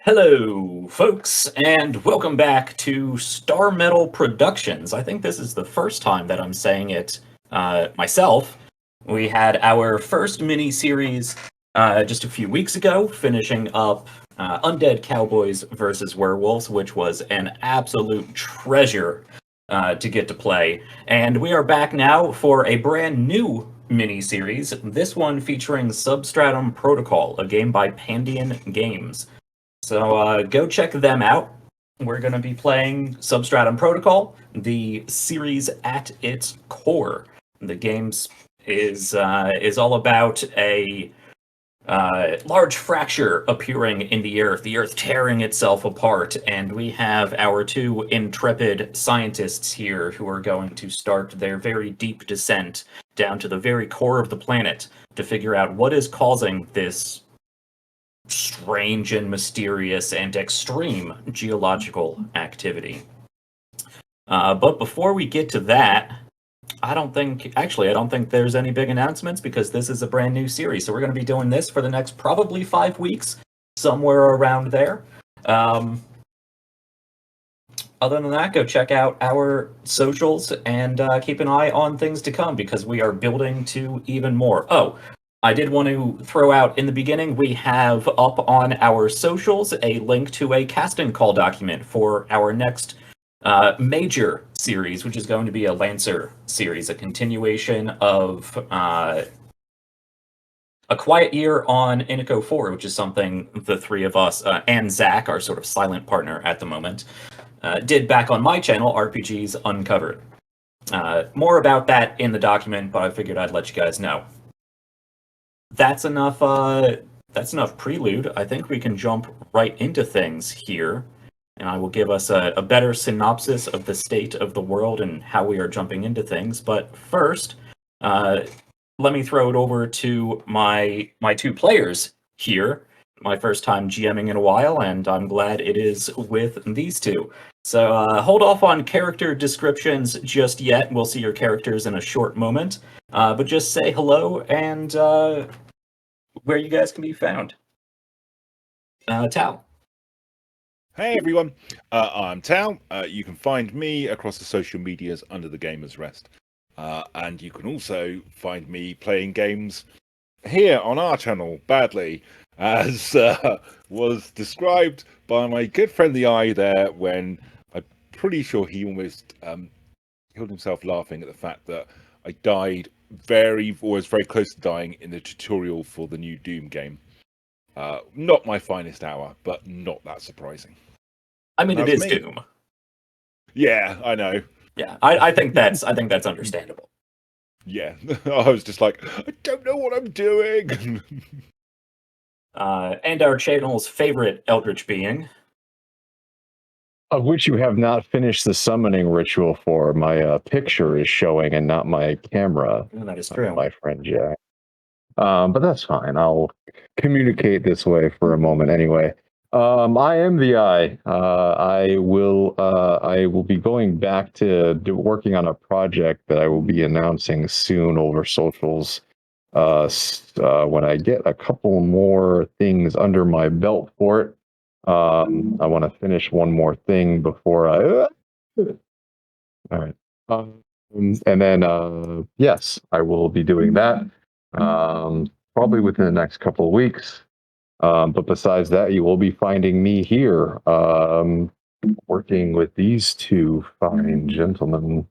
Hello, folks, and welcome back to Star Metal Productions. I think this is the first time that I'm saying it myself. We had our first mini-series just a few weeks ago, finishing up Undead Cowboys versus Werewolves, which was an absolute treasure to get to play. And we are back now for a brand new mini-series, this one featuring Substratum Protocol, a game by Pandion Games. So go check them out. We're going to be playing Substratum Protocol, the series at its core. The game is all about a large fracture appearing in the Earth tearing itself apart, and we have our two intrepid scientists here who are going to start their very deep descent down to the very core of the planet to figure out what is causing this strange and mysterious and extreme geological activity. But before we get to that, I don't think there's any big announcements because this is a brand new series. So we're going to be doing this for the next probably 5 weeks, somewhere around there. Other than that, go check out our socials and keep an eye on things to come because we are building to even more. Oh, I did want to throw out in the beginning, we have up on our socials a link to a casting call document for our next major series, which is going to be a Lancer series, a continuation of A Quiet Year on Inico 4, which is something the three of us, and Zach, our sort of silent partner at the moment, did back on my channel, RPGs Uncovered. More about that in the document, but I figured I'd let you guys know. That's enough prelude. I think we can jump right into things here, and I will give us a better synopsis of the state of the world and how we are jumping into things. But first, let me throw it over to my two players here. My first time GMing in a while, and I'm glad it is with these two. So hold off on character descriptions just yet. We'll see your characters in a short moment. But just say hello and where you guys can be found. Tal. Hey everyone, I'm Tal. You can find me across the social medias under the Gamer's Rest. And you can also find me playing games here on our channel, badly, as was described by my good friend the Eye there when I'm pretty sure he almost killed himself laughing at the fact that I died was very close to dying in the tutorial for the new Doom game. Not my finest hour, but not that surprising. I mean, it is Doom. Yeah, I know. Yeah, I think that's understandable. Yeah, I was just like, I don't know what I'm doing. And our channel's favorite eldritch being, of which you have not finished the summoning ritual for. My picture is showing and not my camera. That is true. My friend Jack. But that's fine. I'll communicate this way for a moment anyway. I am the Eye. I will be going back to working on a project that I will be announcing soon over socials. When I get a couple more things under my belt for it. I want to finish one more thing before I. All right. And then, yes, I will be doing that probably within the next couple of weeks. But besides that, you will be finding me here working with these two fine gentlemen.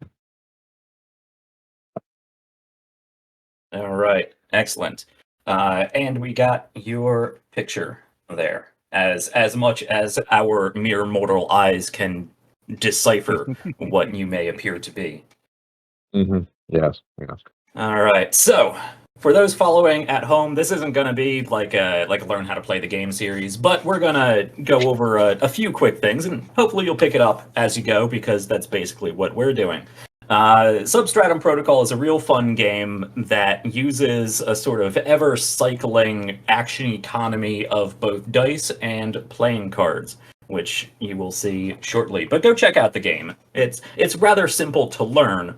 All right, excellent. And we got your picture there. As much as our mere mortal eyes can decipher what you may appear to be. Mm-hmm. Yes. All right, so for those following at home, this isn't going to be like a learn how to play the game series, but we're going to go over a few quick things, and hopefully you'll pick it up as you go, because that's basically what we're doing. Substratum Protocol is a real fun game that uses a sort of ever-cycling action economy of both dice and playing cards, which you will see shortly. But go check out the game. It's rather simple to learn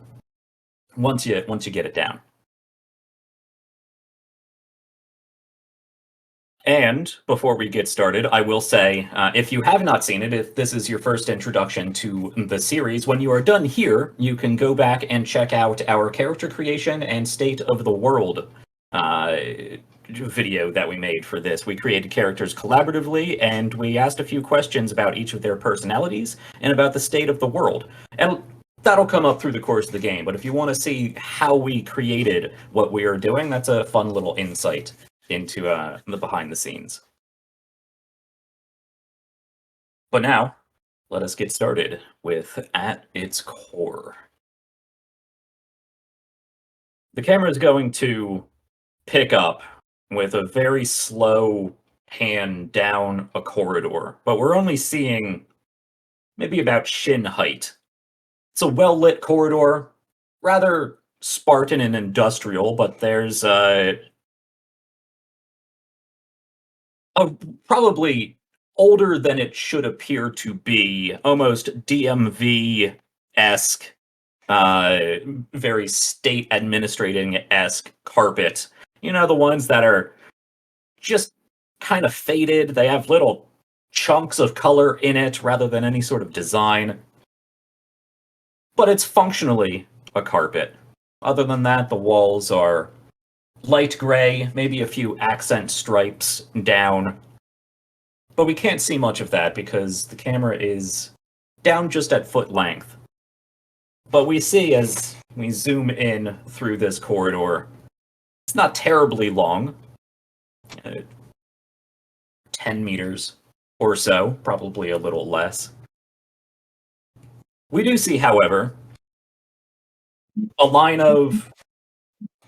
once you get it down. And before we get started, I will say, if you have not seen it, if this is your first introduction to the series, when you are done here, you can go back and check out our character creation and state of the world video that we made for this. We created characters collaboratively, and we asked a few questions about each of their personalities and about the state of the world. And that'll come up through the course of the game, but if you want to see how we created what we are doing, that's a fun little insight into the behind the scenes. But now, let us get started with At Its Core. The camera is going to pick up with a very slow pan down a corridor, but we're only seeing maybe about shin height. It's a well-lit corridor, rather Spartan and industrial, but there's probably older than it should appear to be, almost DMV-esque, very state administrating-esque carpet. You know, the ones that are just kind of faded. They have little chunks of color in it rather than any sort of design. But it's functionally a carpet. Other than that, the walls are light gray, maybe a few accent stripes down. But we can't see much of that because the camera is down just at foot length. But we see as we zoom in through this corridor, it's not terribly long. 10 meters or so, probably a little less. We do see, however, a line of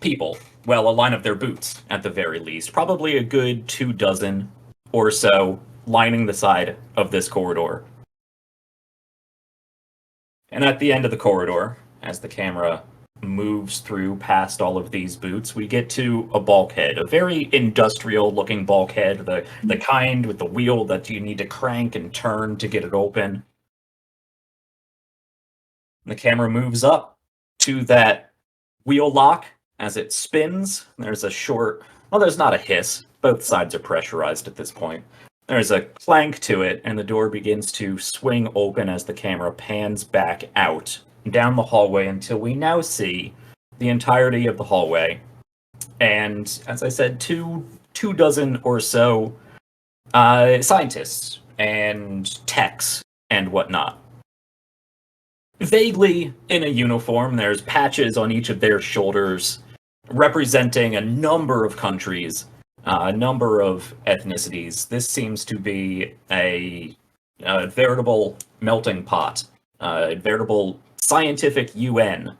people. Well, a line of their boots, at the very least. Probably a good 24 or so lining the side of this corridor. And at the end of the corridor, as the camera moves through past all of these boots, we get to a bulkhead, a very industrial-looking bulkhead, the kind with the wheel that you need to crank and turn to get it open. And the camera moves up to that wheel lock. As it spins, there's a short... Well, there's not a hiss. Both sides are pressurized at this point. There's a clank to it, and the door begins to swing open as the camera pans back out down the hallway until we now see the entirety of the hallway. And, as I said, two dozen or so scientists and techs and whatnot. Vaguely in a uniform, there's patches on each of their shoulders representing a number of countries, a number of ethnicities. This seems to be a veritable melting pot, a veritable scientific UN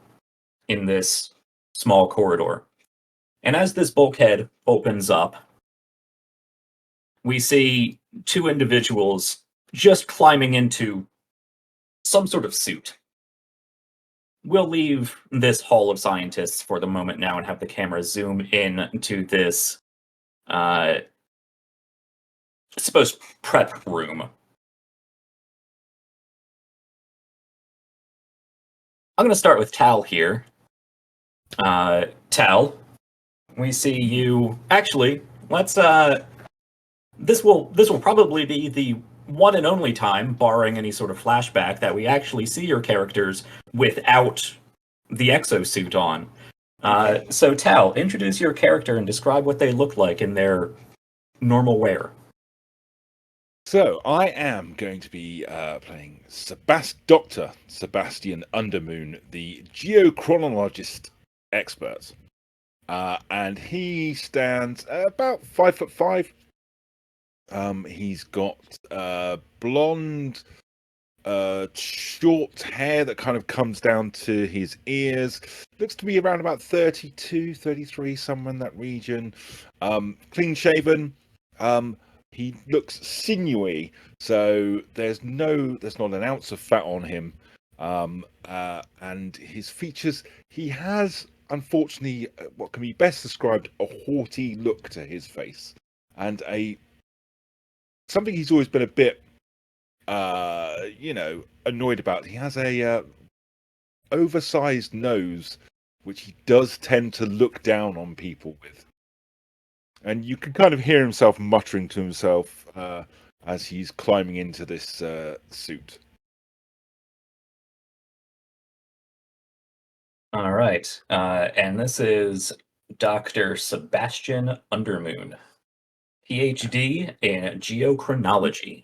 in this small corridor. And as this bulkhead opens up, we see two individuals just climbing into some sort of suit. We'll leave this hall of scientists for the moment now and have the camera zoom in to this, I suppose, prep room. I'm going to start with Tal here. Tal, we see you... Actually, let's... This will probably be the one and only time, barring any sort of flashback, that we actually see your characters without the exosuit on. So, Tal, introduce your character and describe what they look like in their normal wear. So, I am going to be playing Dr. Sabastian Undermoon, the geochronologist expert. And he stands about 5'5". He's got blonde, short hair that kind of comes down to his ears. Looks to be around about 32, 33, somewhere in that region. Clean shaven. He looks sinewy, so there's not an ounce of fat on him. And his features, he has, unfortunately, what can be best described, a haughty look to his face, and something he's always been a bit, annoyed about. He has a oversized nose, which he does tend to look down on people with. and you can kind of hear himself muttering to himself as he's climbing into this suit. All right. And this is Dr. Sabastian Undermoon, PhD in geochronology.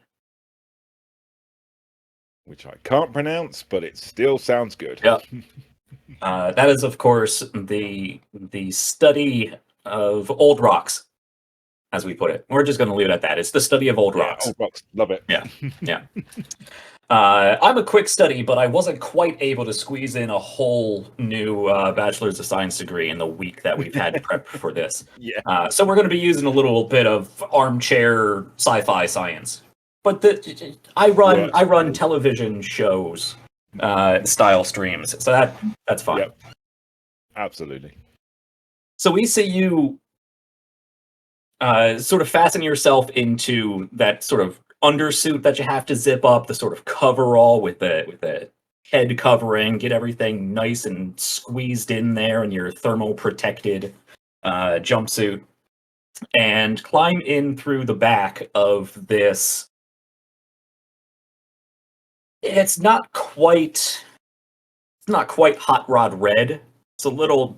Which I can't pronounce, but it still sounds good. Yep. That is, of course, the study of old rocks, as we put it. We're just going to leave it at that. It's the study of old rocks. Old rocks. Love it. Yeah, yeah. I'm a quick study, but I wasn't quite able to squeeze in a whole new Bachelor's of Science degree in the week that we've had to prep for this. Yeah. So we're going to be using a little bit of armchair sci-fi science. But I run television shows style streams, so that's fine. Yep. Absolutely. So we see you sort of fasten yourself into that sort of undersuit that you have to zip up, the sort of coverall with the head covering, get everything nice and squeezed in there in your thermal protected jumpsuit, and climb in through the back of this. It's not quite hot rod red. It's a little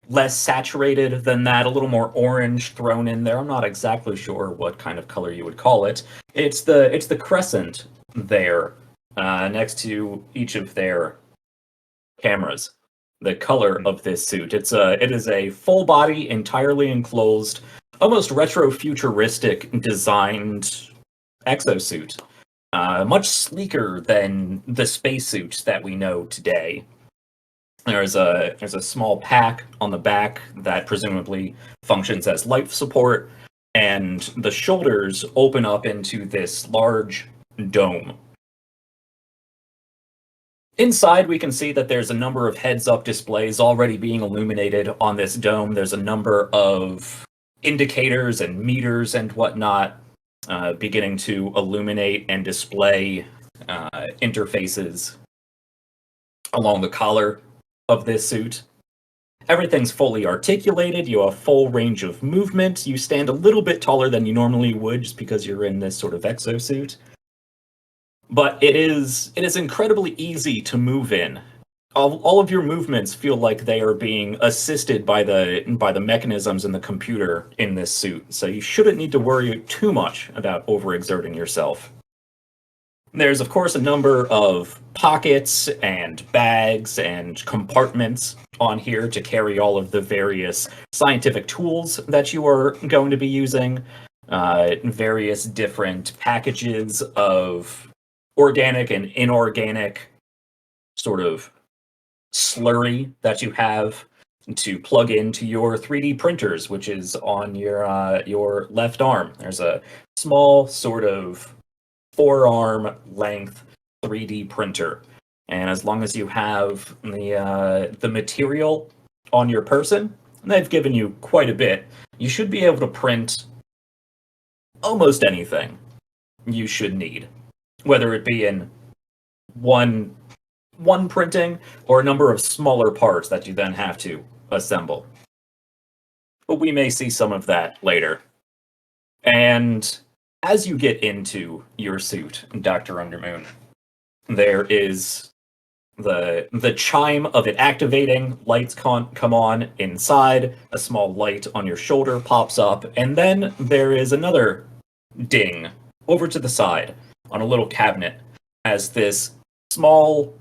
less saturated than that, a little more orange thrown in there. I'm not exactly sure what kind of color you would call it. It's the crescent there next to each of their cameras. The color of this suit. It is a full body, entirely enclosed, almost retro futuristic designed exosuit. Much sleeker than the spacesuits that we know today. There's a small pack on the back that presumably functions as life support, and the shoulders open up into this large dome. Inside, we can see that there's a number of heads-up displays already being illuminated on this dome. There's a number of indicators and meters and whatnot beginning to illuminate and display interfaces along the collar of this suit. Everything's fully articulated. You have full range of movement. You stand a little bit taller than you normally would just because you're in this sort of exosuit. But it is incredibly easy to move in. All of your movements feel like they are being assisted by the mechanisms in the computer in this suit, so you shouldn't need to worry too much about overexerting yourself. There's, of course, a number of pockets and bags and compartments on here to carry all of the various scientific tools that you are going to be using, various different packages of organic and inorganic sort of slurry that you have to plug into your 3D printers, which is on your left arm. There's a small sort of forearm length 3D printer, and as long as you have the material on your person, and they've given you quite a bit, you should be able to print almost anything you should need, whether it be in one printing or a number of smaller parts that you then have to assemble. But we may see some of that later. And as you get into your suit, Dr. Undermoon, there is the chime of it activating, lights come on inside, a small light on your shoulder pops up, and then there is another ding over to the side on a little cabinet as this small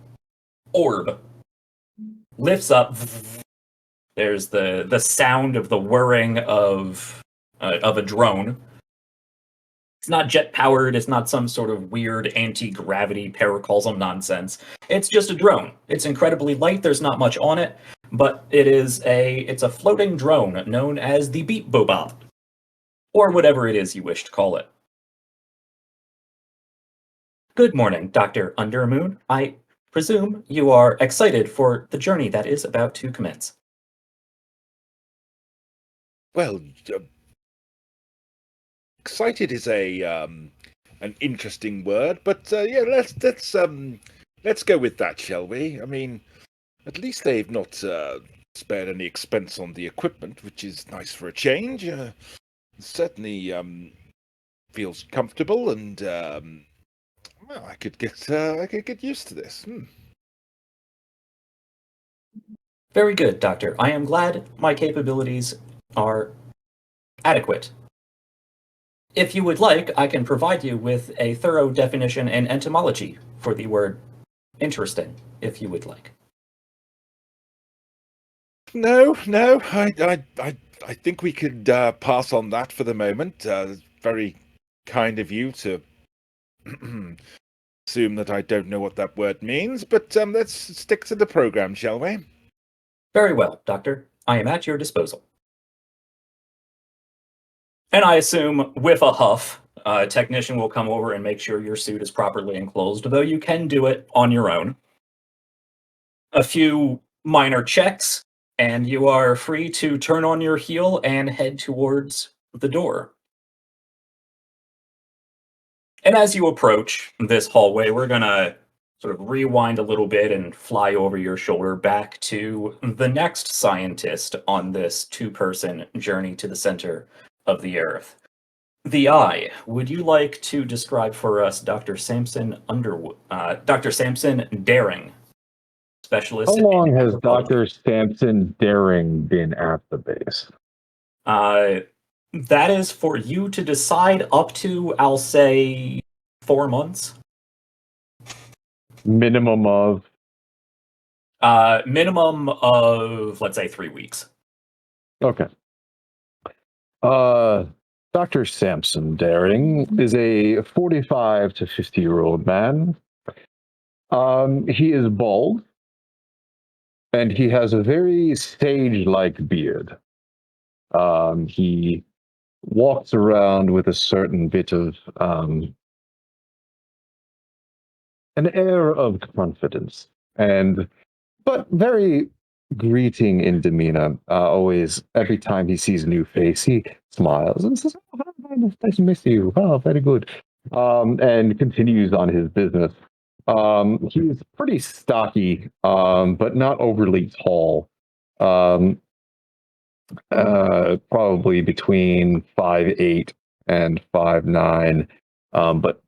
orb lifts up. There's the sound of the whirring of a drone. It's not jet powered. It's not some sort of weird anti-gravity paracosm nonsense. It's just a drone. It's incredibly light. There's not much on it, but it's a floating drone known as the Beep Bobot, or whatever it is you wish to call it. Good morning, Dr. Undermoon. I presume you are excited for the journey that is about to commence. Well, excited is an interesting word, but yeah, let's go with that, shall we? I mean, at least they've not spared any expense on the equipment, which is nice for a change. Certainly feels comfortable, and well, I could get used to this. Very good, Doctor. I am glad my capabilities are adequate. If you would like, I can provide you with a thorough definition and etymology for the word interesting, if you would like. No, I think we could pass on that for the moment. Very kind of you to assume that I don't know what that word means, but let's stick to the program, shall we? Very well, Doctor. I am at your disposal. And I assume, with a huff, a technician will come over and make sure your suit is properly enclosed, though you can do it on your own. A few minor checks, and you are free to turn on your heel and head towards the door. And as you approach this hallway, we're going to sort of rewind a little bit and fly over your shoulder back to the next scientist on this two-person journey to the center of the Earth. The Eye, would you like to describe for us Dr. Sampson Daring, specialist? How long has Dr. Sampson Daring been at the base? That is for you to decide up to, I'll say, 4 months. Minimum of? Minimum of, let's say, 3 weeks. Okay. Dr. Sampson Daring is a 45 to 50-year-old man. He is bald, and he has a very sage-like beard. He walks around with a certain bit of an air of confidence, but very greeting in demeanor. Always, every time he sees a new face, he smiles and says, "Oh, hi, nice to meet you. Oh, very good," and continues on his business. He's pretty stocky, but not overly tall. Probably between 5'8" and 5'9", but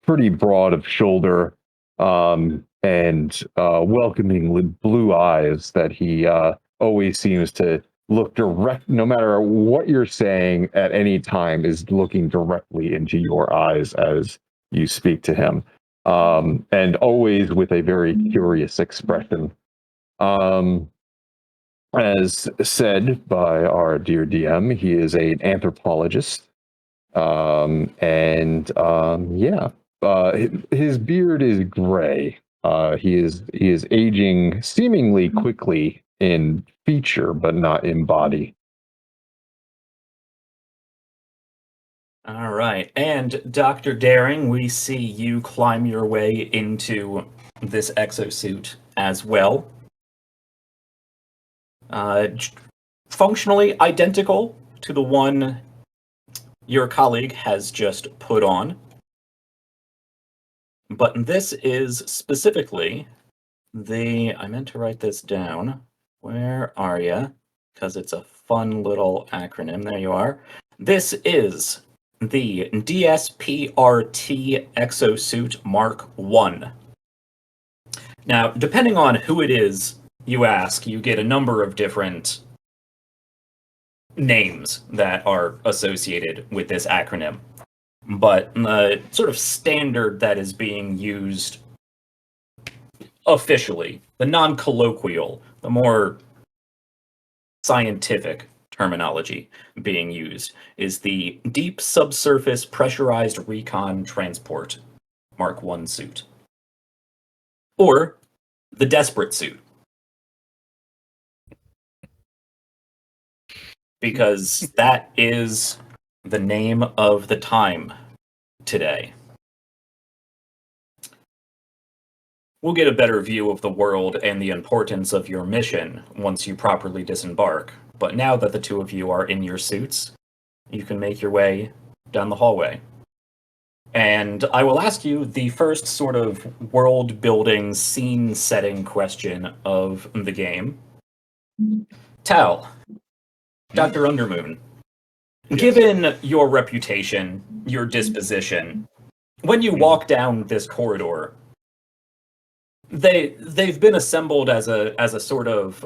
pretty broad of shoulder, and welcoming with blue eyes that he always seems to look direct, no matter what you're saying at any time, is looking directly into your eyes as you speak to him, and always with a very curious expression. As said by our dear DM, he is an anthropologist, his beard is gray. He is aging seemingly quickly in feature, but not in body. All right. And Dr. Daring, we see you climb your way into this exosuit as well. Functionally identical to the one your colleague has just put on. But this is specifically I meant to write this down. Where are you? Because it's a fun little acronym. There you are. This is the DSPRT Exosuit Mark I. Now, depending on who it is you ask, you get a number of different names that are associated with this acronym. But the sort of standard that is being used officially, the non-colloquial, the more scientific terminology being used, is the Deep Subsurface Pressurized Recon Transport Mark I suit. Or the Desperate suit. Because that is the name of the time today. We'll get a better view of the world and the importance of your mission once you properly disembark, but now that the two of you are in your suits, you can make your way down the hallway. And I will ask you the first sort of world-building, scene-setting question of the game. Tal, Dr. Undermoon, Yes. given your reputation, your disposition, when you walk down this corridor, they've been assembled as a sort of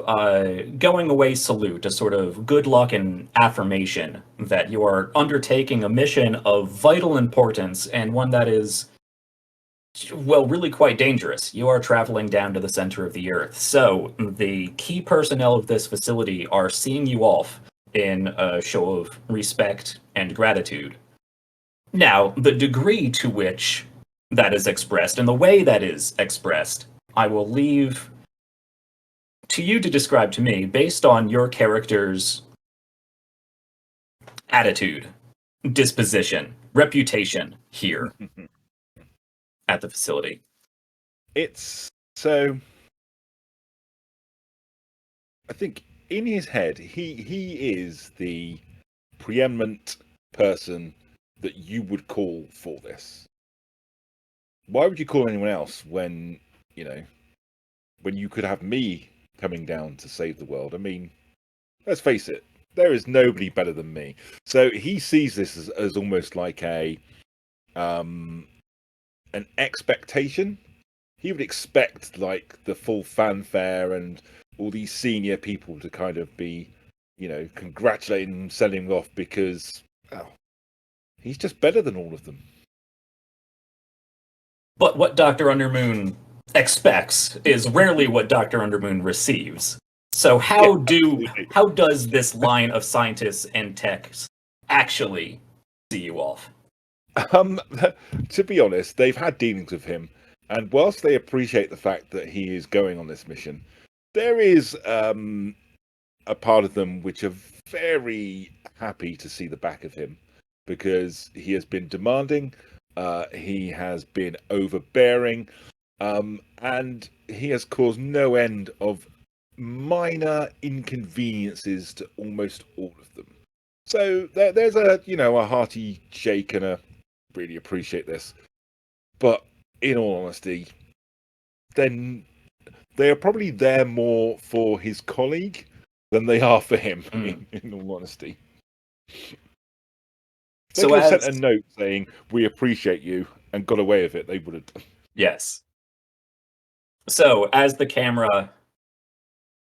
going away salute, a sort of good luck and affirmation that you are undertaking a mission of vital importance and one that is, well, really quite dangerous. You are traveling down to the center of the earth. So the key personnel of this facility are seeing you off in a show of respect and gratitude. Now, the degree to which that is expressed and the way that is expressed, I will leave to you to describe to me based on your character's attitude, disposition, reputation here at the facility. It's so. I think in his head, he is the preeminent person that you would call for this. Why would you call anyone else when you could have me coming down to save the world? I mean, let's face it, there is nobody better than me. So he sees this as almost like an expectation. He would expect like the full fanfare and all these senior people to kind of be, congratulating him, sending him off because he's just better than all of them. But what Dr. Undermoon expects is rarely what Dr. Undermoon receives. So how does this line of scientists and techs actually see you off? To be honest, they've had dealings with him, and whilst they appreciate the fact that he is going on this mission, there is a part of them which are very happy to see the back of him because he has been demanding, he has been overbearing, and he has caused no end of minor inconveniences to almost all of them. So there's a hearty shake and a really appreciate this. But in all honesty, then they are probably there more for his colleague than they are for him, in all honesty. They could have sent a note saying, "We appreciate you," and got away with it. They would have done. Yes. So, as the camera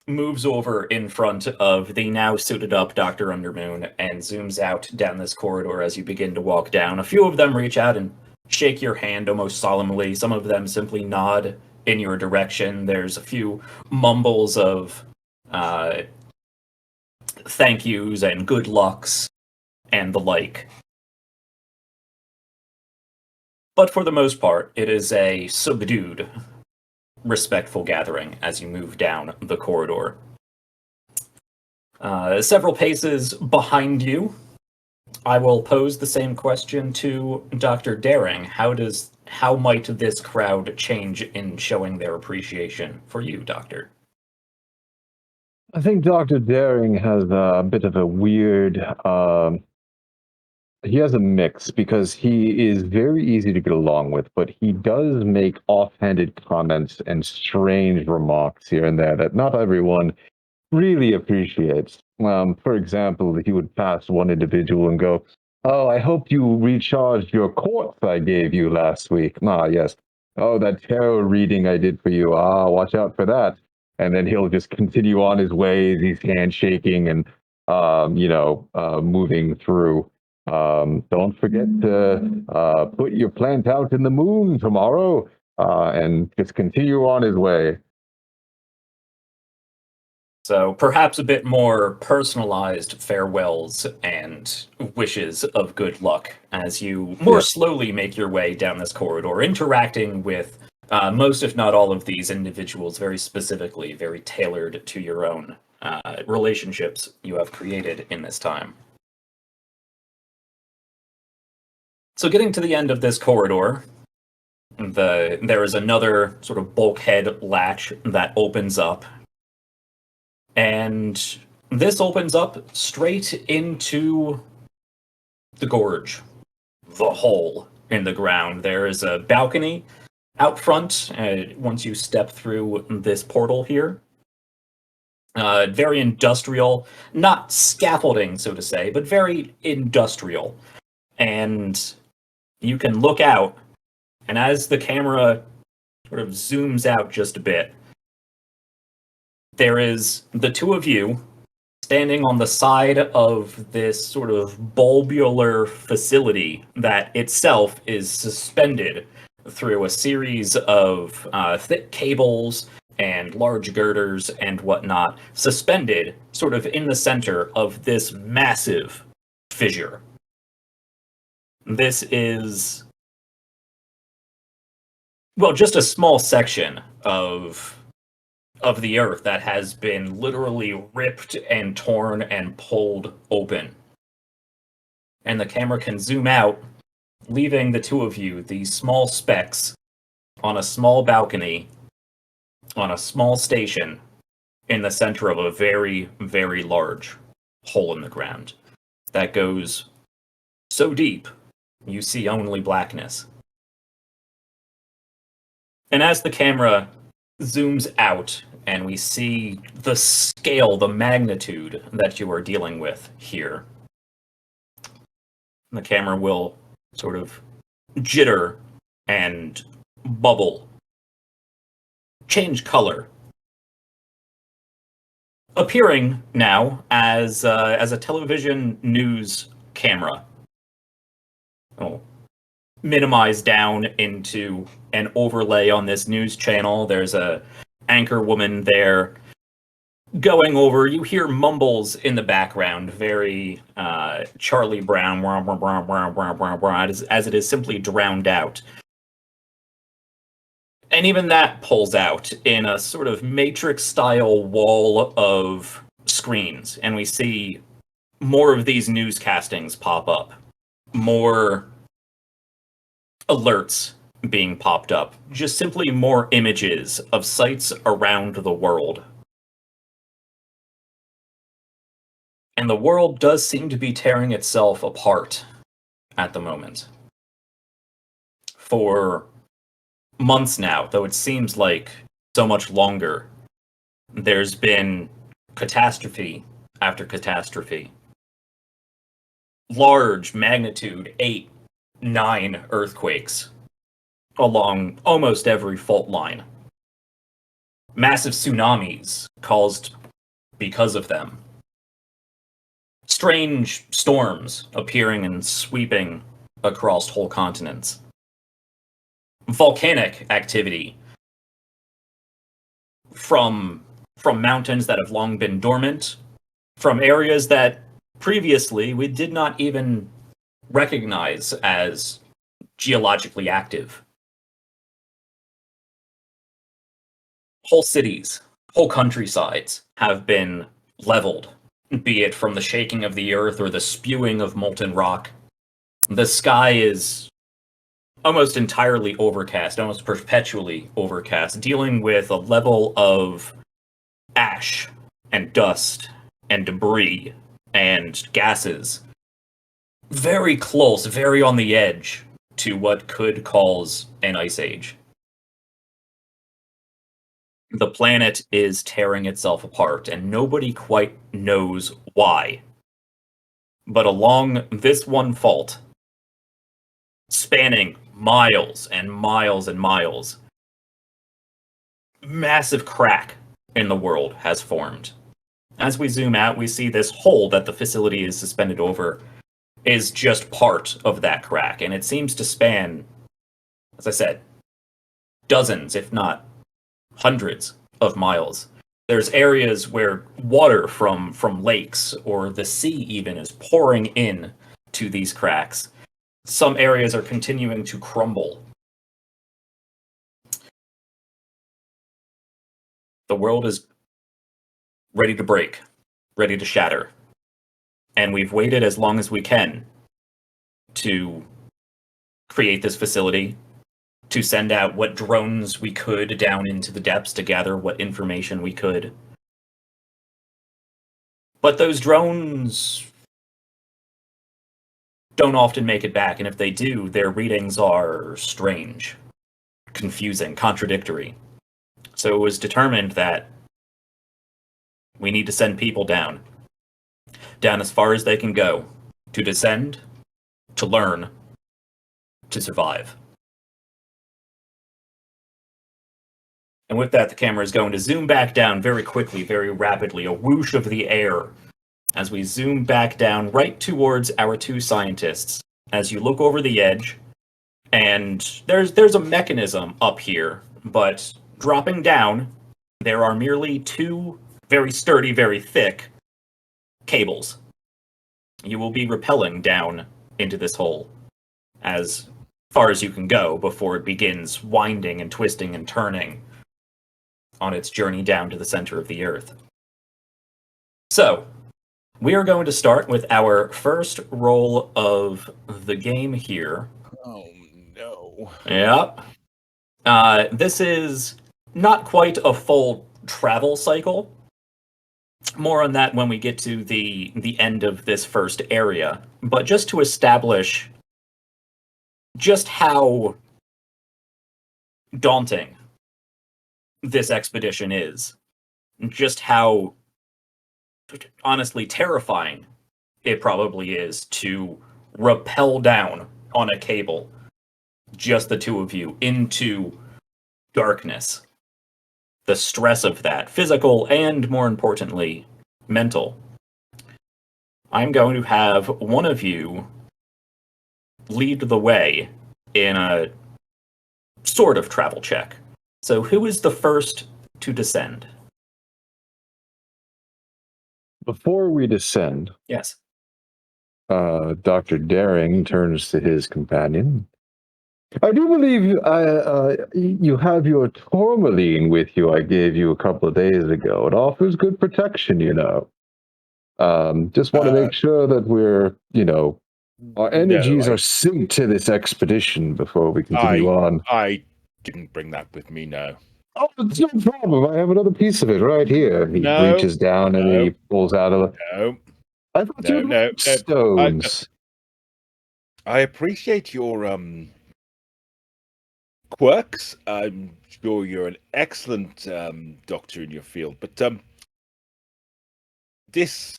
moves over in front of the now suited up Dr. Undermoon and zooms out down this corridor as you begin to walk down, a few of them reach out and shake your hand almost solemnly. Some of them simply nod in your direction. There's a few mumbles of thank yous and good lucks and the like. But for the most part, it is a subdued, respectful gathering as you move down the corridor. Several paces behind you, I will pose the same question to Dr. Daring. How might this crowd change in showing their appreciation for you, Doctor? I think Dr. Daring has a bit of a weird... he has a mix because he is very easy to get along with, but he does make offhanded comments and strange remarks here and there that not everyone really appreciates. For example, he would pass one individual and go, "Oh, I hope you recharged your quartz I gave you last week." "Ah, yes." "Oh, that tarot reading I did for you. Ah, watch out for that." And then he'll just continue on his way, he's handshaking and, moving through. Don't forget to put your plant out in the moon tomorrow, and just continue on his way. So perhaps a bit more personalized farewells and wishes of good luck as you more slowly make your way down this corridor, interacting with most, if not all, of these individuals very specifically, very tailored to your own relationships you have created in this time. So getting to the end of this corridor, there is another sort of bulkhead latch that opens up. And this opens up straight into the gorge, the hole in the ground. There is a balcony out front once you step through this portal here. Very industrial, not scaffolding, so to say, but very industrial. And you can look out, and as the camera sort of zooms out just a bit, there is the two of you standing on the side of this sort of bulbular facility that itself is suspended through a series of thick cables and large girders and whatnot, suspended sort of in the center of this massive fissure. This is, well, just a small section of the earth that has been literally ripped and torn and pulled open. And the camera can zoom out, leaving the two of you, these small specks, on a small balcony, on a small station, in the center of a very, very large hole in the ground that goes so deep, you see only blackness. And as the camera zooms out, and we see the scale, the magnitude that you are dealing with here, the camera will sort of jitter and bubble, change color, appearing now as a television news camera. Oh, minimize down into an overlay on this news channel. There's a anchor woman there going over. You hear mumbles in the background, very Charlie Brown, as it is simply drowned out. And even that pulls out in a sort of Matrix-style wall of screens, and we see more of these newscastings pop up, more alerts being popped up, just simply more images of sites around the world. And the world does seem to be tearing itself apart at the moment. For months now, though it seems like so much longer, there's been catastrophe after catastrophe. Large magnitude 8, 9 earthquakes along almost every fault line. Massive tsunamis caused because of them. Strange storms appearing and sweeping across whole continents. Volcanic activity from mountains that have long been dormant, from areas that previously we did not even recognize as geologically active. Whole cities, whole countrysides have been leveled, be it from the shaking of the earth or the spewing of molten rock. The sky is almost entirely overcast, almost perpetually overcast, dealing with a level of ash and dust and debris and gases very close, very on the edge to what could cause an ice age. The planet is tearing itself apart, and nobody quite knows why. But along this one fault, spanning miles and miles and miles, massive crack in the world has formed. As we zoom out, we see this hole that the facility is suspended over is just part of that crack, and it seems to span, as I said, dozens, if not hundreds of miles. There's areas where water from lakes or the sea even is pouring in to these cracks. Some areas are continuing to crumble. The world is ready to break, ready to shatter. And we've waited as long as we can to create this facility, to send out what drones we could down into the depths to gather what information we could. But those drones don't often make it back, and if they do, their readings are strange, confusing, contradictory. So it was determined that We need to send people down. Down as far as they can go. To descend, to learn, to survive. And with that, the camera is going to zoom back down very quickly, very rapidly, a whoosh of the air, as we zoom back down right towards our two scientists. As you look over the edge, and there's a mechanism up here, but dropping down, there are merely two very sturdy, very thick cables. You will be rappelling down into this hole as far as you can go before it begins winding and twisting and turning on its journey down to the center of the Earth. So, we are going to start with our first roll of the game here. Oh, no. Yep. This is not quite a full travel cycle. More on that when we get to the end of this first area. But just to establish just how daunting this expedition is, just how honestly terrifying it probably is to rappel down on a cable, just the two of you, into darkness. The stress of that, physical and, more importantly, mental. I'm going to have one of you lead the way in a sort of travel check. So who is the first to descend? Before we descend, Yes. Dr. Daring turns to his companion. I do believe you have your tourmaline with you I gave you a couple of days ago. It offers good protection, you know. Just want to make sure that we're, our energies are synced to this expedition before we continue on. I didn't bring that with me, no. Oh, it's no problem. I have another piece of it right here. He reaches down and he pulls out a... No. I thought you had stones. I appreciate your quirks. I'm sure you're an excellent doctor in your field, but this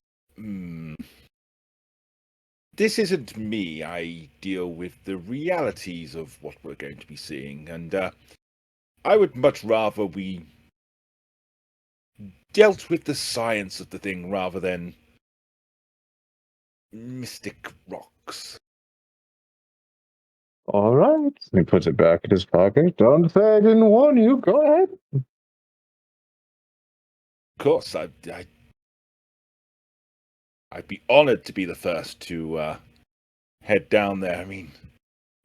isn't me. I deal with the realities of what we're going to be seeing, and I would much rather we dealt with the science of the thing rather than mystic rocks. All right. He puts it back in his pocket. Don't say I didn't warn you. Go ahead. Of course, I'd be honored to be the first to head down there. I mean,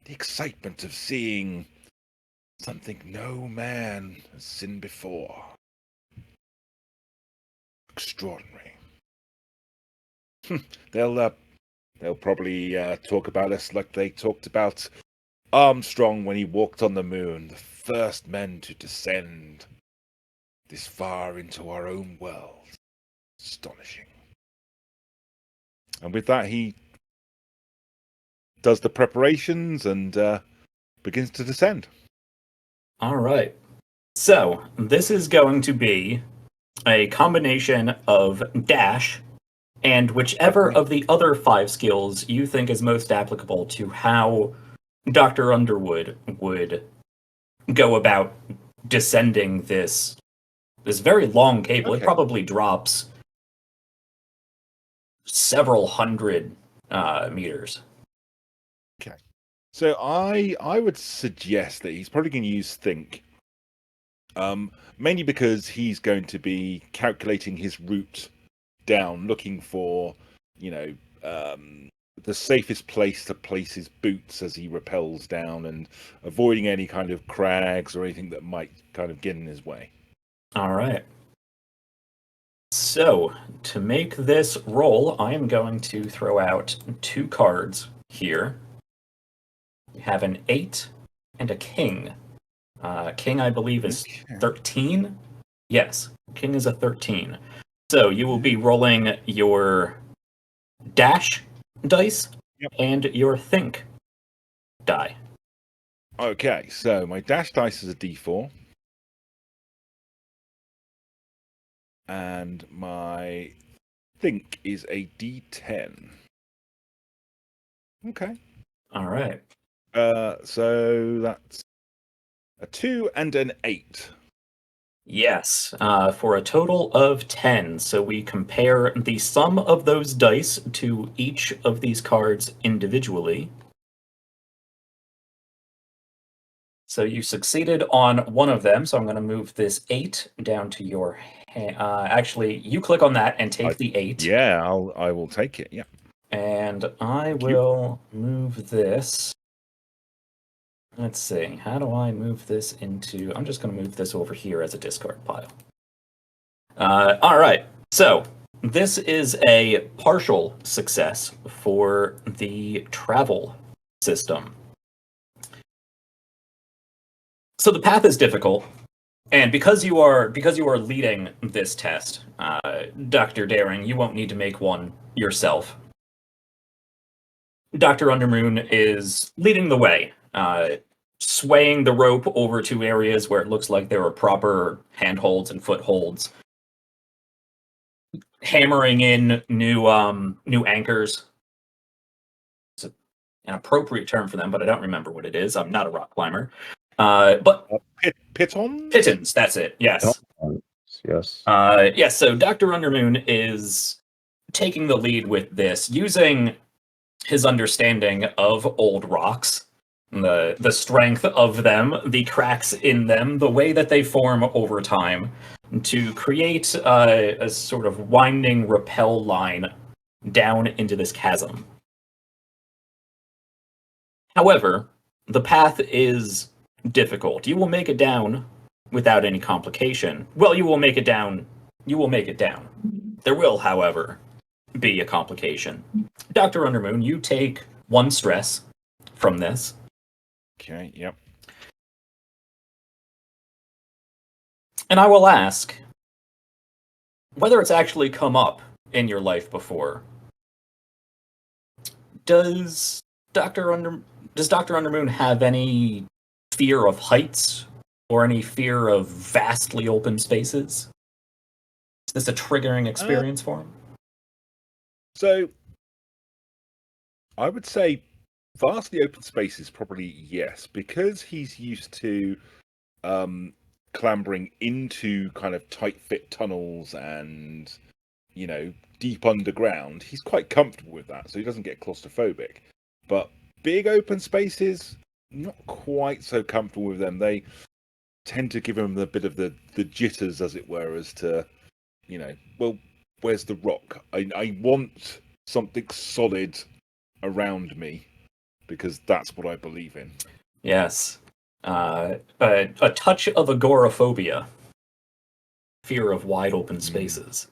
the excitement of seeing something no man has seen before. Extraordinary. They'll probably talk about us like they talked about Armstrong when he walked on the moon, the first men to descend this far into our own world. Astonishing. And with that, he does the preparations and begins to descend. All right. So, this is going to be a combination of dash and whichever of the other 5 skills you think is most applicable to how Dr. Underwood would go about descending this very long cable. Okay. It probably drops several hundred meters. Okay. So I would suggest that he's probably going to use think. Mainly because he's going to be calculating his route down, looking for, the safest place to place his boots as he rappels down and avoiding any kind of crags or anything that might kind of get in his way. All right. So, to make this roll, I am going to throw out 2 cards here. We have an 8 and a king. King, I believe, is 13? Yes, king is a 13. So, you will be rolling your dash dice and your think die. Okay, so my dash dice is a d4. and my think is a D10. Okay. All right. So that's a 2 and an 8. Yes, for a total of 10. So we compare the sum of those dice to each of these cards individually. So you succeeded on one of them, so I'm going to move this 8 down to your hand. Actually, you click on that and take the 8. Yeah, I will take it, yeah. And I Thank you. will move this. Let's see, how do I move this into... I'm just going to move this over here as a discard pile. All right, so this is a partial success for the travel system. So the path is difficult, and because you are leading this test, Dr. Daring, you won't need to make one yourself. Dr. Undermoon is leading the way, swaying the rope over to areas where it looks like there are proper handholds and footholds, hammering in new anchors. It's an appropriate term for them, but I don't remember what it is. I'm not a rock climber. But Pitons? Pitons, that's it. Yes. Yes. Yes. So Dr. Undermoon is taking the lead with this, using his understanding of old rocks, the strength of them, the cracks in them, the way that they form over time, to create a sort of winding rappel line down into this chasm. However, the path is difficult. You will make it down without any complication. Well, you will make it down. You will make it down. There will, however, be a complication. Dr. Undermoon, you take 1 stress from this. Okay, yep. And I will ask whether it's actually come up in your life before. Does Dr. Undermoon have any fear of heights or any fear of vastly open spaces? Is this a triggering experience for him? So, I would say vastly open spaces, probably yes, because he's used to clambering into kind of tight fit tunnels and, you know, deep underground. He's quite comfortable with that, so he doesn't get claustrophobic. But big open spaces, not quite so comfortable with them. They tend to give him a bit of the jitters, as it were, as to, you know, well, where's the rock? I want something solid around me, because that's what I believe in. Yes. A touch of agoraphobia. Fear of wide open spaces.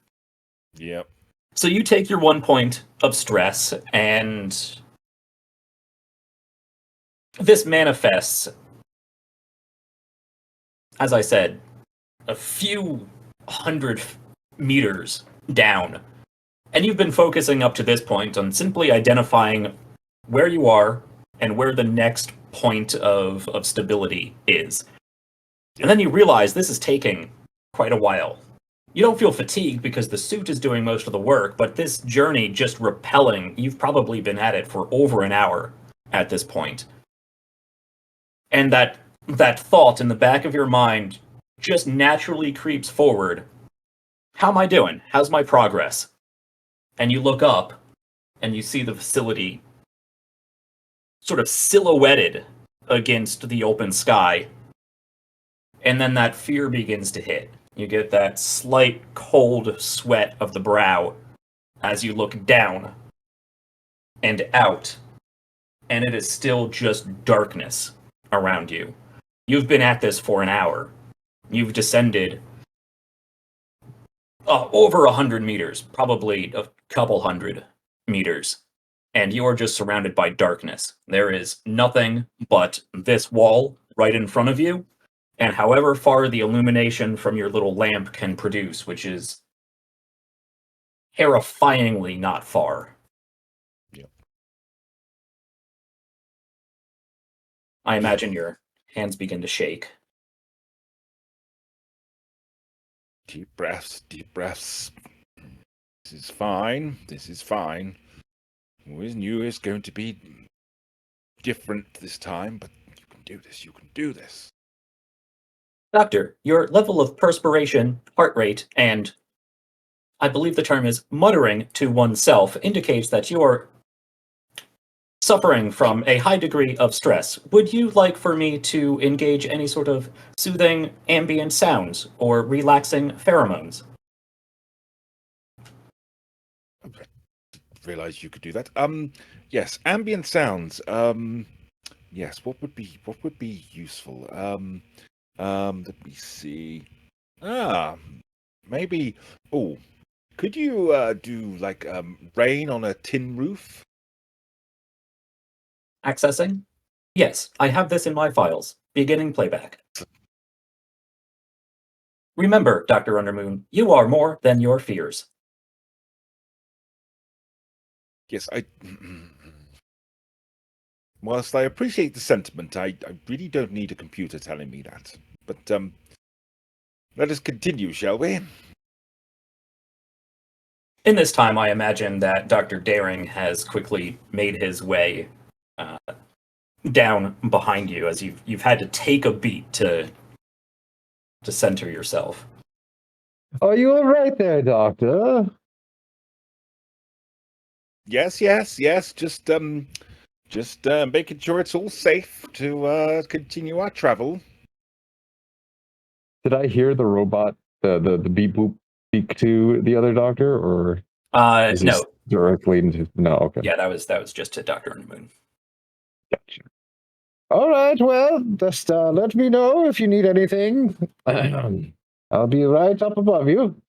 Yep. So you take your 1 point of stress, and this manifests, as I said, a few hundred meters down. And you've been focusing up to this point on simply identifying where you are and where the next point of stability is. And then you realize this is taking quite a while. You don't feel fatigued because the suit is doing most of the work, but this journey just rappelling, you've probably been at it for over an hour at this point. And that thought in the back of your mind just naturally creeps forward. How am I doing? How's my progress? And you look up and you see the facility sort of silhouetted against the open sky. And then that fear begins to hit. You get that slight cold sweat of the brow as you look down and out, and it is still just darkness around you. You've been at this for an hour. You've descended over 100 meters, probably a couple hundred meters, and you're just surrounded by darkness. There is nothing but this wall right in front of you, and however far the illumination from your little lamp can produce, which is terrifyingly not far. Yep. I imagine your hands begin to shake. Deep breaths, deep breaths. This is fine. This is fine. Always knew it's going to be different this time, but you can do this. You can do this. Doctor, your level of perspiration, heart rate, and I believe the term is muttering to oneself indicates that you're suffering from a high degree of stress. Would you like for me to engage any sort of soothing ambient sounds or relaxing pheromones? Realize you could do that. Yes, ambient sounds. Yes, what would be useful? Let me see. Maybe. Oh, could you do like rain on a tin roof? Accessing? Yes, I have this in my files. Beginning playback. Remember, Dr. Undermoon, you are more than your fears. Yes, whilst I appreciate the sentiment, I really don't need a computer telling me that. But let us continue, shall we? In this time, I imagine that Dr. Daring has quickly made his way down behind you as you've had to take a beat to center yourself. Are you all right there, Doctor? Yes. Just making sure it's all safe to continue our travel. Did I hear the robot, the beep boop, speak to the other doctor, or is this No. directly into? No, okay. Yeah, that was just to Dr. Undermoon. Gotcha. All right, well, just let me know if you need anything. I'll be right up above you.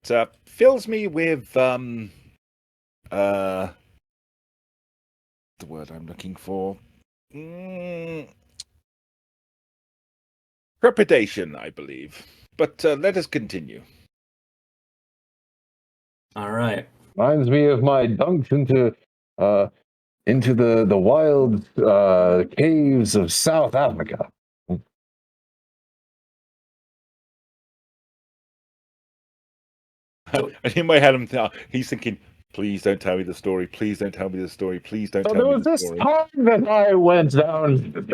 It fills me with the word I'm looking for. Trepidation, I believe. But let us continue. All right. Reminds me of my dunks into the wild caves of South Africa. And in my head, he's thinking, please don't tell me the story. Please don't tell me the story. Please don't So tell there me was the this story. time that I went down.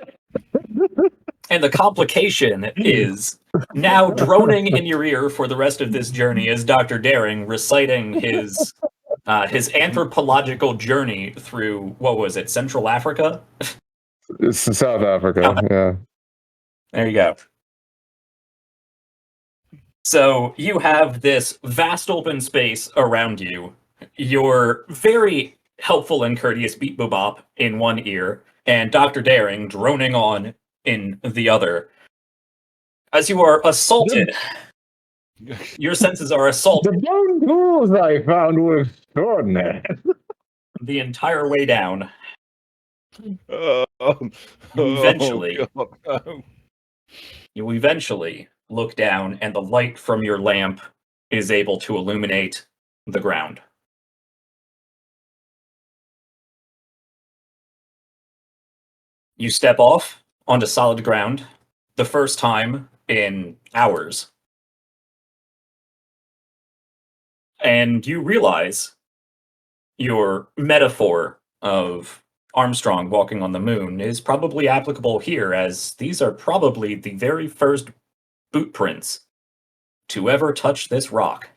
And the complication is now droning in your ear for the rest of this journey is Dr. Daring reciting his anthropological journey through, what was it, Central Africa? It's South Africa, yeah. There you go. So you have this vast open space around you. Your very helpful and courteous beat boop bop in one ear, and Dr. Daring droning on in the other. As you are assaulted, your senses are assaulted The bone tools I found were extraordinary. the entire way down. Oh, Eventually. God, no. You eventually look down, and the light from your lamp is able to illuminate the ground. You step off onto solid ground, the first time in hours. And you realize your metaphor of Armstrong walking on the moon is probably applicable here, as these are probably the very first boot prints to ever touch this rock.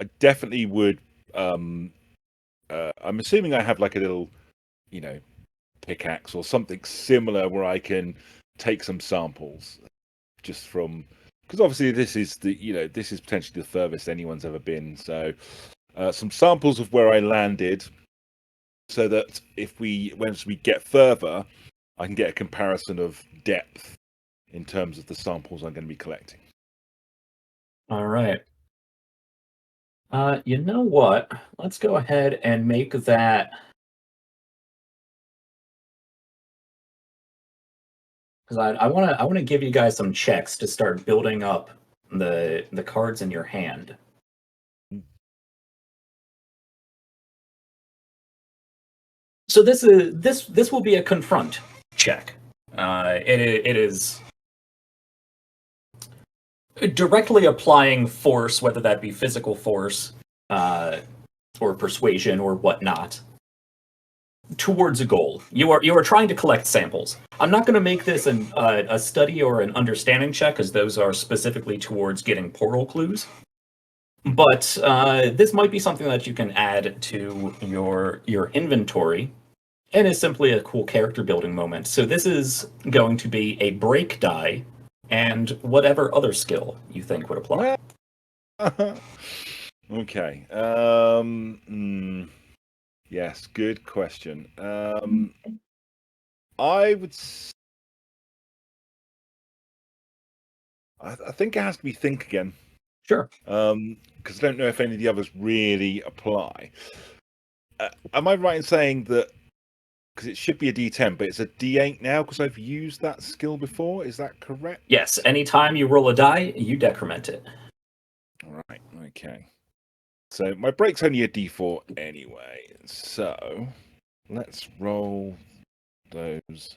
I definitely would. I'm assuming I have like a little, pickaxe or something similar where I can take some samples just from, because obviously this is this is potentially the furthest anyone's ever been. So some samples of where I landed, so that once we get further, I can get a comparison of depth in terms of the samples I'm going to be collecting. All right. You know what? Let's go ahead and make that, because I want to give you guys some checks to start building up the cards in your hand. So this will be a confront check. It is directly applying force, whether that be physical force or persuasion or whatnot, towards a goal. You are trying to collect samples. I'm not going to make this a study or an understanding check, because those are specifically towards getting portal clues. But this might be something that you can add to your inventory, and is simply a cool character building moment. So this is going to be a break die, and whatever other skill you think would apply. Okay. Yes, good question. I would. I think it has to be think again. Sure. Because I don't know if any of the others really apply. Am I right in saying that? Because it should be a D10, but it's a D8 now because I've used that skill before. Is that correct? Yes. Anytime you roll a die, you decrement it. All right. Okay. So my break's only a D4 anyway. So let's roll those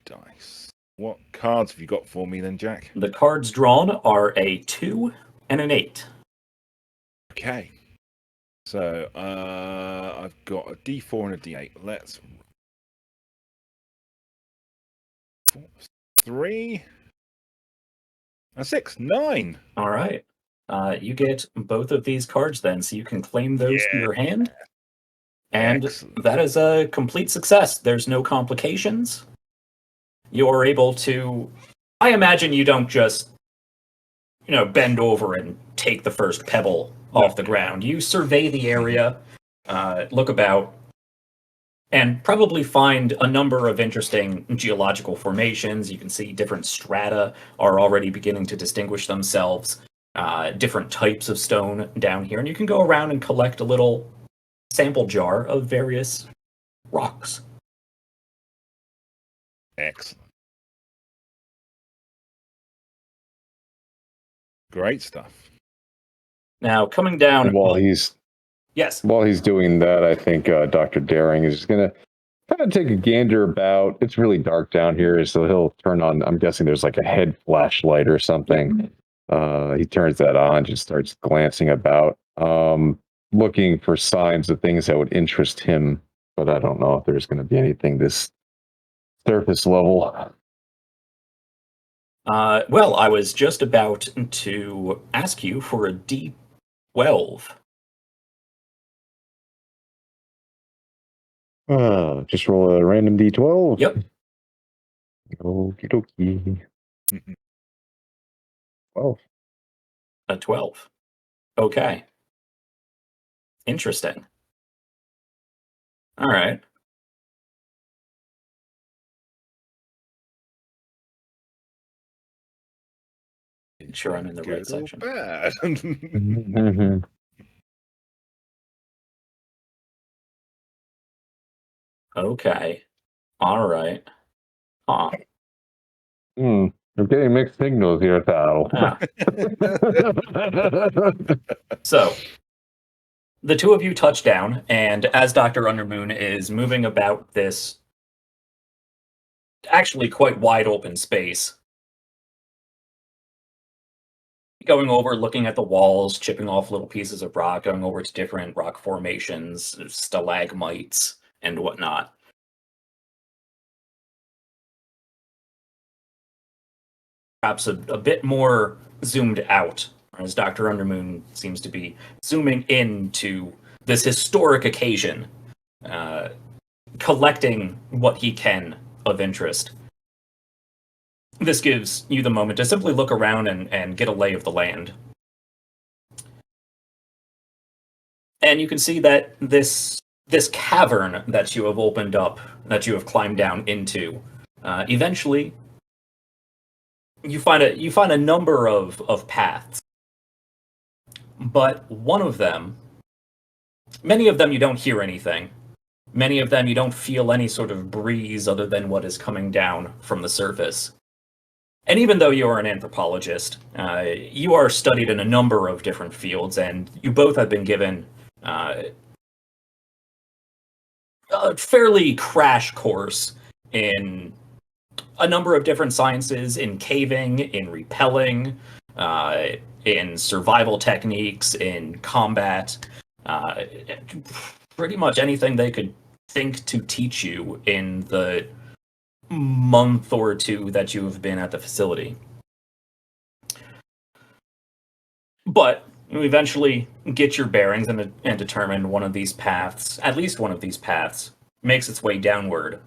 dice. What cards have you got for me then, Jack? The cards drawn are a 2 and an 8. Okay. So I've got a D4 and a D8. Let's 3 and 6, 9. All right. You get both of these cards then, so you can claim those to your hand. And Excellent. that is a complete success. There's no complications. You're able to... I imagine you don't just, bend over and take the first pebble off the ground. You survey the area, look about, and probably find a number of interesting geological formations. You can see different strata are already beginning to distinguish themselves. Different types of stone down here, and you can go around and collect a little sample jar of various rocks. Excellent. Great stuff. Now, coming down... While he's doing that, I think Dr. Daring is going to kind of take a gander about. It's really dark down here, so he'll turn on, I'm guessing there's like a head flashlight or something. He turns that on, just starts glancing about, looking for signs of things that would interest him, but I don't know if there's going to be anything this surface level. Well, I was just about to ask you for a D12. Just roll a random D12. Yep. Okie dokie. 12. A 12. Okay. Interesting. All right. Make sure I'm in the right section. Bad. Okay. All right. Huh. I'm getting mixed signals here, pal. Ah. So, the two of you touch down, and as Dr. Undermoon is moving about this actually quite wide open space, going over, looking at the walls, chipping off little pieces of rock, going over to different rock formations, stalagmites, and whatnot. Perhaps a bit more zoomed out, as Dr. Undermoon seems to be zooming into this historic occasion, collecting what he can of interest. This gives you the moment to simply look around and get a lay of the land. And you can see that this cavern that you have opened up, that you have climbed down into, eventually you find a number of paths. But one of them, many of them you don't hear anything. Many of them you don't feel any sort of breeze other than what is coming down from the surface. And even though you are an anthropologist, you are studied in a number of different fields, and you both have been given a fairly crash course in a number of different sciences, in caving, in repelling, in survival techniques, in combat, pretty much anything they could think to teach you in the month or two that you have been at the facility. But you eventually get your bearings and determine one of these paths, at least one of these paths, makes its way downward.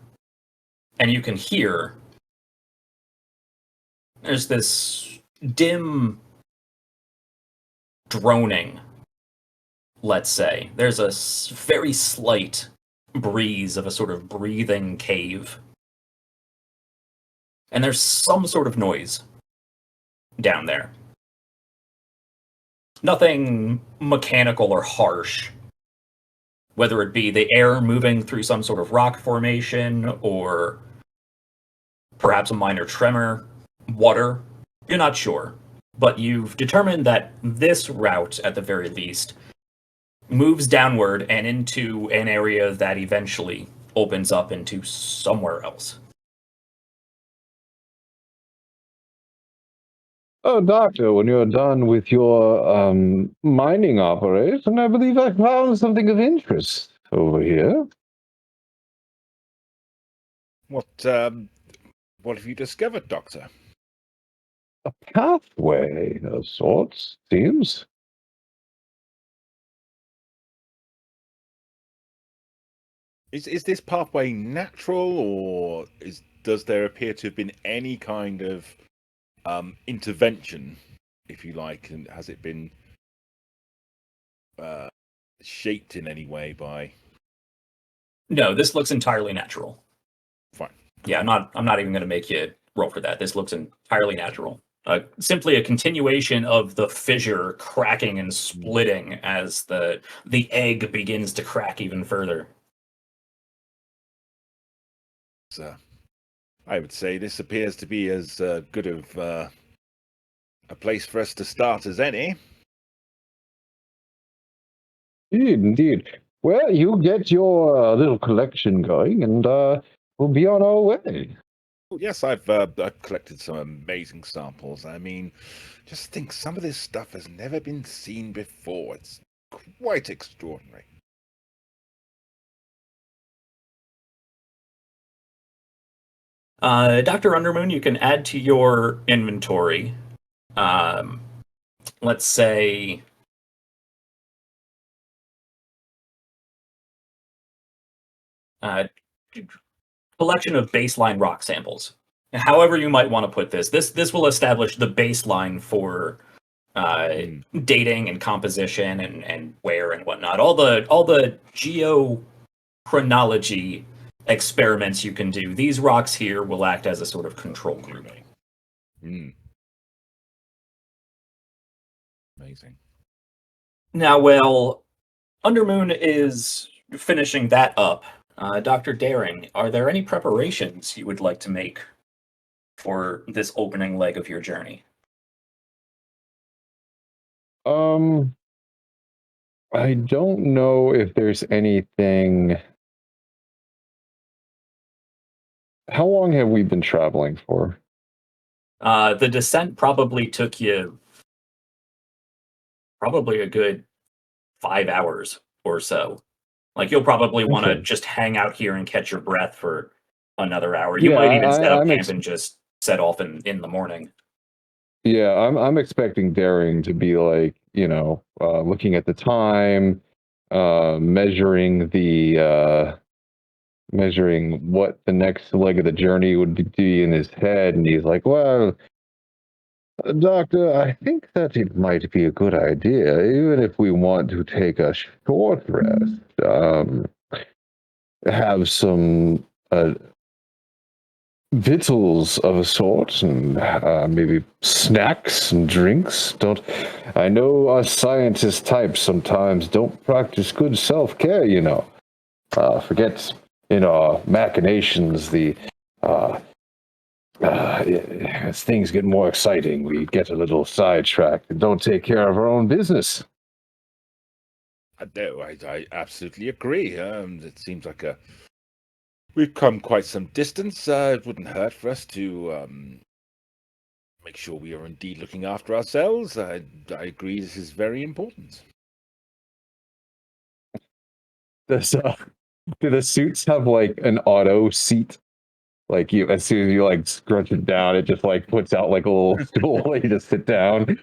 And you can hear there's this dim droning, let's say. There's a very slight breeze of a sort of breathing cave. And there's some sort of noise down there. Nothing mechanical or harsh. Whether it be the air moving through some sort of rock formation or perhaps a minor tremor, water, you're not sure. But you've determined that this route, at the very least, moves downward and into an area that eventually opens up into somewhere else. Oh, Doctor, when you're done with your mining operation, I believe I found something of interest over here. What have you discovered, Doctor? A pathway of sorts, seems. Is this pathway natural, or does there appear to have been any kind of intervention, if you like, and has it been shaped in any way by? No, this looks entirely natural. Fine. Yeah, I'm not even going to make you roll for that. This looks entirely natural. Simply a continuation of the fissure cracking and splitting as the egg begins to crack even further. So, I would say this appears to be as good of a place for us to start as any. Indeed. Well, you get your little collection going, and we'll be on our way. Yes, I've collected some amazing samples. I mean, just think, some of this stuff has never been seen before. It's quite extraordinary. Dr. Undermoon, you can add to your inventory, let's say, collection of baseline rock samples. However you might want to put this. This will establish the baseline for dating and composition and wear and whatnot. All the geochronology experiments you can do. These rocks here will act as a sort of control group. Amazing. Now, while Undermoon is finishing that up, Dr. Daring, are there any preparations you would like to make for this opening leg of your journey? I don't know if there's anything. How long have we been traveling for? The descent probably took you a good 5 hours or so. Like, you'll probably want to just hang out here and catch your breath for another hour. You might even set up camp and just set off in the morning. Yeah, I'm expecting Daring to be like, looking at the time, measuring what the next leg of the journey would be in his head, and he's like, well, Doctor, I think that it might be a good idea, even if we want to take a short rest, have some victuals of a sort, and maybe snacks and drinks. I know us scientist types sometimes don't practice good self-care, forget in our machinations, as things get more exciting, we get a little sidetracked and don't take care of our own business. No, I absolutely agree. It seems like we've come quite some distance. It wouldn't hurt for us to make sure we are indeed looking after ourselves. I agree. This is very important. Does do the suits have like an auto seat? Like you, as soon as you like scrunch it down, it just like puts out like a little stool where you just sit down.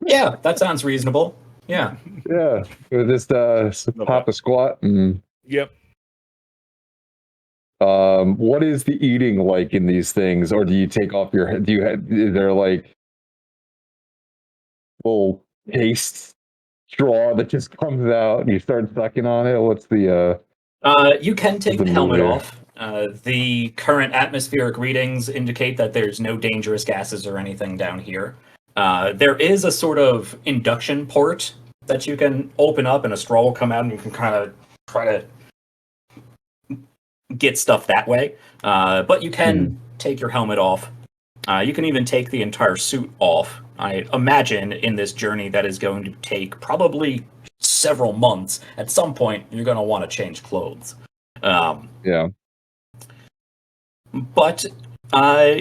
Yeah, that sounds reasonable. Yeah. Yeah, just pop a squat. And, Yep. what is the eating like in these things, or do you take off your? Do you have? Is there like little paste straw that just comes out and you start sucking on it? What's the You can take the the helmet move off. The current atmospheric readings indicate that there's no dangerous gases or anything down here. There is a sort of induction port that you can open up, and a straw will come out, and you can kind of try to get stuff that way. But you can take your helmet off. You can even take the entire suit off. I imagine in this journey that is going to take probably several months, at some point you're going to want to change clothes. Yeah. But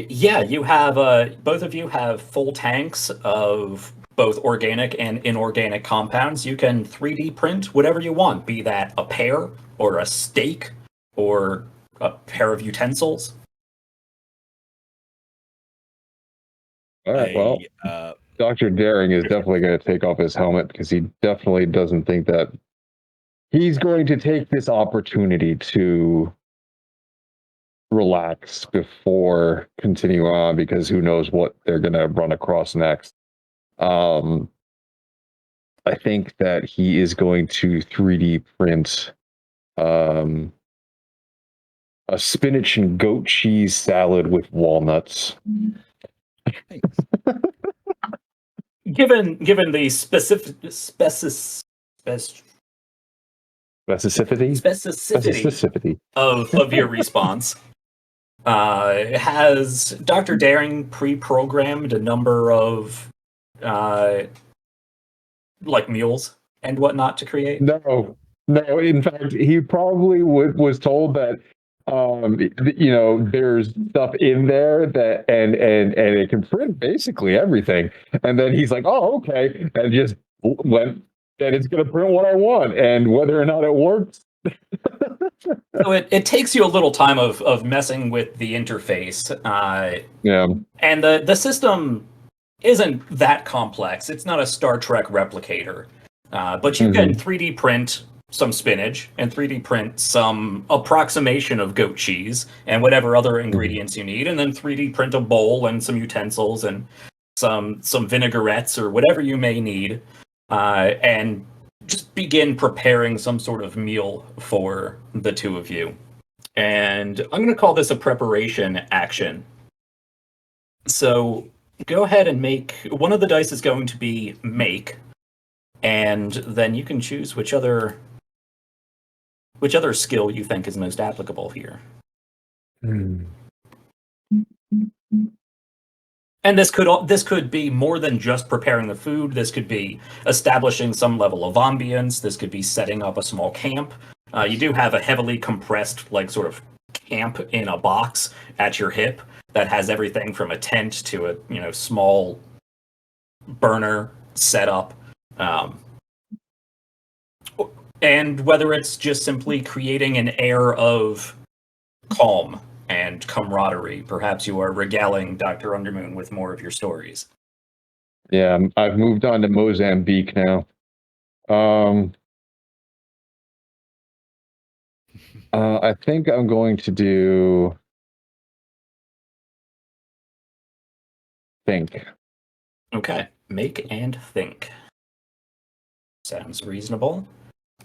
yeah, you have both of you have full tanks of both organic and inorganic compounds. You can 3D print whatever you want, be that a pear or a steak or a pair of utensils. All right. Well, Dr. Daring is definitely going to take off his helmet because he definitely doesn't think that he's going to take this opportunity to relax before continuing on, because who knows what they're going to run across next. I think that he is going to 3D print a spinach and goat cheese salad with walnuts. Given the specificity of your response, has Dr. Daring pre-programmed a number of like meals and whatnot to create? No. In fact, he probably was told that there's stuff in there that and it can print basically everything, and then he's like, oh, okay, and just went, and it's going to print what I want, and whether or not it works. So it takes you a little time of messing with the interface. Yeah. And the system isn't that complex. It's not a Star Trek replicator. But you can 3D print some spinach and 3D print some approximation of goat cheese and whatever other ingredients you need, and then 3D print a bowl and some utensils and some vinaigrettes or whatever you may need, and just begin preparing some sort of meal for the two of you. And I'm going to call this a preparation action. So go ahead and make one of the dice is going to be make, and then you can choose which other skill you think is most applicable here. And this could be more than just preparing the food. This could be establishing some level of ambience. This could be setting up a small camp. You do have a heavily compressed, like, sort of camp in a box at your hip that has everything from a tent to a small burner setup. And whether it's just simply creating an air of calm and camaraderie, perhaps you are regaling Dr. Undermoon with more of your stories. Yeah, I've moved on to Mozambique now. I think I'm going to do think. Okay, make and think. Sounds reasonable.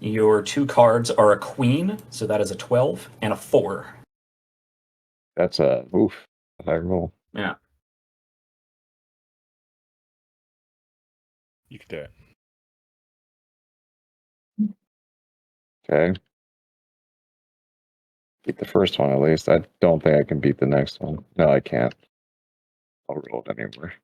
Your two cards are a queen, so that is a 12, and a 4. That's a oof. I roll. Yeah. You can do it. Okay. Beat the first one at least. I don't think I can beat the next one. No, I can't. I'll roll it anywhere.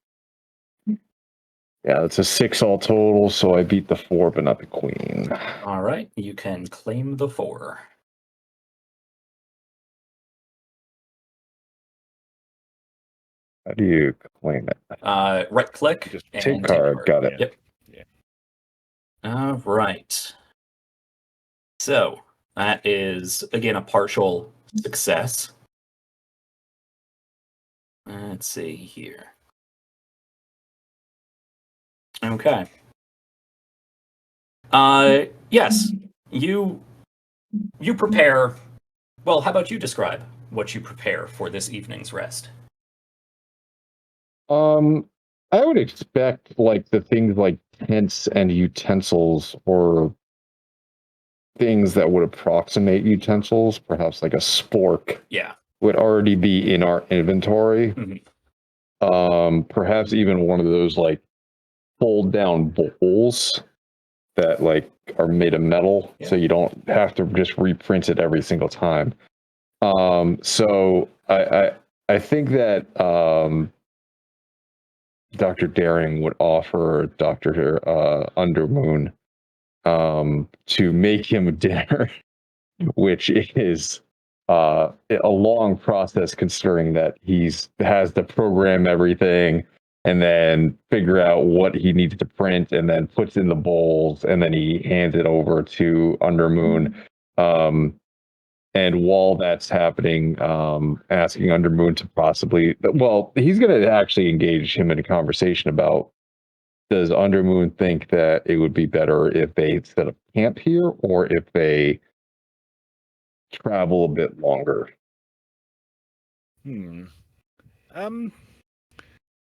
Yeah, it's a 6 all total, so I beat the 4, but not the queen. All right, you can claim the 4. How do you claim it? Right click Just and Take card. Got it. Yep. Yeah. All right. So that is again a partial success. Let's see here. Okay. Yes, you prepare. Well, how about you describe what you prepare for this evening's rest? I would expect like the things like tents and utensils or things that would approximate utensils, perhaps like a spork, Yeah. would already be in our inventory. Mhm. Perhaps even one of those like fold down bowls that like are made of metal, so Yeah. you don't have to just reprint it every single time. So I think that Dr. Daring would offer Dr. Undermoon to make him dinner, which is a long process considering that he's has to program everything and then figure out what he needs to print and then puts in the bowls and then he hands it over to Undermoon. And while that's happening, asking Undermoon to possibly, well, he's going to actually engage him in a conversation about, does Undermoon think that it would be better if they set up camp here or if they travel a bit longer?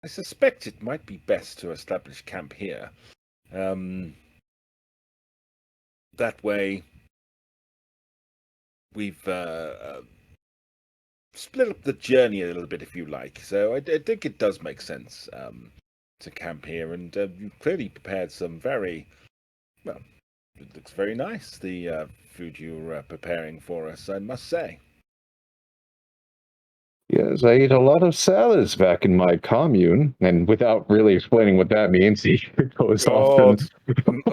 I suspect it might be best to establish camp here. That way, we've split up the journey a little bit, if you like. So I think it does make sense to camp here, and you've clearly prepared some very well. It looks very nice. The food you're preparing for us, I must say. Yes, I eat a lot of salads back in my commune, and without really explaining what that means, he goes off God. and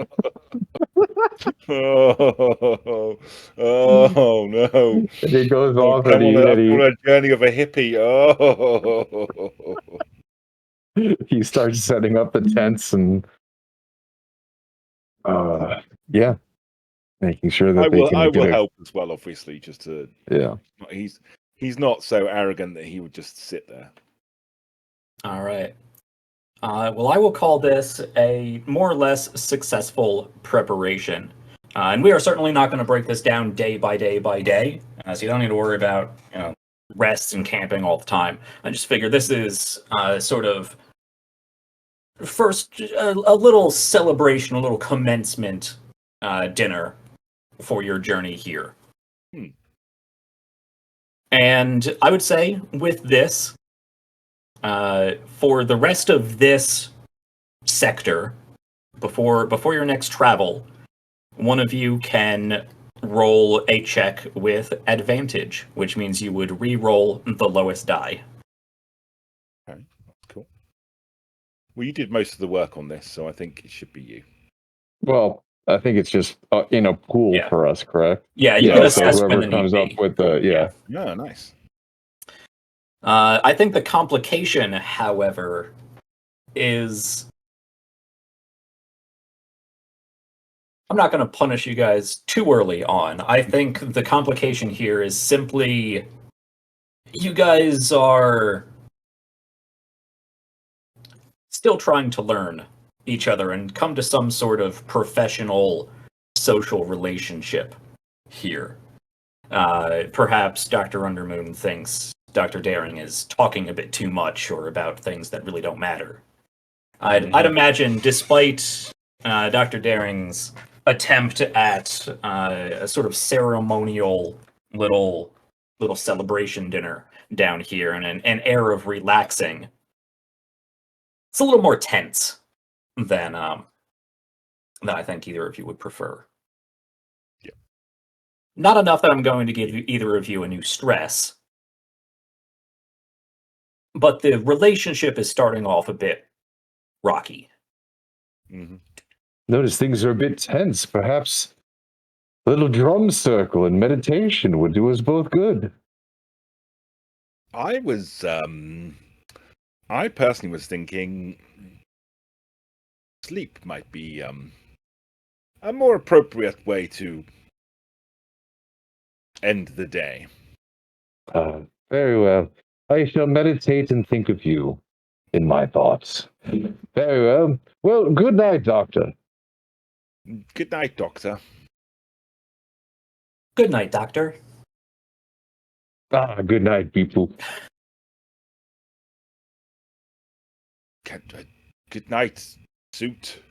Oh no! he goes Oh, off and come on, he, I've and gone on a journey of a hippie. Oh, he starts setting up the tents and yeah, making sure that they can I get will a help as well, obviously. Just to yeah. he's not so arrogant that he would just sit there. All right. Well, I will call this a more or less successful preparation. And we are certainly not going to break this down day by day by day, so you don't need to worry about rests and camping all the time. I just figure this is sort of first a little celebration, a little commencement dinner for your journey here. And I would say with this, for the rest of this sector, before your next travel, one of you can roll a check with advantage, which means you would re-roll the lowest die. Okay, that's cool. Well, you did most of the work on this, so I think it should be you. Well, I think it's just in a pool for us, correct? Yeah, you can so assess whoever when comes up with the Yeah, nice. I think the complication, however, is I'm not going to punish you guys too early on. I think the complication here is simply you guys are still trying to learn each other and come to some sort of professional social relationship here. Perhaps Dr. Undermoon thinks Dr. Daring is talking a bit too much or about things that really don't matter. I'd imagine, despite Dr. Daring's attempt at a sort of ceremonial little celebration dinner down here and an air of relaxing, it's a little more tense than I think either of you would prefer. Yeah. Not enough that I'm going to give either of you a new stress, but the relationship is starting off a bit rocky. Mhm. Notice things are a bit tense. Perhaps a little drum circle and meditation would do us both good. I personally was thinking sleep might be a more appropriate way to end the day. Very well. I shall meditate and think of you in my thoughts. Very well. Well, good night, Doctor. Good night, Doctor. Good night, Doctor. Good night, people. Good night, suit.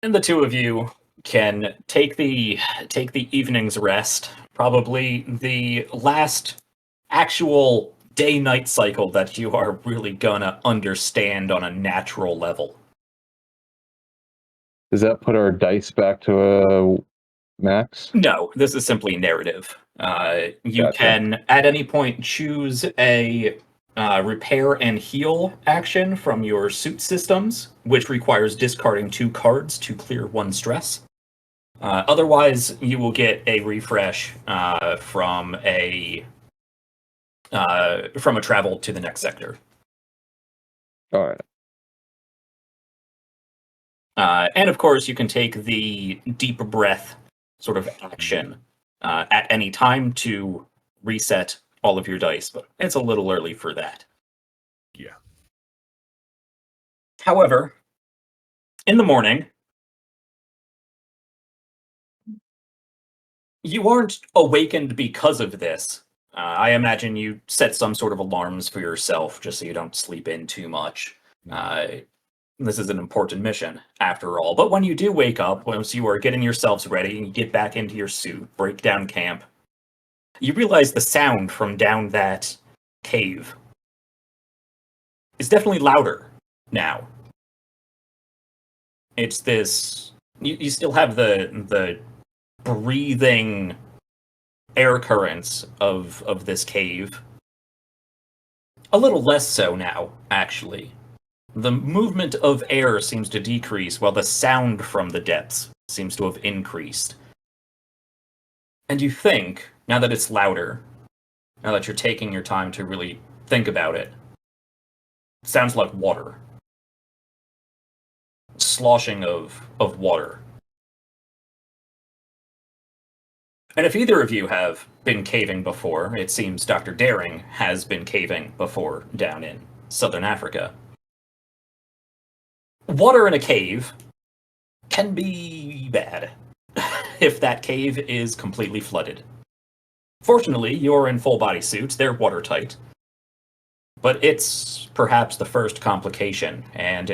And the two of you can take the evening's rest. Probably the last actual day-night cycle that you are really gonna understand on a natural level. Does that put our dice back to max? No, this is simply narrative. You Gotcha. can, at any point, choose a repair and heal action from your suit systems, which requires discarding 2 cards to clear 1 stress. Otherwise, you will get a refresh from a travel to the next sector. All right. And of course, you can take the deep breath sort of action at any time to reset all of your dice, but it's a little early for that. Yeah. However, in the morning, you aren't awakened because of this. I imagine you set some sort of alarms for yourself just so you don't sleep in too much. This is an important mission, after all. But when you do wake up, once you are getting yourselves ready and you get back into your suit, break down camp, you realize the sound from down that cave is definitely louder now. It's this... You still have the breathing air currents of this cave. A little less so now, actually. The movement of air seems to decrease, while the sound from the depths seems to have increased. And you think, now that it's louder, now that you're taking your time to really think about it, it sounds like water. Sloshing of water. And if either of you have been caving before, it seems Dr. Daring has been caving before down in southern Africa. Water in a cave can be bad if that cave is completely flooded. Fortunately, you're in full body suits, they're watertight. But it's perhaps the first complication, and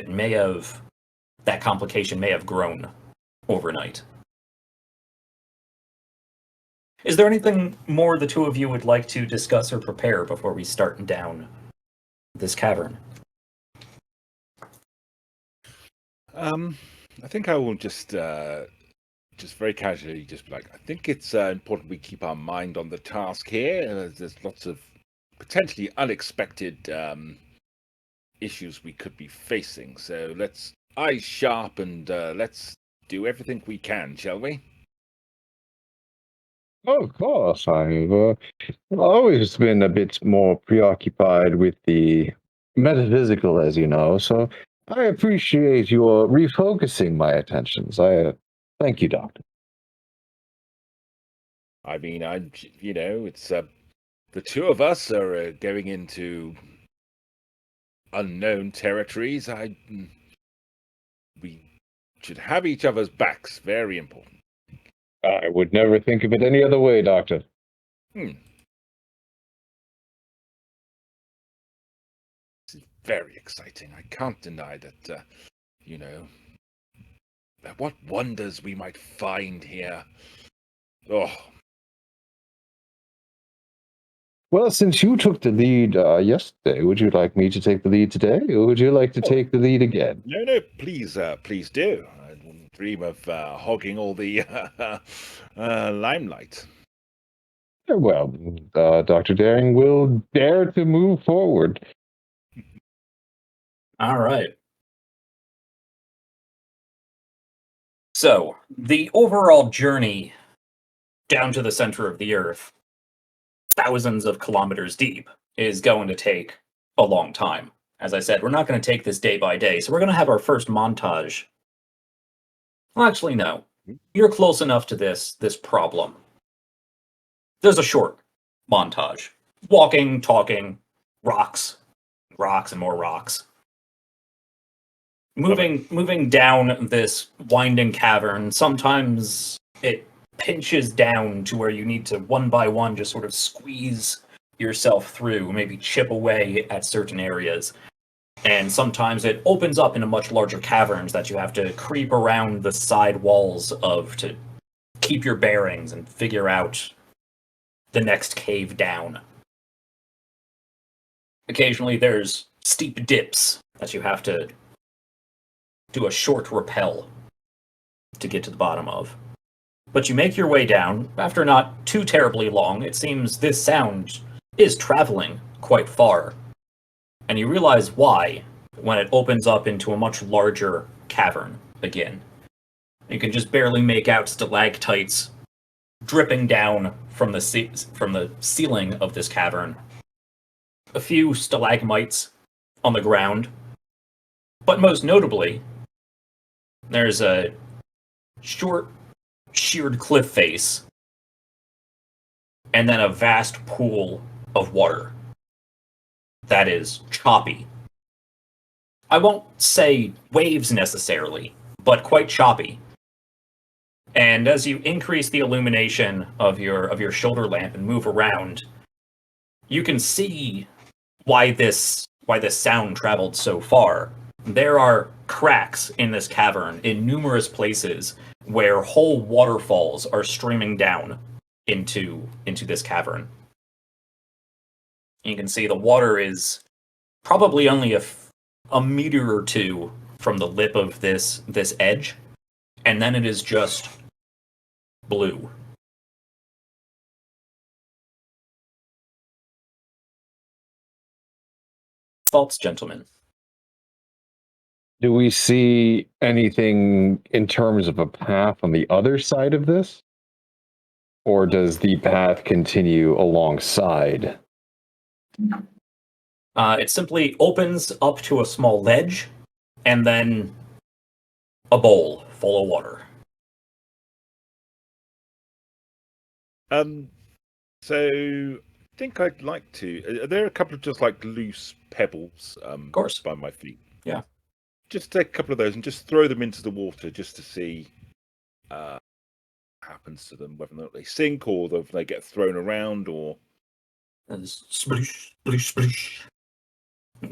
that complication may have grown overnight. Is there anything more the two of you would like to discuss or prepare before we start down this cavern? I think I will just very casually just be like, I think it's important we keep our mind on the task here. There's lots of potentially unexpected issues we could be facing. So let's eyes sharp and let's do everything we can, shall we? Oh, of course. I've always been a bit more preoccupied with the metaphysical, as you know, so I appreciate your refocusing my attentions. Thank you, Doctor. I mean, it's the two of us are going into unknown territories. We should have each other's backs. Very important. I would never think of it any other way, Doctor. This is very exciting. I can't deny that, what wonders we might find here. Oh. Well, since you took the lead yesterday, would you like me to take the lead today, or would you like to take the lead again? No, please do. I wouldn't dream of hogging all the limelight. Well, Dr. Daring will dare to move forward. All right. So, the overall journey down to the center of the Earth, thousands of kilometers deep, is going to take a long time. As I said, we're not going to take this day by day, so we're going to have our first montage. Well, actually, no. You're close enough to this problem. There's a short montage. Walking, talking, rocks, and more rocks. Moving down this winding cavern, sometimes it pinches down to where you need to, one by one, just sort of squeeze yourself through, maybe chip away at certain areas. And sometimes it opens up into much larger caverns that you have to creep around the side walls of to keep your bearings and figure out the next cave down. Occasionally there's steep dips that you have to do a short rappel to get to the bottom of. But you make your way down. After not too terribly long, it seems this sound is traveling quite far. And you realize why when it opens up into a much larger cavern again. You can just barely make out stalactites dripping down from the ceiling of this cavern. A few stalagmites on the ground. But most notably, there's a short, sheared cliff face, and then a vast pool of water that is choppy. I won't say waves necessarily, but quite choppy. And as you increase the illumination of your shoulder lamp and move around, you can see why this sound traveled so far. There are cracks in this cavern in numerous places where whole waterfalls are streaming down into this cavern. You can see the water is probably only a meter or two from the lip of this edge, and then it is just blue. Thoughts, gentlemen? Do we see anything in terms of a path on the other side of this? Or does the path continue alongside? It simply opens up to a small ledge, and then a bowl full of water. So I think I'd like to. Are there a couple of just like loose pebbles Of course. by my feet? Yeah. Just take a couple of those and just throw them into the water just to see what happens to them, whether or not they sink or if they get thrown around or. And splish, splish, splish.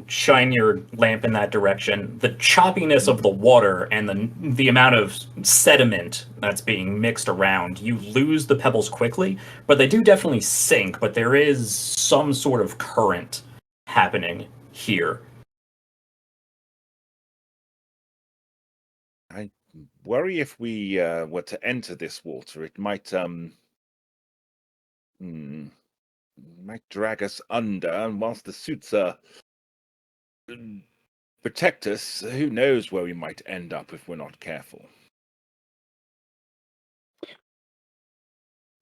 Shine your lamp in that direction. The choppiness of the water and the amount of sediment that's being mixed around, you lose the pebbles quickly, but they do definitely sink, but there is some sort of current happening here. I worry if we were to enter this water, it might drag us under, and whilst the suits are protect us, who knows where we might end up if we're not careful.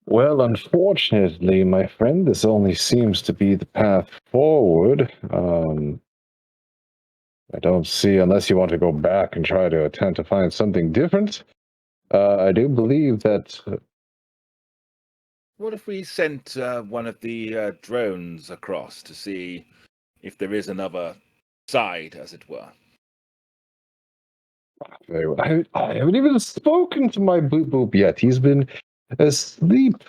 Well, unfortunately, my friend, this only seems to be the path forward. I don't see, unless you want to go back and try to attempt to find something different. I do believe that. What if we sent one of the drones across to see if there is another side, as it were? I haven't even spoken to my boop boop yet. He's been asleep,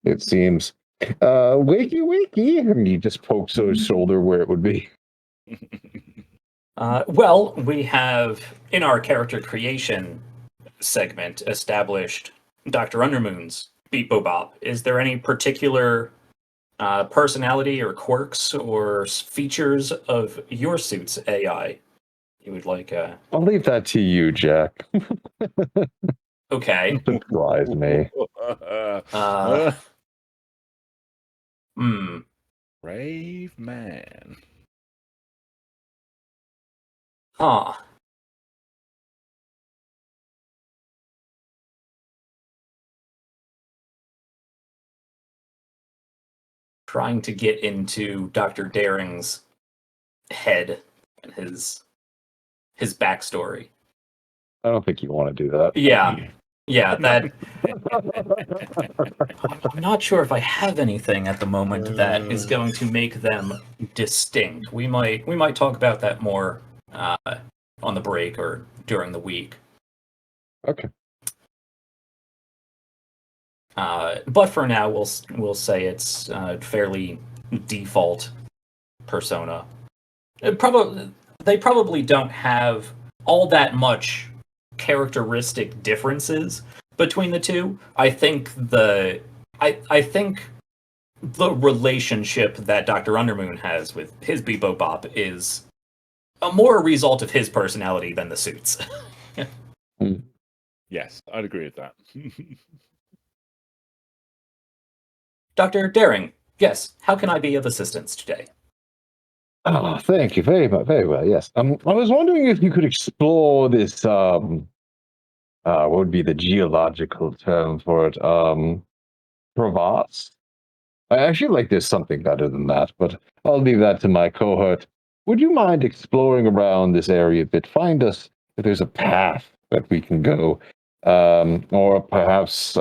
it seems. Wakey, wakey. And he just pokes his shoulder where it would be. Well, we have, in our character creation segment, established Dr. Undermoon's Beep Bo Bop. Is there any particular personality or quirks or features of your suit's AI you would like? I'll leave that to you, Jack. Okay. Surprise me. Brave man. Huh. trying to get into Dr. Daring's head and his backstory. I don't think you want to do that. Yeah, that. I'm not sure if I have anything at the moment that is going to make them distinct. We might talk about that more on the break or during the week. Okay. But for now, we'll say it's fairly default persona. They probably don't have all that much characteristic differences between the two. I think the relationship that Dr. Undermoon has with his Bebo Bop is more a result of his personality than the suits. Yes, I'd agree with that. Dr. Daring, yes, how can I be of assistance today? Oh, thank you very much. Very well. Yes. I was wondering if you could explore this. What would be the geological term for it? Crevasse. I actually like there's something better than that, but I'll leave that to my cohort. Would you mind exploring around this area a bit? Find us if there's a path that we can go, or perhaps.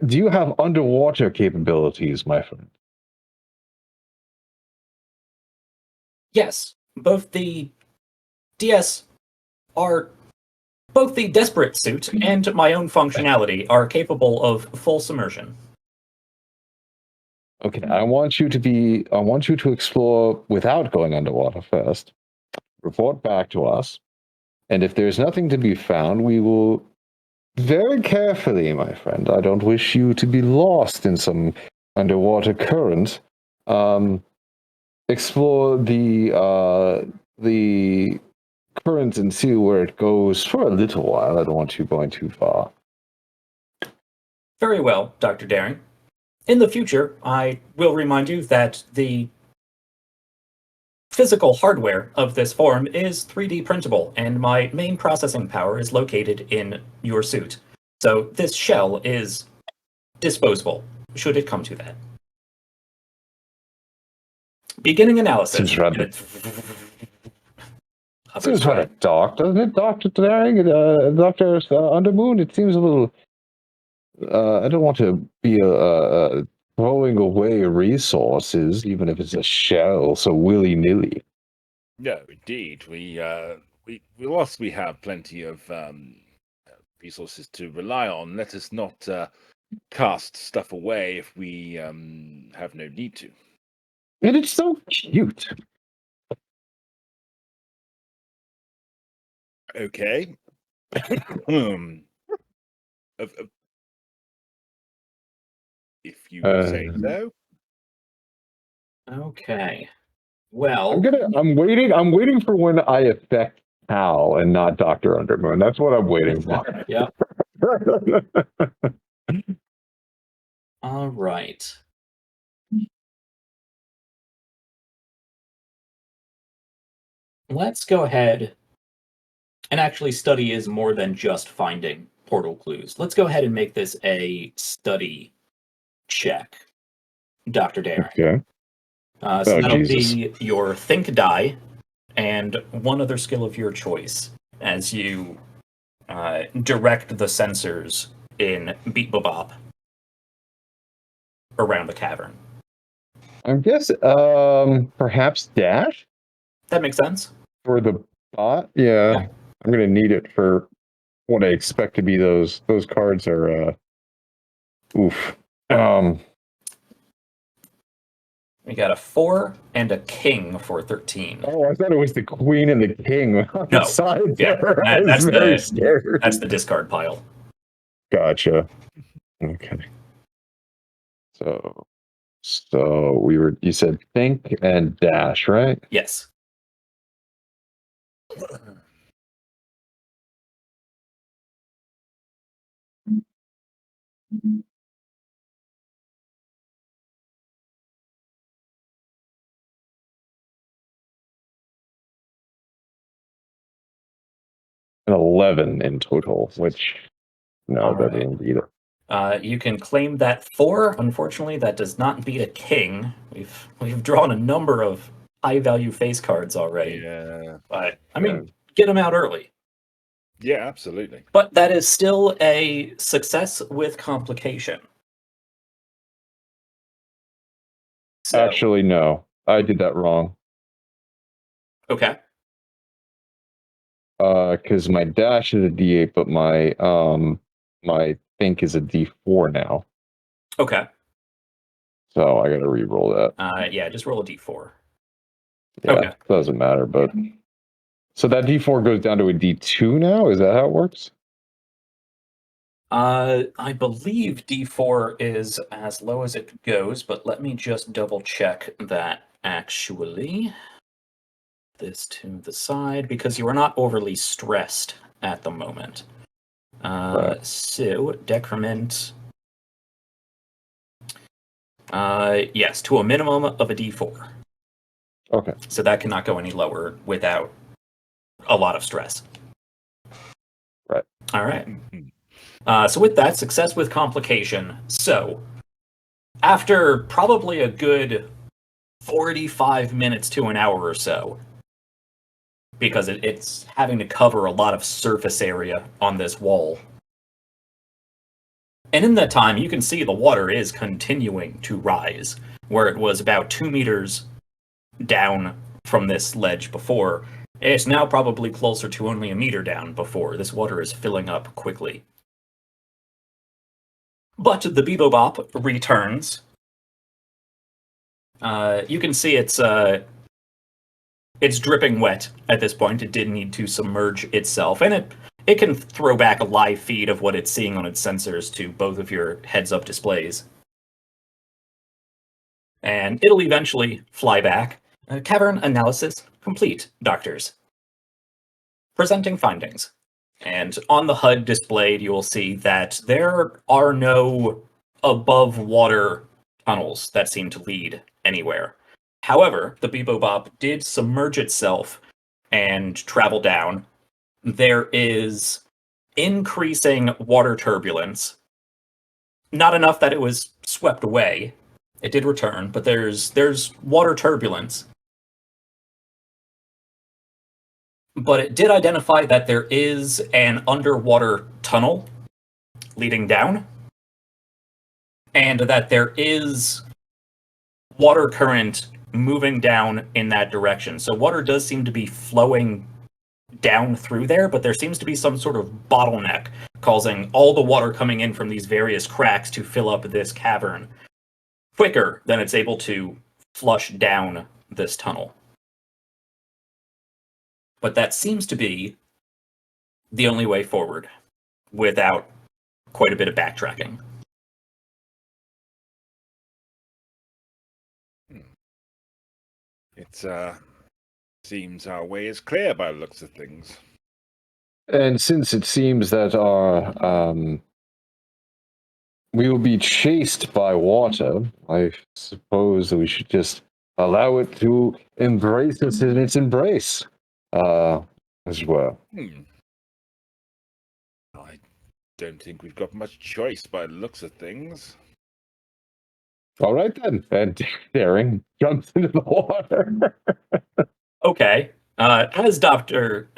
Do you have underwater capabilities, my friend? Yes, both the Desperate Suit and my own functionality are capable of full submersion. Okay, I want you to explore without going underwater first. Report back to us. And if there's nothing to be found, we will very carefully, my friend. I don't wish you to be lost in some underwater current. Explore the current and see where it goes for a little while. I don't want you going too far. Very well, Dr. Daring. In the future, I will remind you that the physical hardware of this form is 3D printable, and my main processing power is located in your suit. So this shell is disposable, should it come to that. Beginning analysis. Seems rather dark, doesn't it, Dr. Daring? Dr. Undermoon? It seems a little... I don't want to be throwing away resources, even if it's a shell, so willy-nilly. No, indeed. Whilst we have plenty of resources to rely on, let us not cast stuff away if we have no need to. And it's so cute. Okay. If you say so. Okay. Well, I'm waiting for when I affect Hal and not Dr. Undermoon. That's what I'm waiting for. Yeah. All right. Let's go ahead and actually study is more than just finding portal clues. Let's go ahead and make this a study check, Dr. Daring. Okay. So that'll be your think die and one other skill of your choice as you direct the sensors in Beat Bobop around the cavern. I guess perhaps dash That makes sense. for the bot. Yeah. I'm gonna need it for what I expect to be those cards are. Oof. We got a 4 and a king for 13. Oh, I thought it was the queen and the king on the side there. That's very scared. That's the discard pile. Gotcha. Okay. So you said think and dash, right? Yes. An 11 in total, which no, All that right. isn't either. You can claim that 4. Unfortunately, that does not beat a king. We've drawn a number of high-value face cards already. Yeah. But, I mean, get them out early. Yeah, absolutely. But that is still a success with complication. So, Actually, no. I did that wrong. okay. Because my dash is a D8, but my think is a D4 now. Okay. So I gotta re-roll that. Yeah, just roll a d4. Yeah, Okay. doesn't matter, but so that D4 goes down to a D2 now? Is that how it works? I believe d4 is as low as it goes, but let me just double check that actually. This to the side, because you are not overly stressed at the moment. Right. So, decrement. Yes, to a minimum of a d4. Okay. So that cannot go any lower without a lot of stress. Right. All right. So with that, success with complication. So, after probably a good 45 minutes to an hour or so, because it's having to cover a lot of surface area on this wall. And in that time, you can see the water is continuing to rise, where it was about 2 meters down from this ledge before. It's now probably closer to only a meter down before. This water is filling up quickly. But the Bebop returns. You can see it's dripping wet at this point. It did need to submerge itself, and it can throw back a live feed of what it's seeing on its sensors to both of your heads-up displays. And it'll eventually fly back. Cavern analysis complete, doctors. Presenting findings. And on the HUD displayed, you will see that there are no above-water tunnels that seem to lead anywhere. However, the Bebop did submerge itself and travel down. There is increasing water turbulence. Not enough that it was swept away. It did return, but there's water turbulence. But it did identify that there is an underwater tunnel leading down, and that there is water current moving down in that direction. So water does seem to be flowing down through there, but there seems to be some sort of bottleneck causing all the water coming in from these various cracks to fill up this cavern quicker than it's able to flush down this tunnel. But that seems to be the only way forward without quite a bit of backtracking. It seems our way is clear by the looks of things. And since it seems that we will be chased by water, I suppose that we should just allow it to embrace us in its embrace as well. I don't think we've got much choice by the looks of things. All right then. And Daring jumps into the water. Okay. As Dr.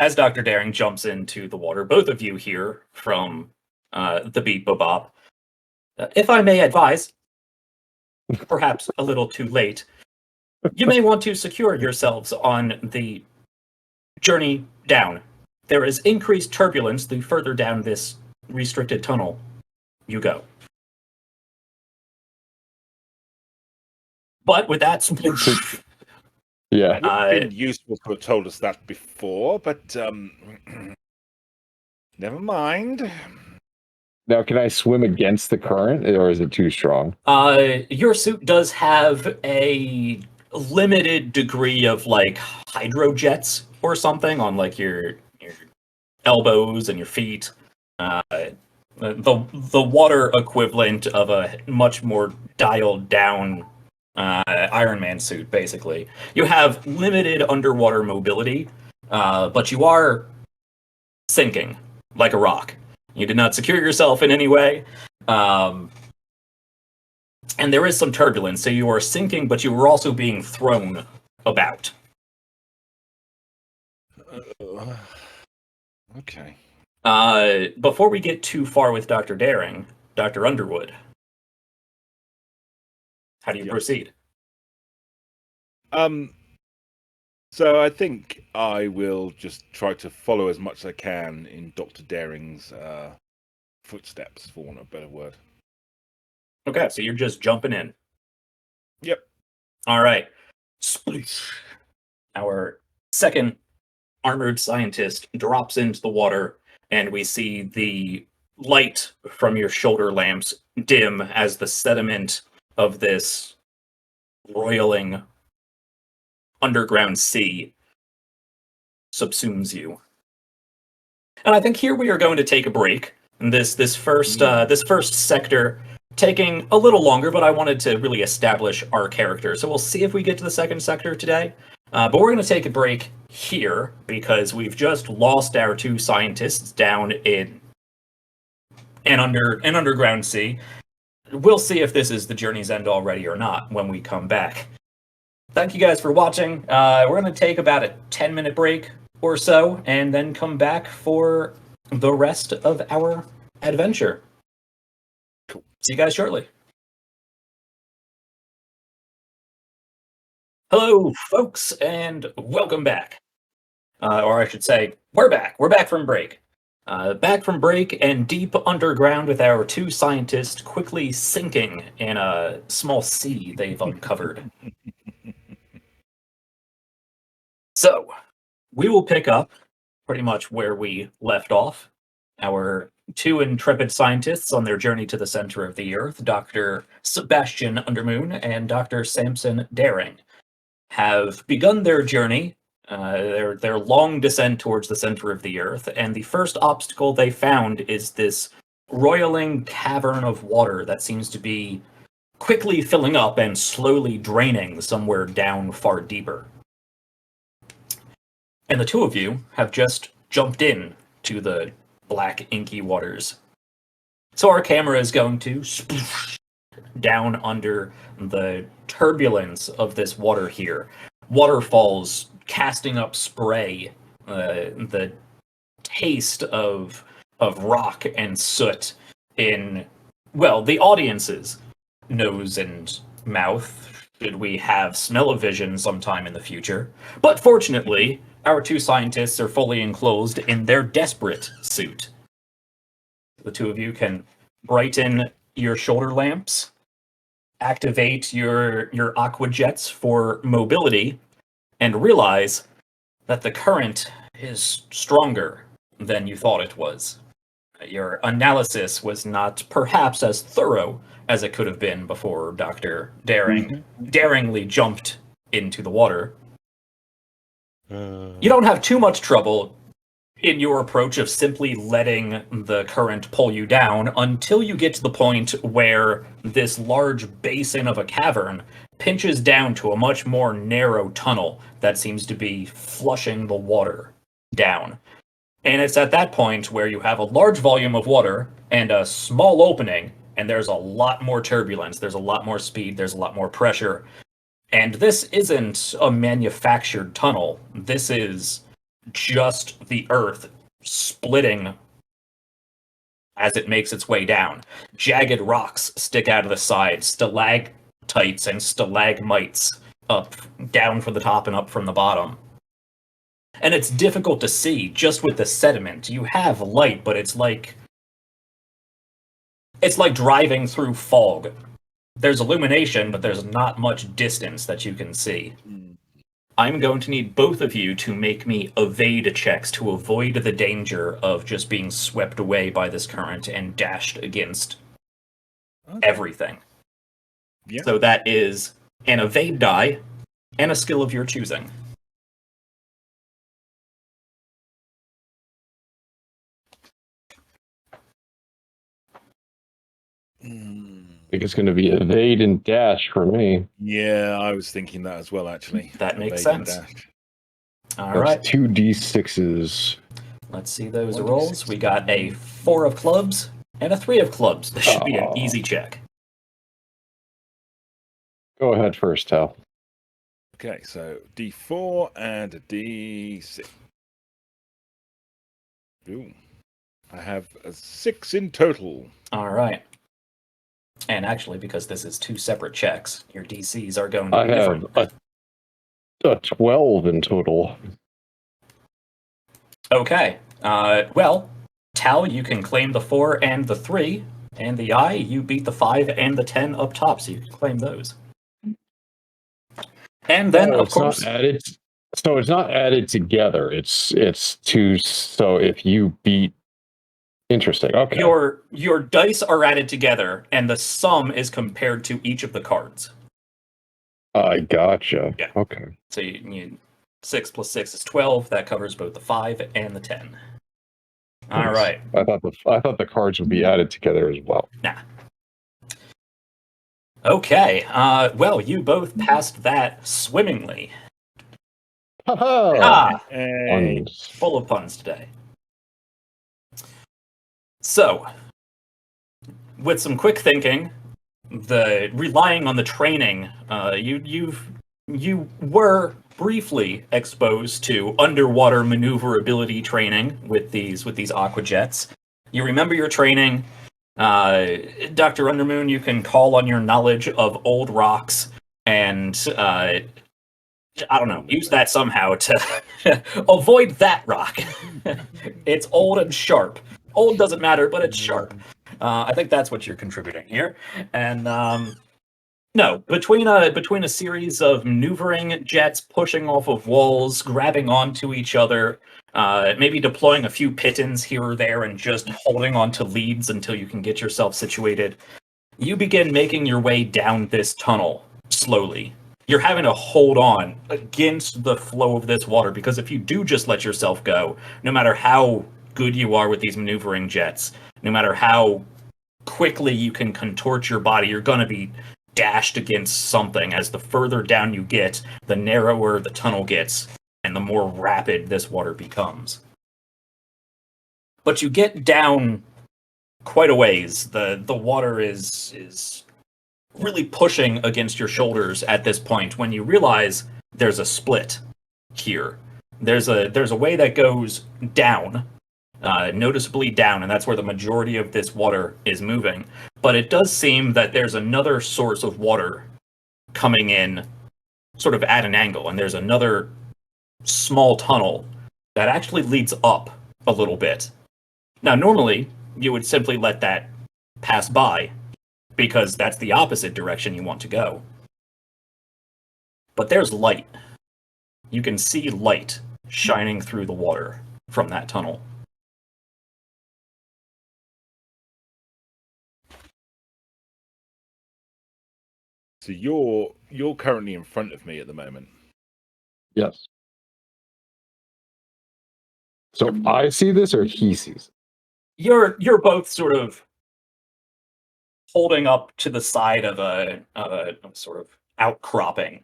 Daring jumps into the water, both of you hear from the Bebop. If I may advise, perhaps a little too late, you may want to secure yourselves on the journey down. There is increased turbulence the further down this restricted tunnel you go. But with that, Yeah. It would have been useful to have told us that before, but never mind. Now, can I swim against the current, or is it too strong? Your suit does have a limited degree of like hydrojets or something on like your elbows and your feet. The water equivalent of a much more dialed down Iron Man suit, basically. You have limited underwater mobility, but you are sinking like a rock. You did not secure yourself in any way, And there is some turbulence, so you are sinking, but you are also being thrown about. Okay. Before we get too far with Dr. Daring, Dr. Underwood, how do you proceed? So I think I will just try to follow as much as I can in Dr. Daring's footsteps, for want of a better word. Okay, so you're just jumping in. Yep. All right. Sploosh. Our second armored scientist drops into the water, and we see the light from your shoulder lamps dim as the sediment of this roiling underground sea subsumes you. And I think here we are going to take a break. This first sector taking a little longer, but I wanted to really establish our character. So we'll see if we get to the second sector today. But we're going to take a break here because we've just lost our two scientists down in an underground sea. We'll see if this is the journey's end already or not when we come back. Thank you guys for watching. We're going to take about a 10-minute break or so, and then come back for the rest of our adventure. Cool. See you guys shortly. Hello, folks, and welcome back. Or I should say, we're back. We're back from break. Back from break and deep underground with our two scientists quickly sinking in a small sea they've uncovered. So, we will pick up pretty much where we left off. Our two intrepid scientists on their journey to the center of the Earth, Dr. Sabastian Undermoon and Dr. Sampson Daring, have begun their journey, their long descent towards the center of the Earth, and the first obstacle they found is this roiling cavern of water that seems to be quickly filling up and slowly draining somewhere down far deeper. And the two of you have just jumped in to the black, inky waters. So our camera is going to sploosh down under the turbulence of this water here. Waterfalls casting up spray, the taste of rock and soot in, well, the audience's nose and mouth, should we have smell-o-vision sometime in the future. But fortunately, our two scientists are fully enclosed in their desperate suit. The two of you can brighten your shoulder lamps, activate your aqua jets for mobility, and realize that the current is stronger than you thought it was. Your analysis was not perhaps as thorough as it could have been before Dr. Daring daringly jumped into the water. You don't have too much trouble in your approach of simply letting the current pull you down until you get to the point where this large basin of a cavern pinches down to a much more narrow tunnel that seems to be flushing the water down. And it's at that point where you have a large volume of water and a small opening, and there's a lot more turbulence, there's a lot more speed, there's a lot more pressure. And this isn't a manufactured tunnel. This is just the Earth splitting as it makes its way down. Jagged rocks stick out of the sides, stalactites and stalagmites down from the top and up from the bottom. And it's difficult to see just with the sediment. You have light, but it's like driving through fog. There's illumination, but there's not much distance that you can see. I'm going to need both of you to make me evade checks to avoid the danger of just being swept away by this current and dashed against everything. Yeah. So that is an evade die and a skill of your choosing. I think it's going to be evade and dash for me. Yeah, I was thinking that as well, actually. That makes Evade and sense. dash. All That's right. 2d6s. Let's see those 1d6. rolls. We got a 4 of clubs, And a 3 of clubs. This should be an Oh. easy check. Go ahead first, Tal. Okay, so D4 and a D6. Ooh. I have a 6 in total. All right. And actually, because this is 2 separate checks, your DCs are going to I be have different. a 12 in total. Okay. Well, Tal, you can claim the 4 and the 3, and the I, you beat the 5 and the 10 up top, so you can claim those. And then, of course, not added. So it's not added together. It's two. So if you beat, interesting. Okay. your dice are added together, and the sum is compared to each of the cards. I gotcha. Yeah. Okay. So you 6 plus 6 is 12. That covers both the 5 and the 10. All Nice. right. I thought the cards would be added together as well. Nah. Okay. Well, you both passed that swimmingly. Ha Hey. Full of puns today. So, with some quick thinking, relying on the training, you were briefly exposed to underwater maneuverability training with these aquajets. You remember your training. Dr. Undermoon, you can call on your knowledge of old rocks and I don't know, use that somehow to avoid that rock. It's old and sharp. Old doesn't matter, but it's sharp. I think that's what you're contributing here. And no, between a series of maneuvering jets, pushing off of walls, grabbing onto each other, maybe deploying a few pitons here or there, and just holding onto leads until you can get yourself situated, you begin making your way down this tunnel slowly. You're having to hold on against the flow of this water, because if you do just let yourself go, no matter how good you are with these maneuvering jets, no matter how quickly you can contort your body, you're going to be dashed against something. As the further down you get, the narrower the tunnel gets, and the more rapid this water becomes. But you get down quite a ways. The water is really pushing against your shoulders at this point when you realize there's a split here. There's a way that goes down, noticeably down, and that's where the majority of this water is moving. But it does seem that there's another source of water coming in sort of at an angle, and there's another small tunnel that actually leads up a little bit. Now, normally, you would simply let that pass by, because that's the opposite direction you want to go. But there's light. You can see light shining through the water from that tunnel. So you're currently in front of me at the moment. Yes. So I see this, or he sees it? You're both sort of holding up to the side of a sort of outcropping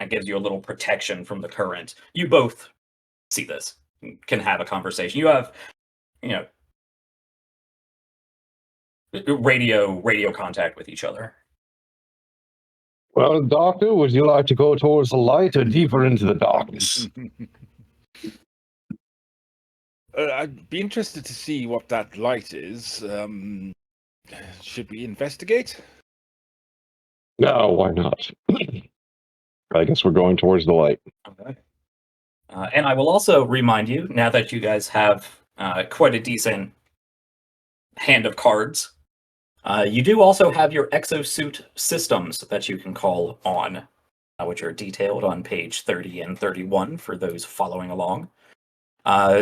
that gives you a little protection from the current. You both see this, can have a conversation. You have, radio contact with each other. Well, Doctor, would you like to go towards the light or deeper into the darkness? I'd be interested to see what that light is. Should we investigate? No, why not? I guess we're going towards the light. Okay. And I will also remind you, now that you guys have quite a decent hand of cards, you do also have your exosuit systems that you can call on, which are detailed on page 30 and 31 for those following along.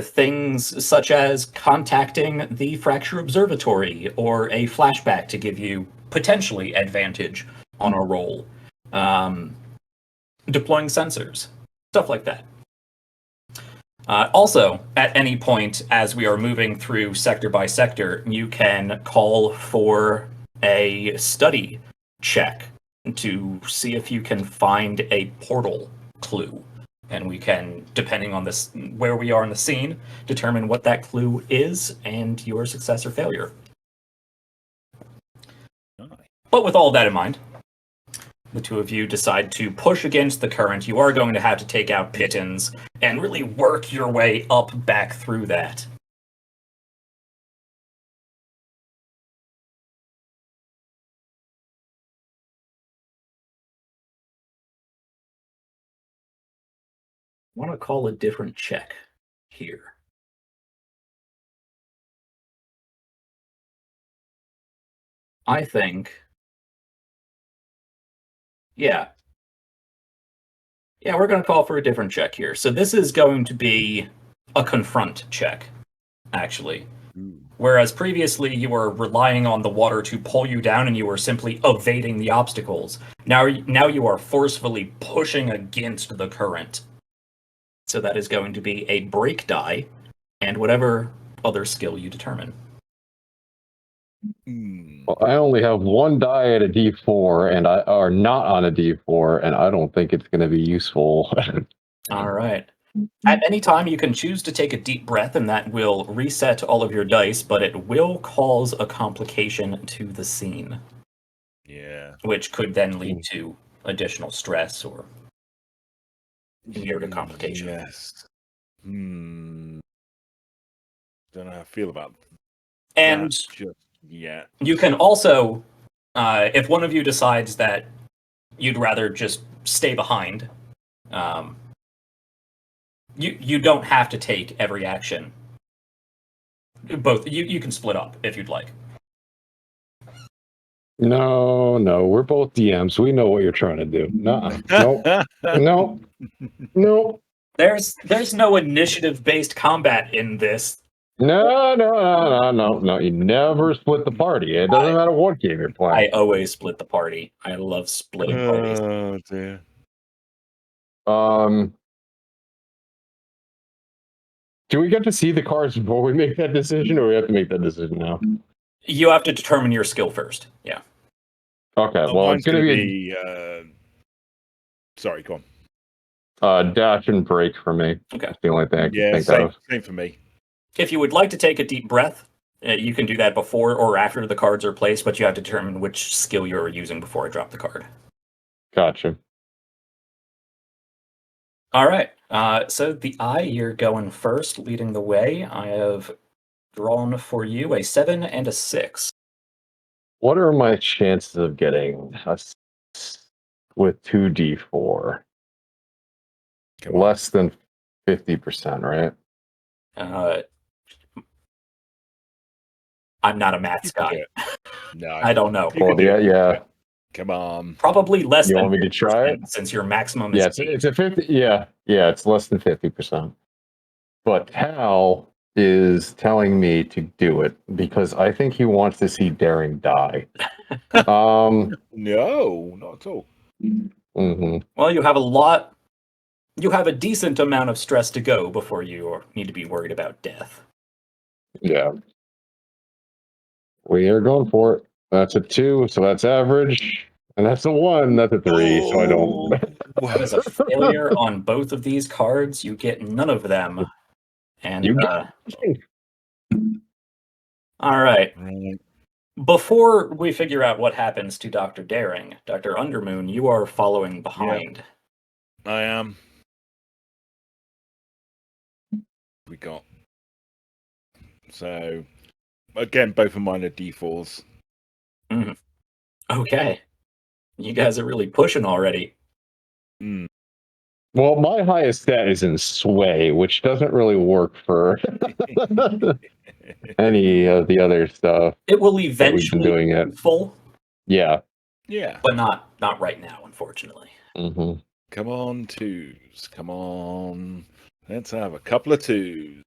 Things such as contacting the Fracture Observatory or a flashback to give you potentially advantage on a roll. Deploying sensors, stuff like that. Also, at any point as we are moving through sector by sector, you can call for a study check to see if you can find a portal clue. And we can, depending on this, where we are in the scene, determine what that clue is and your success or failure. But with all that in mind, the two of you decide to push against the current. You are going to have to take out Pittons and really work your way up back through that. I want to call a different check here. I think, yeah, we're going to call for a different check here. So this is going to be a confront check, actually. Whereas previously you were relying on the water to pull you down and you were simply evading the obstacles. Now you are forcefully pushing against the current. So that is going to be a break die and whatever other skill you determine. Well, I only have one die at a D4, and I are not on a D4, and I don't think it's going to be useful. All right. At any time, you can choose to take a deep breath, and that will reset all of your dice, but it will cause a complication to the scene. Yeah. Which could then lead to additional stress or near to complication. Yes. Don't know how I feel about And that just yet. you can also, if one of you decides that you'd rather just stay behind, you don't have to take every action. Both you can split up if you'd like. No, we're both DMs. We know what you're trying to do. No. There's no initiative-based combat in this. No. You never split the party. It doesn't matter what game you're playing. I always split the party. I love splitting parties. Oh dear. Do we get to see the cards before we make that decision, or we have to make that decision now? You have to determine your skill first. Yeah. Okay. Well, it's going to be. Sorry, go on. Dash and break for me. Okay. That's the only thing I can think of. Same for me. If you would like to take a deep breath, you can do that before or after the cards are placed, but you have to determine which skill you're using before I drop the card. Gotcha. All right. So the eye, you're going first, leading the way. I have drawn for you a 7 and a 6. What are my chances of getting with 2d4? Less than 50%, right? I'm not a maths guy. No, I don't know. Well, yeah. Come on. Probably less you than want me to try it? since your maximum is it's a 50. Yeah, it's less than 50%. But Hal is telling me to do it because I think he wants to see Daring die. No, not at all. Mm-hmm. Well, you have a decent amount of stress to go before you need to be worried about death. Yeah. We are going for it. That's a 2, so that's average. And that's a 1, that's a 3, so I don't. That is a failure on both of these cards. You get none of them. And all right. Before we figure out what happens to Dr. Daring, Dr. Undermoon, you are following behind. Yep. I am. We got. So, again, both of mine are D4s. Mm-hmm. Okay. You guys are really pushing already. Well, my highest stat is in Sway, which doesn't really work for any of the other stuff. It will eventually doing it. Full. Yeah. Yeah. But not right now, unfortunately. Mm-hmm. Come on, 2s. Come on. Let's have a couple of 2s.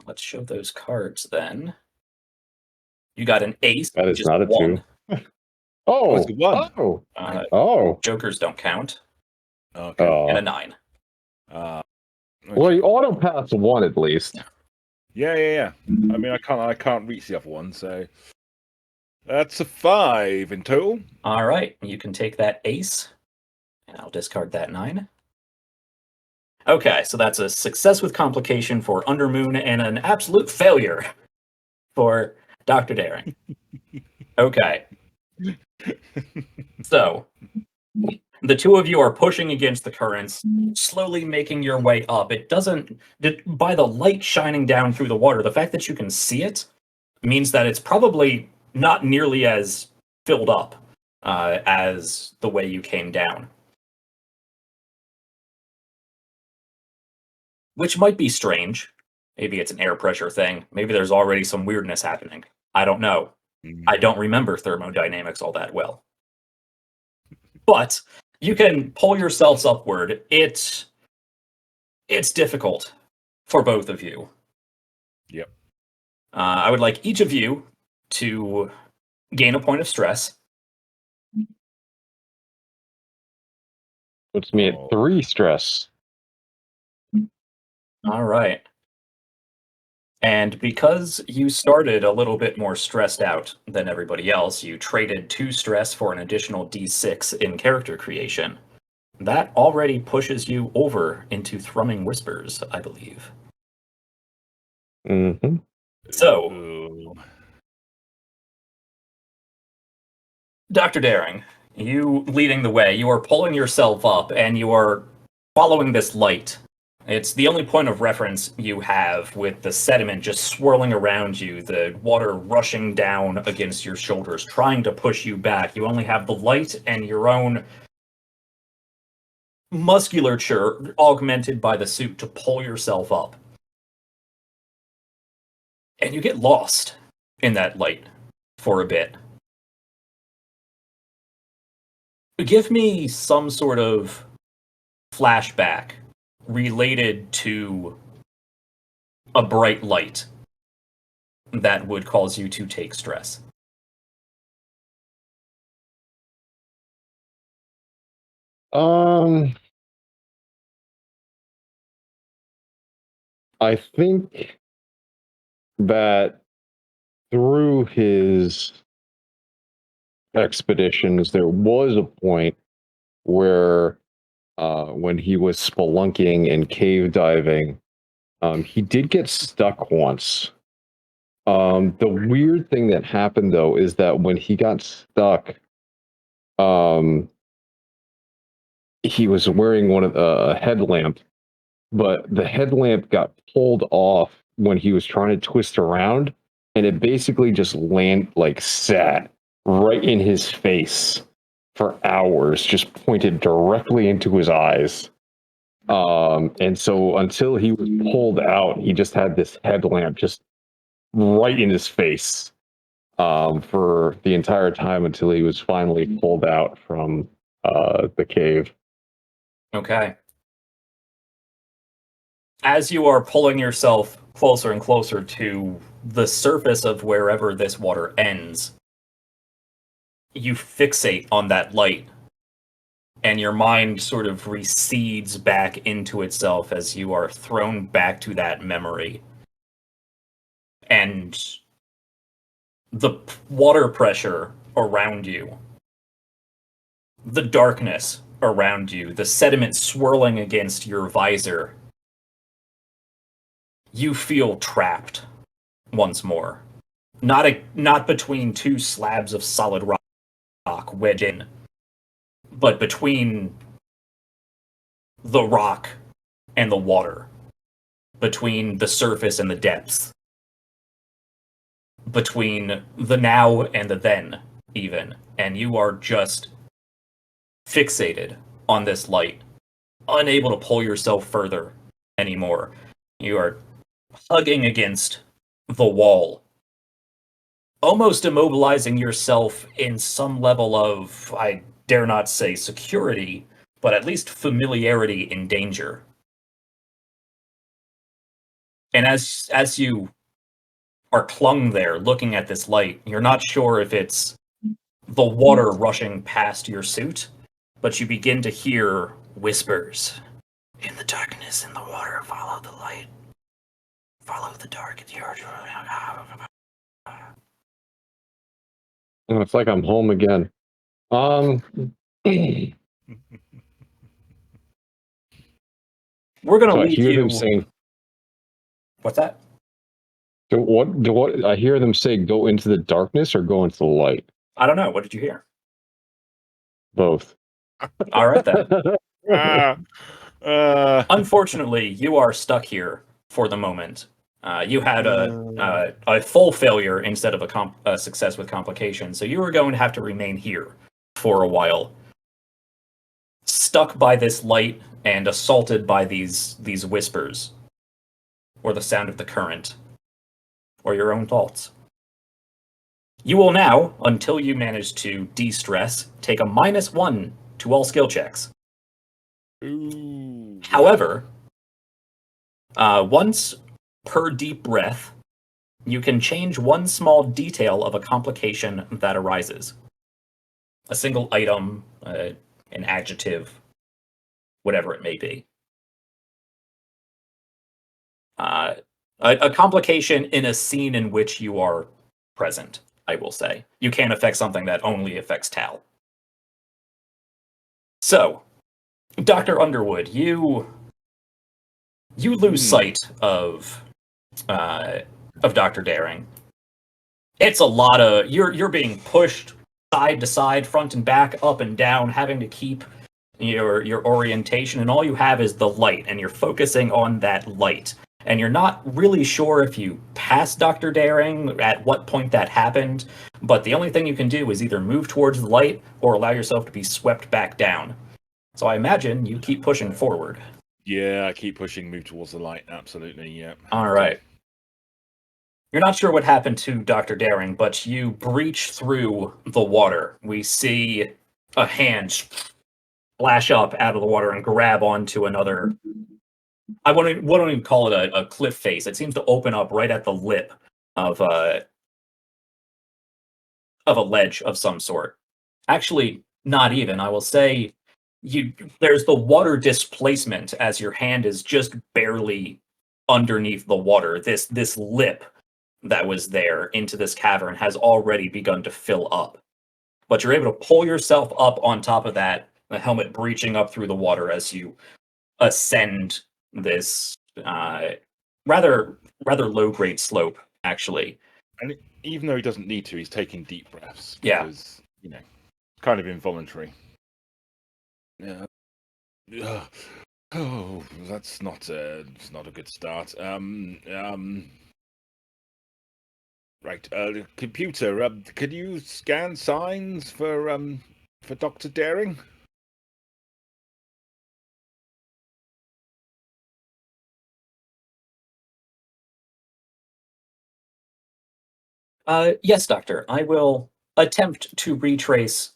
Let's show those cards then. You got an ace. That is not a 2. Oh, it's a 1. Jokers don't count. Okay. And a 9. Okay. Well, you auto pass 1 at least. Yeah. I mean, I can't reach the other one, so that's a 5 in total. All right, you can take that ace, and I'll discard that 9. Okay, so that's a success with complication for Undermoon and an absolute failure for Dr. Daring. Okay, So, the two of you are pushing against the currents, slowly making your way up. It doesn't, by the light shining down through the water, the fact that you can see it means that it's probably not nearly as filled up as the way you came down. Which might be strange. Maybe it's an air pressure thing. Maybe there's already some weirdness happening. I don't know. I don't remember thermodynamics all that well. But you can pull yourselves upward. It's difficult for both of you. Yep. I would like each of you to gain a point of stress. Puts me at 3 stress. All right. And because you started a little bit more stressed out than everybody else, you traded 2 stress for an additional D6 in character creation. That already pushes you over into Thrumming Whispers, I believe. Mm-hmm. So, Dr. Daring, you leading the way, you are pulling yourself up and you are following this light. It's the only point of reference you have with the sediment just swirling around you, the water rushing down against your shoulders, trying to push you back. You only have the light and your own musculature augmented by the suit to pull yourself up. And you get lost in that light for a bit. Give me some sort of flashback related to a bright light that would cause you to take stress. I think that through his expeditions, there was a point where when he was spelunking and cave diving, he did get stuck once. The weird thing that happened, though, is that when he got stuck, he was wearing one of a headlamp, but the headlamp got pulled off when he was trying to twist around, and it basically just sat right in his face for hours, just pointed directly into his eyes. And so until he was pulled out, he just had this headlamp just right in his face for the entire time until he was finally pulled out from the cave. Okay. As you are pulling yourself closer and closer to the surface of wherever this water ends, you fixate on that light, and your mind sort of recedes back into itself as you are thrown back to that memory. And the water pressure around you, the darkness around you, the sediment swirling against your visor, you feel trapped once more. Not between 2 slabs of solid rock wedged in, but between the rock and the water, between the surface and the depths, between the now and the then, even. And you are just fixated on this light, unable to pull yourself further anymore. You are hugging against the wall, almost immobilizing yourself in some level of, I dare not say security, but at least familiarity in danger. And as you are clung there looking at this light, you're not sure if it's the water rushing past your suit, but you begin to hear whispers. In the darkness, in the water, follow the light. Follow the dark. It's like I'm home again. We're gonna So I leave hear you. them saying, What's that? what I hear them say, go into the darkness or go into the light. I don't know. What did you hear? Both. All right, then. Unfortunately, you are stuck here for the moment. You had a full failure instead of a success with complications, so you are going to have to remain here for a while, stuck by this light and assaulted by these whispers, or the sound of the current, or your own thoughts. You will now, until you manage to de-stress, take a -1 to all skill checks. Ooh. However, once per deep breath, you can change one small detail of a complication that arises. A single item, an adjective, whatever it may be. A complication in a scene in which you are present, I will say. You can't affect something that only affects Tal. So, Dr. Underwood, you lose sight of Dr. Daring. It's a lot of you're being pushed side to side, front and back, up and down, having to keep your orientation, and all you have is the light, and you're focusing on that light. And you're not really sure if you passed Dr. Daring, at what point that happened, but the only thing you can do is either move towards the light or allow yourself to be swept back down. So I imagine you keep pushing forward. Yeah, I keep pushing, move towards the light. Absolutely, yeah. All right. You're not sure what happened to Dr. Daring, but you breach through the water. We see a hand flash up out of the water and grab onto another. I wouldn't even call it a cliff face. It seems to open up right at the lip of a ledge of some sort. Actually, not even. I will say there's the water displacement as your hand is just barely underneath the water. This lip that was there into this cavern has already begun to fill up. But you're able to pull yourself up on top of that, the helmet breaching up through the water as you ascend this rather low-grade slope, actually. And even though he doesn't need to, he's taking deep breaths. Yeah. Because, kind of involuntary. Yeah. Oh, that's not it's not a good start. Right, computer, could you scan signs for Dr. Daring? Yes, Doctor. I will attempt to retrace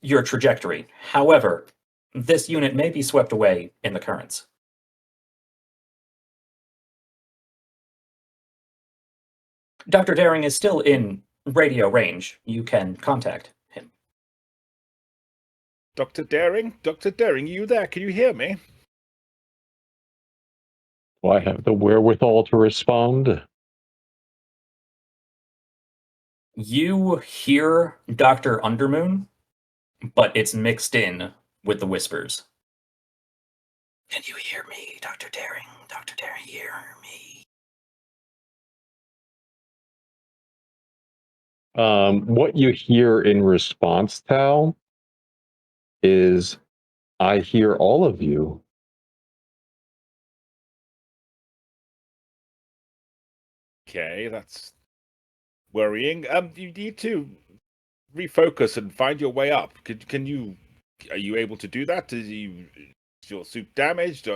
your trajectory. However, this unit may be swept away in the currents. Dr. Daring is still in radio range. You can contact him. Dr. Daring? Dr. Daring, you there? Can you hear me? Do I have the wherewithal to respond? You hear Dr. Undermoon, but it's mixed in with the whispers. Can you hear me, Dr. Daring? Dr. Daring, hear me. What you hear in response, Tal, is I hear all of you. Okay, that's worrying. You need to refocus and find your way up. Are you able to do that? Is your suit damaged?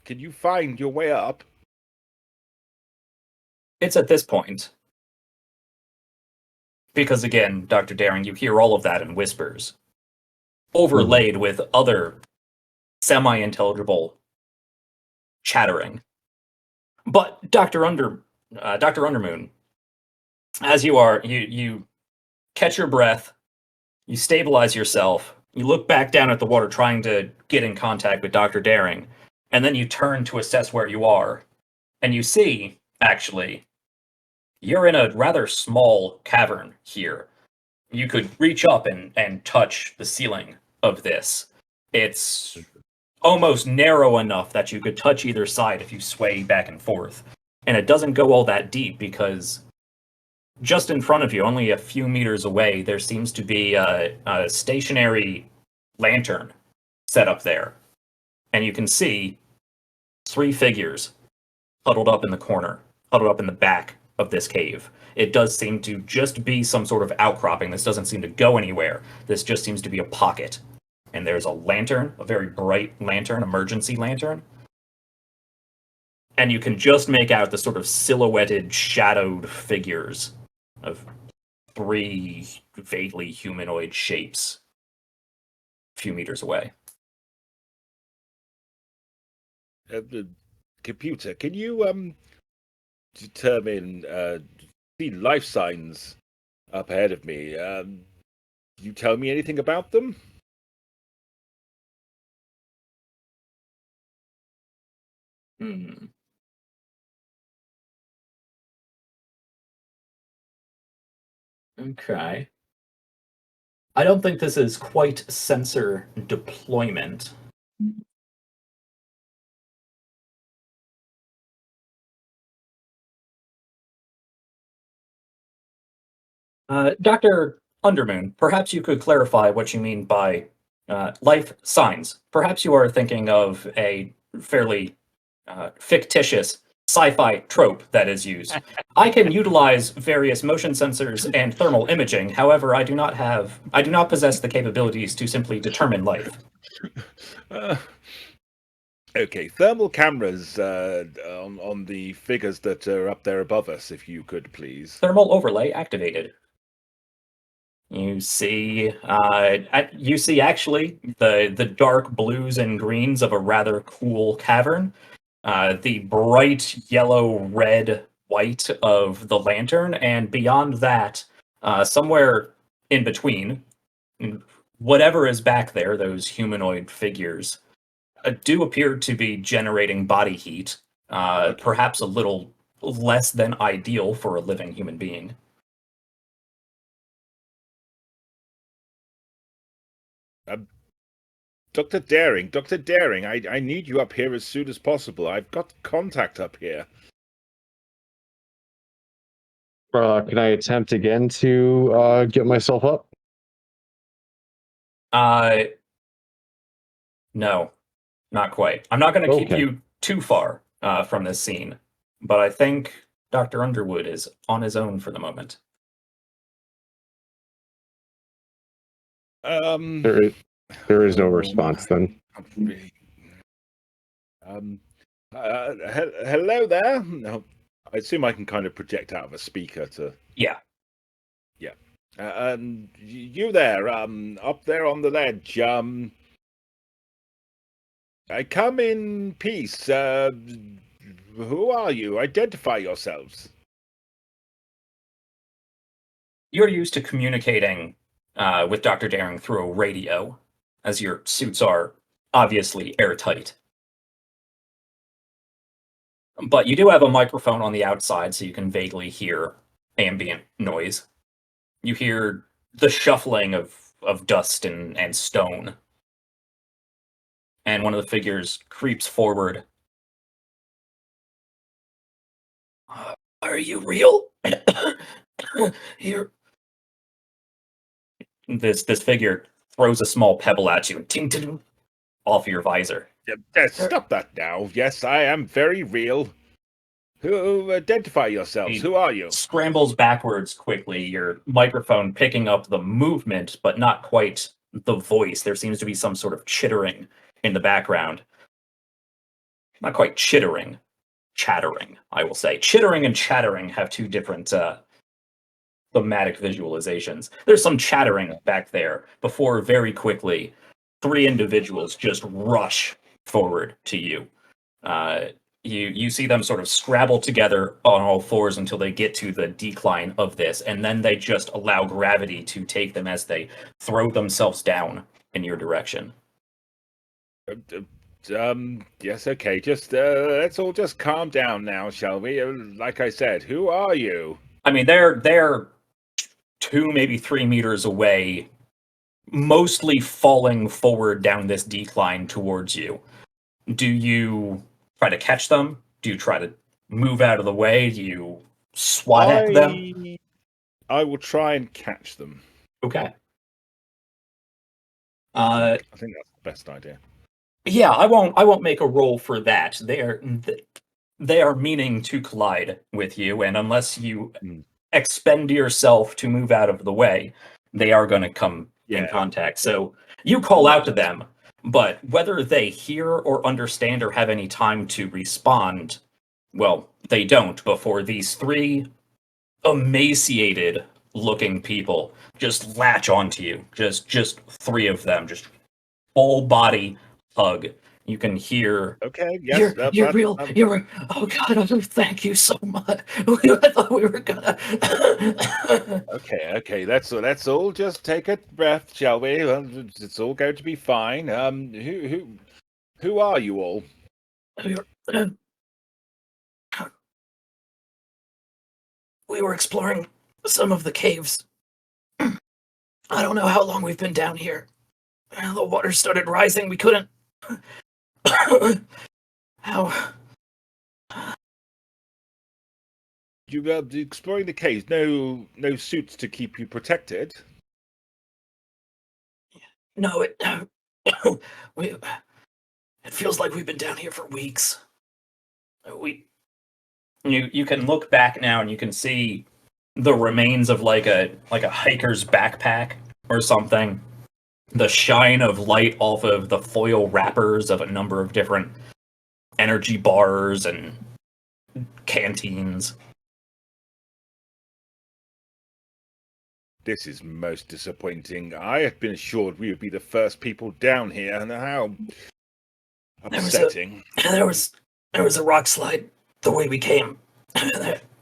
Can you find your way up? It's at this point. Because again, Dr. Daring, you hear all of that in whispers, overlaid with other semi-intelligible chattering. But Dr. Undermoon, as you catch your breath, you stabilize yourself, you look back down at the water trying to get in contact with Dr. Daring, and then you turn to assess where you are, and you see, actually, you're in a rather small cavern here. You could reach up and touch the ceiling of this. It's almost narrow enough that you could touch either side if you sway back and forth. And it doesn't go all that deep because just in front of you, only a few meters away, there seems to be a stationary lantern set up there. And you can see 3 figures huddled up in the corner, huddled up in the back of this cave. It does seem to just be some sort of outcropping. This doesn't seem to go anywhere. This just seems to be a pocket. And there's a lantern, a very bright lantern, emergency lantern. And you can just make out the sort of silhouetted, shadowed figures of 3 vaguely humanoid shapes a few meters away. The computer, can you determine the life signs up ahead of me? You tell me anything about them? Okay. I don't think this is quite sensor deployment. Dr. Undermoon, perhaps you could clarify what you mean by life signs. Perhaps you are thinking of a fairly fictitious sci-fi trope that is used. I can utilize various motion sensors and thermal imaging. However, I do not possess the capabilities to simply determine life. Okay, thermal cameras on the figures that are up there above us, if you could, please. Thermal overlay activated. You see actually the dark blues and greens of a rather cool cavern. The bright yellow, red, white of the lantern, and beyond that, somewhere in between, whatever is back there, those humanoid figures, do appear to be generating body heat, perhaps a little less than ideal for a living human being. Dr. Daring, I need you up here as soon as possible. I've got contact up here. Can I attempt again to get myself up? No, not quite. I'm not going to keep you too far from this scene, but I think Dr. Underwood is on his own for the moment. There is no response then. Hello there. I assume I can kind of project out of a speaker to. Yeah. You there, up there on the ledge. I come in peace. Who are you? Identify yourselves. You're used to communicating with Dr. Daring through a radio, as your suits are obviously airtight. But you do have a microphone on the outside, so you can vaguely hear ambient noise. You hear the shuffling of dust and stone. And one of the figures creeps forward. Are you real? Here. This figure throws a small pebble at you, ting, ting, off your visor. Stop that now. Yes, I am very real. Who identify yourselves? Who are you? Scrambles backwards quickly, your microphone picking up the movement, but not quite the voice. There seems to be some sort of chittering in the background. Not quite chittering. Chattering, I will say. Chittering and chattering have 2 different thematic visualizations. There's some chattering back there before very quickly 3 individuals just rush forward to you. You see them sort of scrabble together on all fours until they get to the decline of this, and then they just allow gravity to take them as they throw themselves down in your direction. Yes, okay. Just let's all just calm down now, shall we? Like I said, who are you? I mean, they're 2, maybe 3 meters away, mostly falling forward down this decline towards you. Do you try to catch them? Do you try to move out of the way? Do you swat at them? I will try and catch them. Okay. I think that's the best idea. Yeah, I won't make a roll for that. They are meaning to collide with you, and unless you expend yourself to move out of the way, they are going to come in contact. So you call out to them, but whether they hear or understand or have any time to respond, well, they don't before these three emaciated looking people just latch onto you. Just three of them, just full body hug. You can hear. Okay, yes, You're real. You're. Oh God! Thank you so much. I thought we were gonna. Okay. Let's all just take a breath, shall we? It's all going to be fine. Who are you all? We were exploring some of the caves. I don't know how long we've been down here. The water started rising. We couldn't. How? You exploring the caves? No suits to keep you protected. No, it feels like we've been down here for weeks. You can look back now and you can see the remains of like a hiker's backpack or something. The shine of light off of the foil wrappers of a number of different energy bars and canteens. This is most disappointing. I had been assured we would be the first people down here, and how upsetting. There was a rock slide the way we came.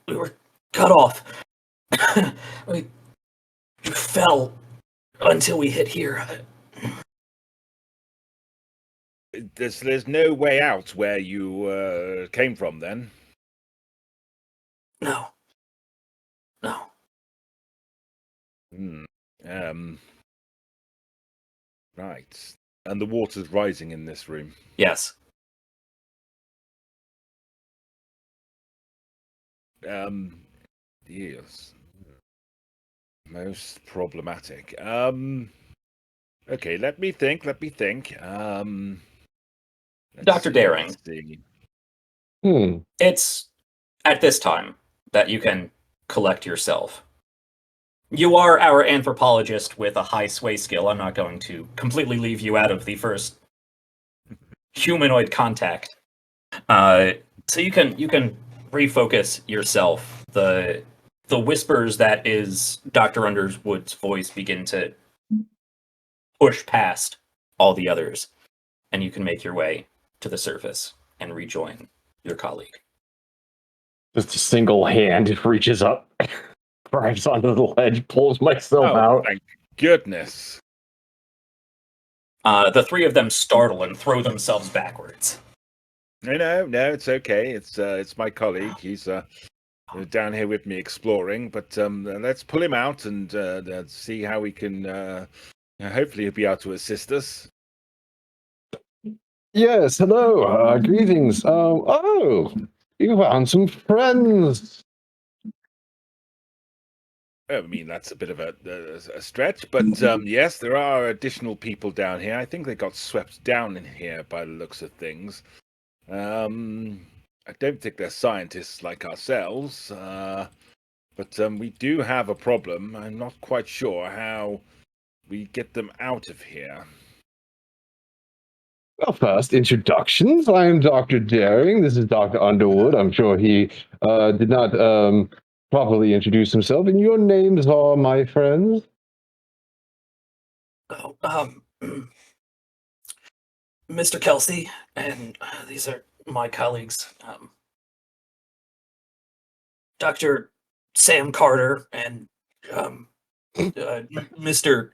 We were cut off. We fell until we hit here. There's no way out where you came from, then? No. Right. And the water's rising in this room. Yes. Yes. Most problematic. Okay, let me think. Dr. Daring. It's at this time that you can collect yourself. You are our anthropologist with a high sway skill. I'm not going to completely leave you out of the first humanoid contact. So you can refocus yourself. The whispers that is Dr. Underwood's voice begin to push past all the others, and you can make your way to the surface and rejoin your colleague. Just a single hand reaches up, grabs onto the ledge, pulls myself out. Thank goodness. The three of them startle and throw themselves backwards. No, it's okay. It's my colleague. He's down here with me exploring, but let's pull him out and see how we can. Hopefully, he'll be able to assist us. Yes, hello. Greetings. You found some friends. I mean, that's a bit of a stretch, but yes, there are additional people down here. I think they got swept down in here by the looks of things. I don't think they're scientists like ourselves, but we do have a problem. I'm not quite sure how we get them out of here. Well, first, introductions. I am Dr. Daring. This is Dr. Underwood. I'm sure he did not properly introduce himself. And your names are, my friends? Mr. Kelsey, and these are my colleagues. Dr. Sam Carter and Mr.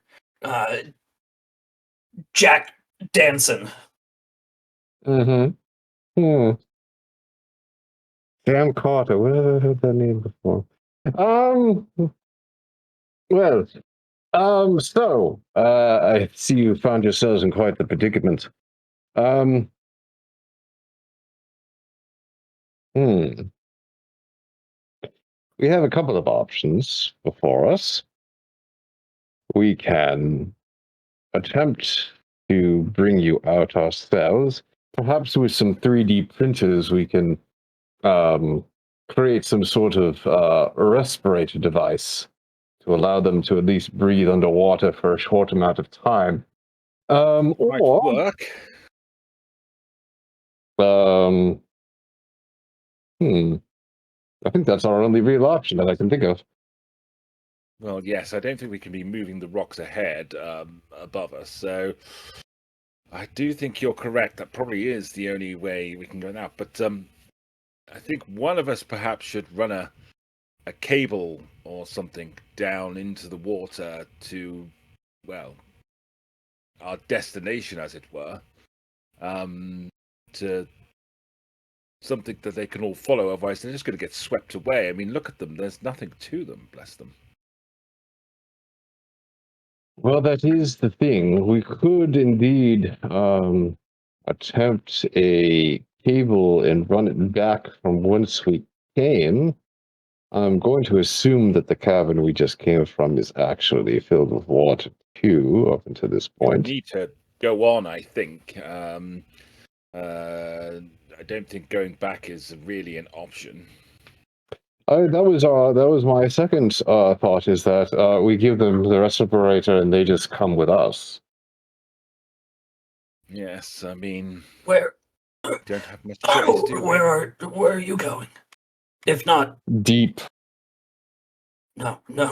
Jack Danson. Sam Carter. Where have I heard that name before? So I see you found yourselves in quite the predicament. we have a couple of options before us. We can attempt to bring you out ourselves. Perhaps with some 3D printers, we can create some sort of respirator device to allow them to at least breathe underwater for a short amount of time. Might Or work. I think that's our only real option that I can think of. Well, yes, I don't think we can be moving the rocks ahead above us, so I do think you're correct. That probably is the only way we can go now. But I think one of us perhaps should run a cable or something down into the water to, well, our destination, as it were, to something that they can all follow. Otherwise, they're just going to get swept away. I mean, look at them. There's nothing to them, bless them. Well, that is the thing. We could indeed attempt a cable and run it back from whence we came. I'm going to assume that the cavern we just came from is actually filled with water too, up until this We point. need to go on, I think. I don't think going back is really an option. That was my second thought, is that we give them the respirator and they just come with us. Yes, I mean, Where don't have much choice, do we? where are you going? If not, Deep. no, we don't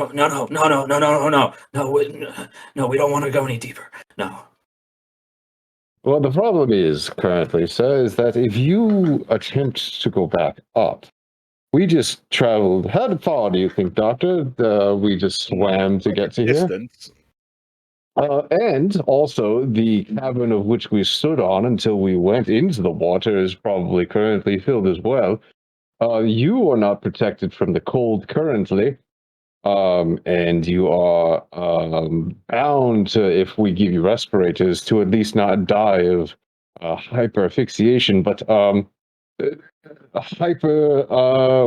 want to go any deeper. No. Well, the problem is currently, sir, is that if you attempt to go back up, we just traveled. How far do you think, Doctor? We just swam to get to here. Distance. And also, the cavern of which we stood on until we went into the water is probably currently filled as well. You are not protected from the cold currently, and you are bound to, if we give you respirators, to at least not die of hyper-asphyxiation. But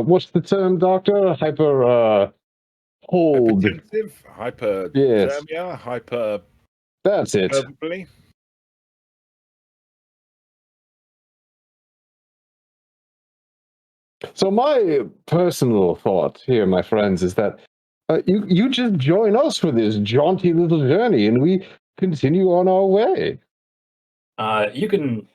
what's the term, Doctor? Hold. Hypertensive, Yes, hyperthermia, that's it. hyperbole. So my personal thought here, my friends, is that you just join us for this jaunty little journey, and we continue on our way. You can,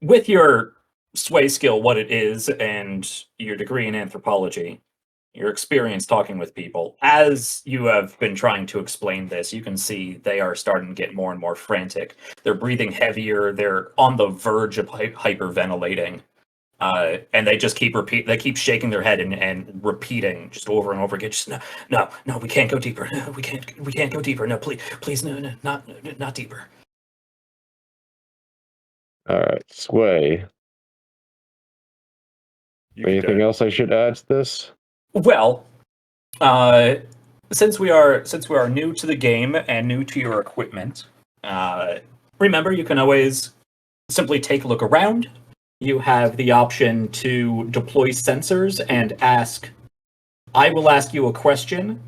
with your sway skill, what it is, and your degree in anthropology, your experience talking with people, as you have been trying to explain this, you can see they are starting to get more and more frantic. They're breathing heavier. They're on the verge of hyperventilating. And they just they keep shaking their head and repeating just over and over again. Just no, we can't go deeper. No, we can't go deeper. No, please, no, not deeper. All right, sway. Anything else I should add to this? Well, since we are new to the game and new to your equipment, remember you can always simply take a look around. You have the option to deploy sensors and ask. I will ask you a question,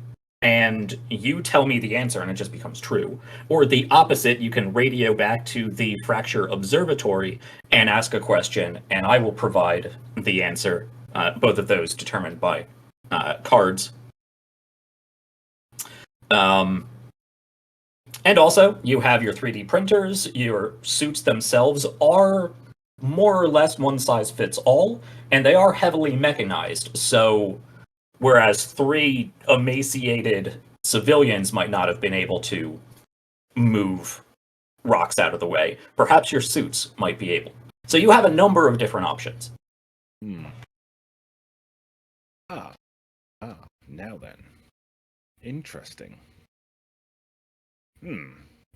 and you tell me the answer, and it just becomes true. Or the opposite, you can radio back to the Fracture Observatory and ask a question, and I will provide the answer. Both of those determined by cards. And also, you have your 3D printers. Your suits themselves are more or less one size fits all, and they are heavily mechanized. So, whereas 3 emaciated civilians might not have been able to move rocks out of the way, perhaps your suits might be able. So you have a number of different options. Now then. Interesting.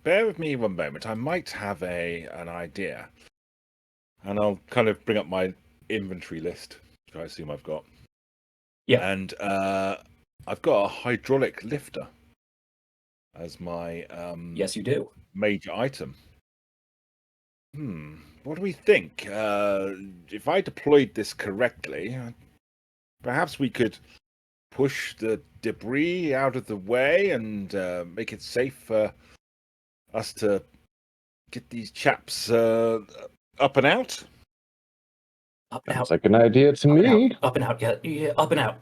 Bear with me one moment. I might have an idea. And I'll kind of bring up my inventory list, which I assume I've got. Yeah. And I've got a hydraulic lifter as my yes, you do. Major item. What do we think? If I deployed this correctly, perhaps we could push the debris out of the way and make it safe for us to get these chaps up and out. Up and Sounds out. like an idea to me. Up and out. Yeah, up and out.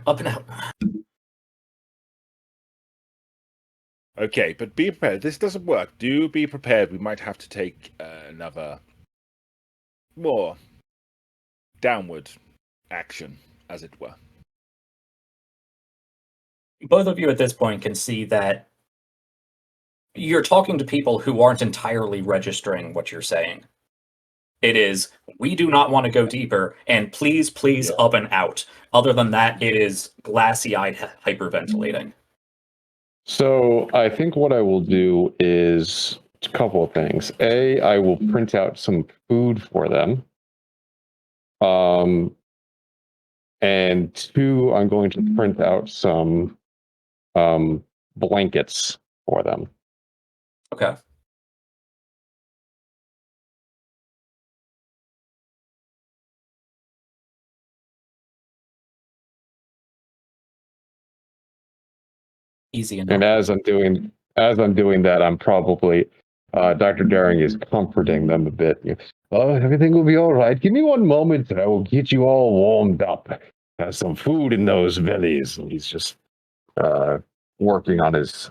Up and out. Okay, but be prepared. This doesn't work. Do be prepared. We might have to take another more downward action, as it were. Both of you at this point can see that you're talking to people who aren't entirely registering what you're saying. It is, we do not want to go deeper, and please, up and out. Other than that, it is glassy-eyed hyperventilating. So I think what I will do is a couple of things. A, I will print out some food for them. And two, I'm going to print out some blankets for them. Okay. Easy enough. And as I'm doing that, I'm probably Dr. Daring is comforting them a bit. Oh, everything will be all right. Give me one moment, and I will get you all warmed up. Have some food in those bellies. And he's just working on his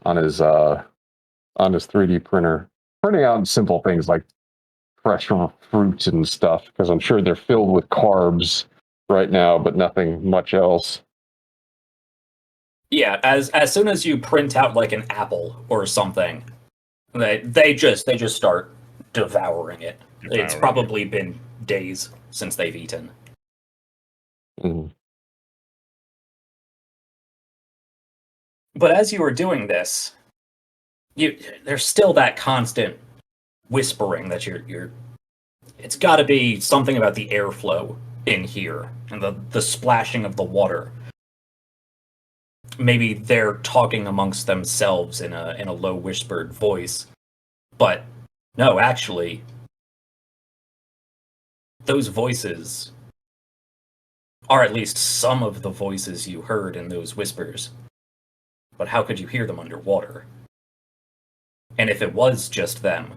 3D printer, printing out simple things like fresh fruits and stuff, because I'm sure they're filled with carbs right now, but nothing much else. Yeah, as soon as you print out like an apple or something, they just start devouring it. It's probably been days since they've eaten. Mm. But as you are doing this, there's still that constant whispering that you're it's got to be something about the airflow in here and the splashing of the water. Maybe they're talking amongst themselves in a low whispered voice. But no, actually, those voices are at least some of the voices you heard in those whispers. But how could you hear them underwater? And if it was just them,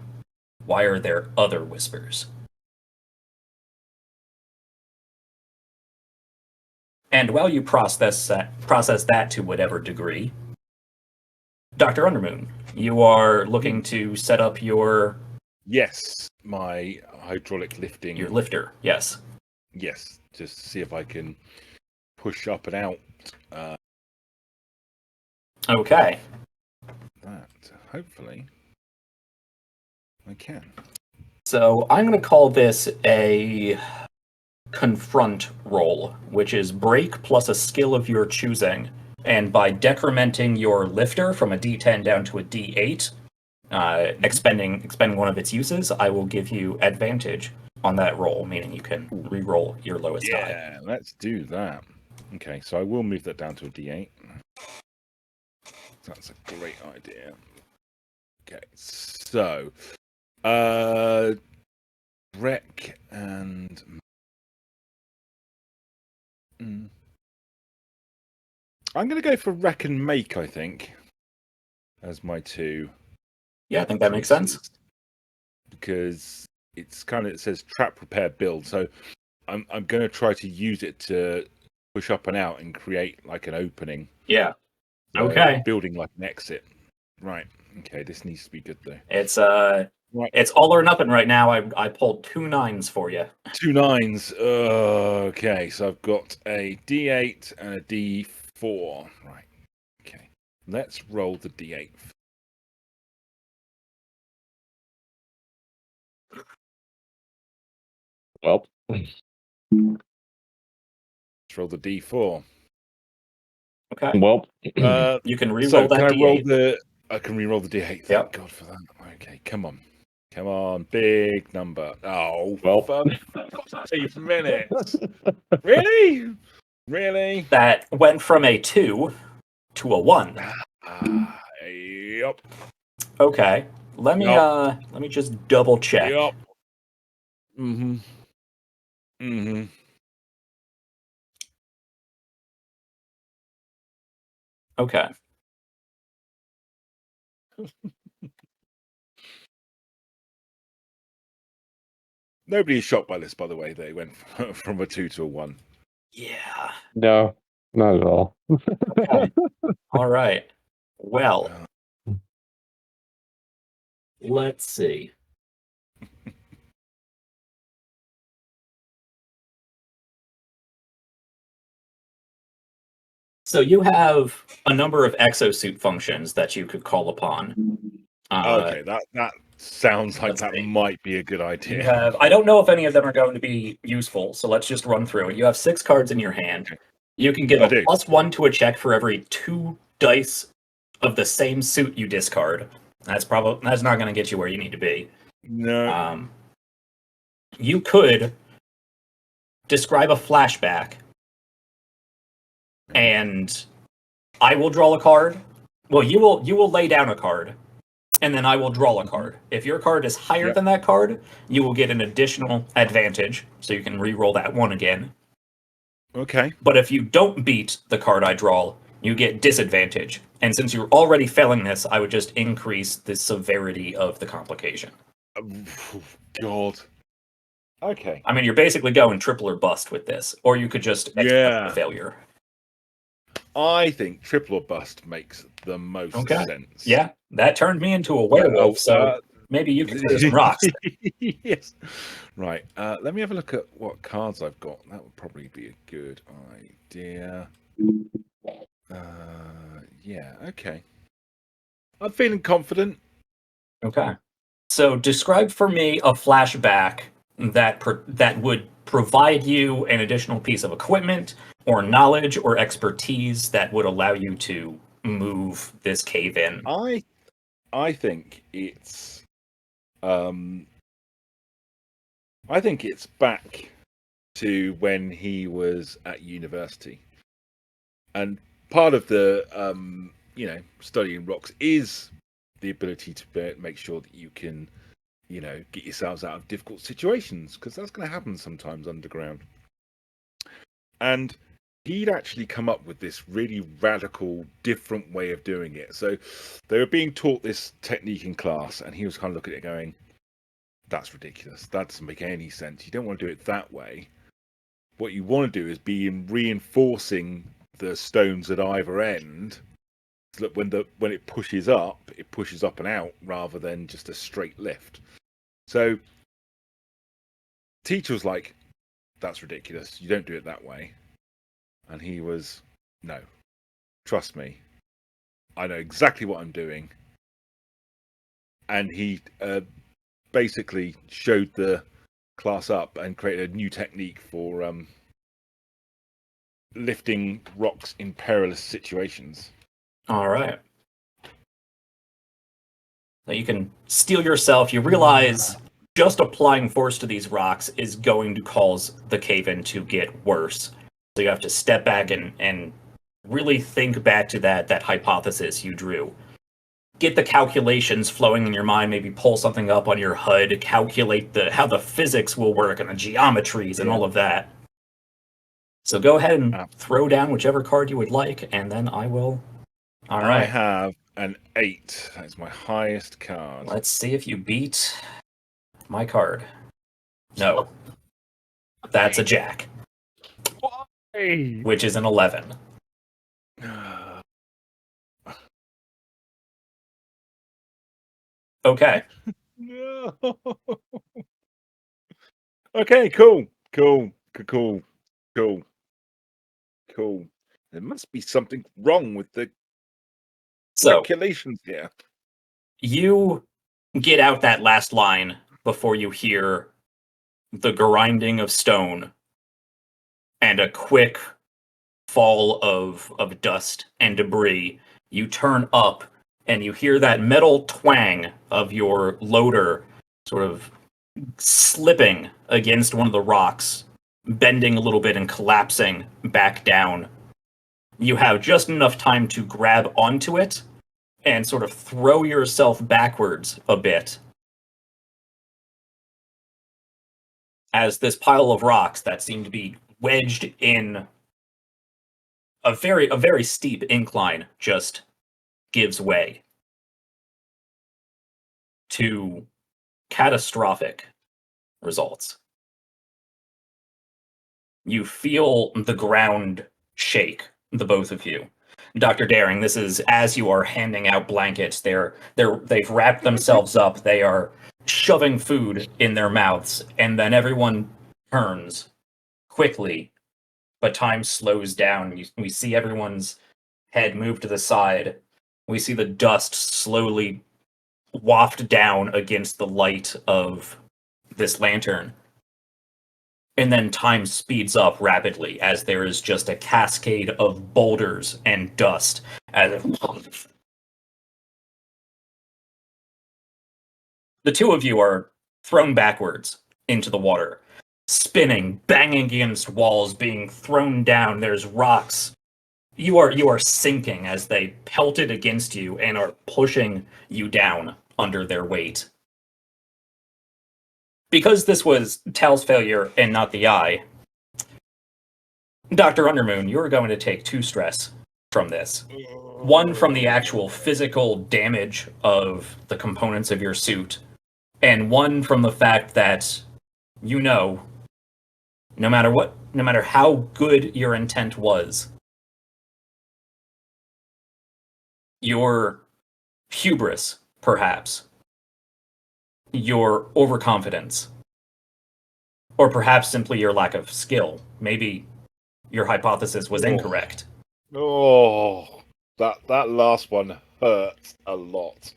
why are there other whispers? And while you process that to whatever degree, Dr. Undermoon, you are looking to set up your... Yes, my hydraulic lifting. Your lifter, yes. Yes, just to see if I can push up and out. Okay. That, hopefully, I can. So I'm going to call this a confront roll, which is break plus a skill of your choosing. And by decrementing your lifter from a D10 down to a D8, expending one of its uses, I will give you advantage on that roll, meaning you can re-roll your lowest die. Yeah, let's do that. Okay, so I will move that down to a D8. That's a great idea. Okay, so Rec and I'm going to go for Wreck and Make, I think, as my two. Yeah, I think that makes sense. Because it's it says trap, prepare, build. So I'm going to try to use it to push up and out and create like an opening. Yeah. So okay. Building like an exit. Right. Okay, this needs to be good though. It's It's all or nothing right now. I pulled 2 9s for you. 2 9s. Okay, so I've got a D8 and a D4. Right. Okay. Let's roll the D8. Well, let's roll the D4. Okay. Well, you can re-roll so that can I D8. roll the? I can re-roll the D8. Thank God for that. Okay, come on, big number. Oh, well, for 5 minutes. Really? That went from a 2 to a 1. Yep. Okay. Let me just double check. Yep. Okay. Nobody is shocked by this, by the way. They went from a 2 to a 1. Yeah. No, not at all. Okay. All right. Well, let's see. So you have a number of exosuit functions that you could call upon. Okay, that sounds like let's that see. might be a good You idea. have, I don't know if any of them are going to be useful, so let's just run through it. You have 6 cards in your hand. Okay. You can give I a do. +1 to a check for every 2 dice of the same suit you discard. That's not going to get you where you need to be. No. You could describe a flashback, and I will draw a card. Well, you will lay down a card, and then I will draw a card. If your card is higher than that card, you will get an additional advantage, so you can re-roll that one again. Okay. But if you don't beat the card I draw, you get disadvantage. And since you're already failing this, I would just increase the severity of the complication. Oh, God. Okay. I mean, you're basically going triple or bust with this, or you could just accept the failure. I think triple or bust makes the most sense. Yeah, that turned me into a werewolf, so maybe you can throw some rocks. Yes. Right. Let me have a look at what cards I've got. That would probably be a good idea. Yeah. Okay. I'm feeling confident. Okay. So describe for me a flashback that would provide you an additional piece of equipment or knowledge or expertise that would allow you to move this cave in. I think it's back to when he was at university, and part of the studying rocks is the ability to make sure that you can get yourselves out of difficult situations, because that's going to happen sometimes underground. And he'd actually come up with this really radical, different way of doing it. So they were being taught this technique in class, and he was kind of looking at it going, that's ridiculous. That doesn't make any sense. You don't want to do it that way. What you want to do is be reinforcing the stones at either end, so that when it pushes up and out rather than just a straight lift. So teacher was like, that's ridiculous. You don't do it that way. And he was, no, trust me. I know exactly what I'm doing. And he basically showed the class up and created a new technique for lifting rocks in perilous situations. All right. So you can steel yourself. You realize just applying force to these rocks is going to cause the cave-in to get worse. So you have to step back and really think back to that hypothesis you drew. Get the calculations flowing in your mind, maybe pull something up on your HUD, calculate how the physics will work and the geometries and all of that. So go ahead and throw down whichever card you would like, and then I will. All right. I have an 8. That's my highest card. Let's see if you beat my card. No. That's a jack. Why? Which is an 11. Okay. No. Okay, cool. There must be something wrong with the calculations here. You get out that last line before you hear the grinding of stone and a quick fall of dust and debris. You turn up and you hear that metal twang of your loader sort of slipping against one of the rocks, bending a little bit and collapsing back down. You have just enough time to grab onto it and sort of throw yourself backwards a bit as this pile of rocks that seem to be wedged in a very steep incline just gives way to catastrophic results. You feel the ground shake, the both of you. Dr. Daring, this is as you are handing out blankets. They've wrapped themselves up. They are shoving food in their mouths, and then everyone turns quickly, but time slows down. We see everyone's head move to the side. We see the dust slowly waft down against the light of this lantern. And then time speeds up rapidly as there is just a cascade of boulders and dust. The two of you are thrown backwards into the water, spinning, banging against walls, being thrown down. There's rocks. You are sinking as they pelted against you and are pushing you down under their weight. Because this was Tal's failure and not the eye, Dr. Undermoon, you're going to take 2 stress from this. 1 from the actual physical damage of the components of your suit, and 1 from the fact that no matter how good your intent was, your hubris, perhaps, your overconfidence, or perhaps simply your lack of skill. Maybe your hypothesis was incorrect. Oh, that last one hurts a lot.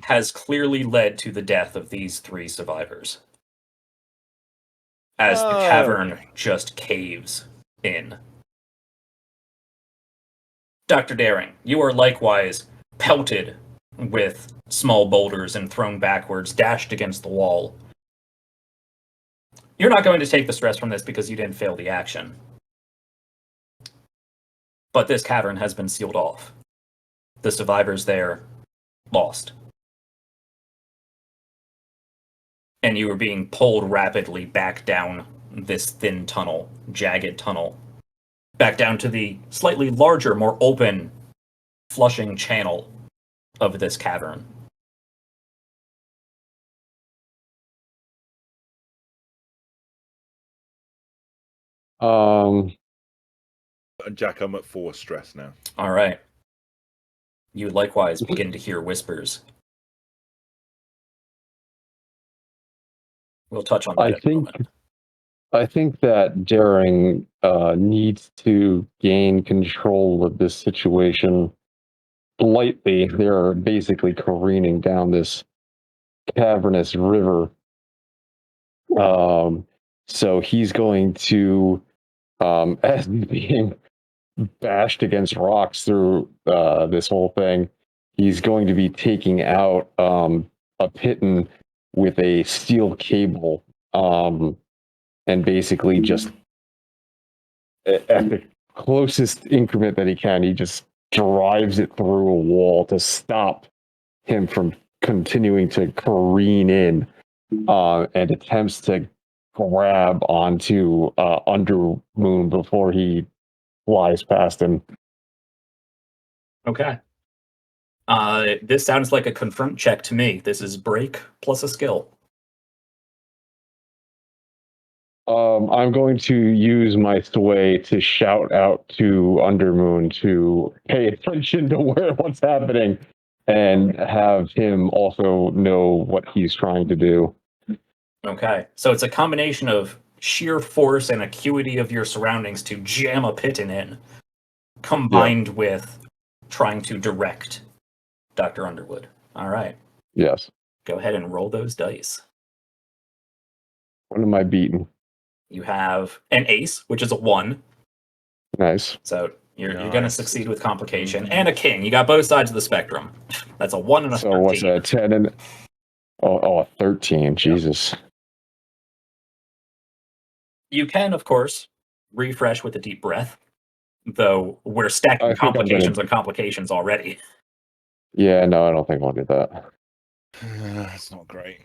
Has clearly led to the death of these 3 survivors. As the cavern just caves in. Dr. Daring, you are likewise pelted with small boulders and thrown backwards, dashed against the wall. You're not going to take the stress from this because you didn't fail the action. But this cavern has been sealed off. The survivors there lost. And you are being pulled rapidly back down this thin tunnel, jagged tunnel, back down to the slightly larger, more open, flushing channel of this cavern. Jack, I'm at 4 stress now. All right. You likewise begin to hear whispers. We'll touch on that in a moment. I think that Daring needs to gain control of this situation slightly. They're basically careening down this cavernous river. So he's going to, as being bashed against rocks through this whole thing, he's going to be taking out a piton with a steel cable, and basically just at the closest increment that he can, he just drives it through a wall to stop him from continuing to careen in, and attempts to grab onto Undermoon before he flies past him. Okay. This sounds like a confront check to me. This is break plus a skill. I'm going to use my sway to shout out to Undermoon to pay attention to what's happening and have him also know what he's trying to do. Okay. So it's a combination of sheer force and acuity of your surroundings to jam a piton in, combined with trying to direct Dr. Underwood. All right. Yes. Go ahead and roll those dice. What am I beating? You have an ace, which is a 1. Nice. So you're going to succeed with complication. And a king. You got both sides of the spectrum. That's a 1 and a 13. So what's that, 10 and... a 13. Jesus. You can, of course, refresh with a deep breath, though we're stacking complications on complications already. Yeah, no, I don't think I'll do that. That's not great.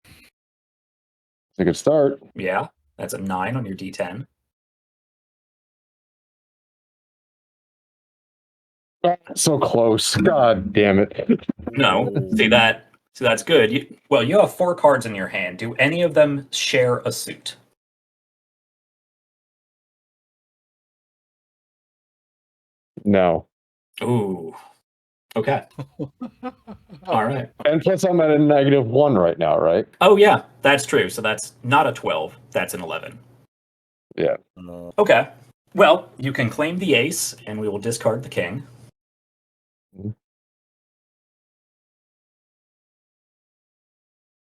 It's a good start. Yeah, that's a 9 on your D10. So close. God damn it. No, see that? So that's good. You have 4 cards in your hand. Do any of them share a suit? No. Ooh. Okay. All right. And plus I'm at a -1 right now, right? Oh yeah, that's true. So that's not a 12. That's an 11. Yeah. Okay. Well, you can claim the ace, and we will discard the king.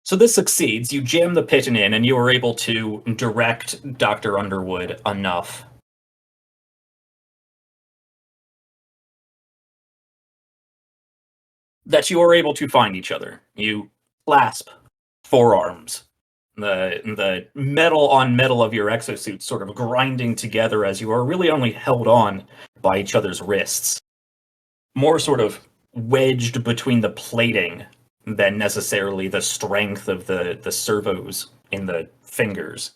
So this succeeds. You jam the pigeon in, and you are able to direct Dr. Underwood enough that you are able to find each other. You clasp forearms. The metal on metal of your exosuit sort of grinding together as you are really only held on by each other's wrists. More sort of wedged between the plating than necessarily the strength of the servos in the fingers.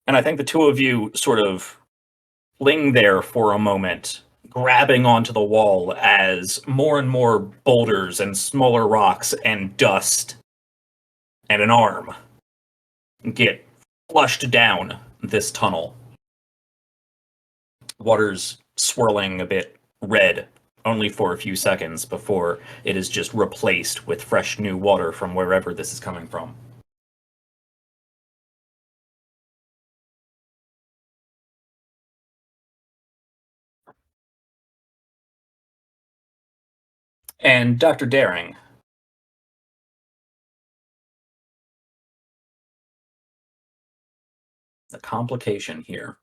And I think the two of you sort of cling there for a moment, grabbing onto the wall as more and more boulders and smaller rocks and dust and an arm get flushed down this tunnel. Water's swirling a bit red, only for a few seconds before it is just replaced with fresh new water from wherever this is coming from. And Dr. Daring, the complication here.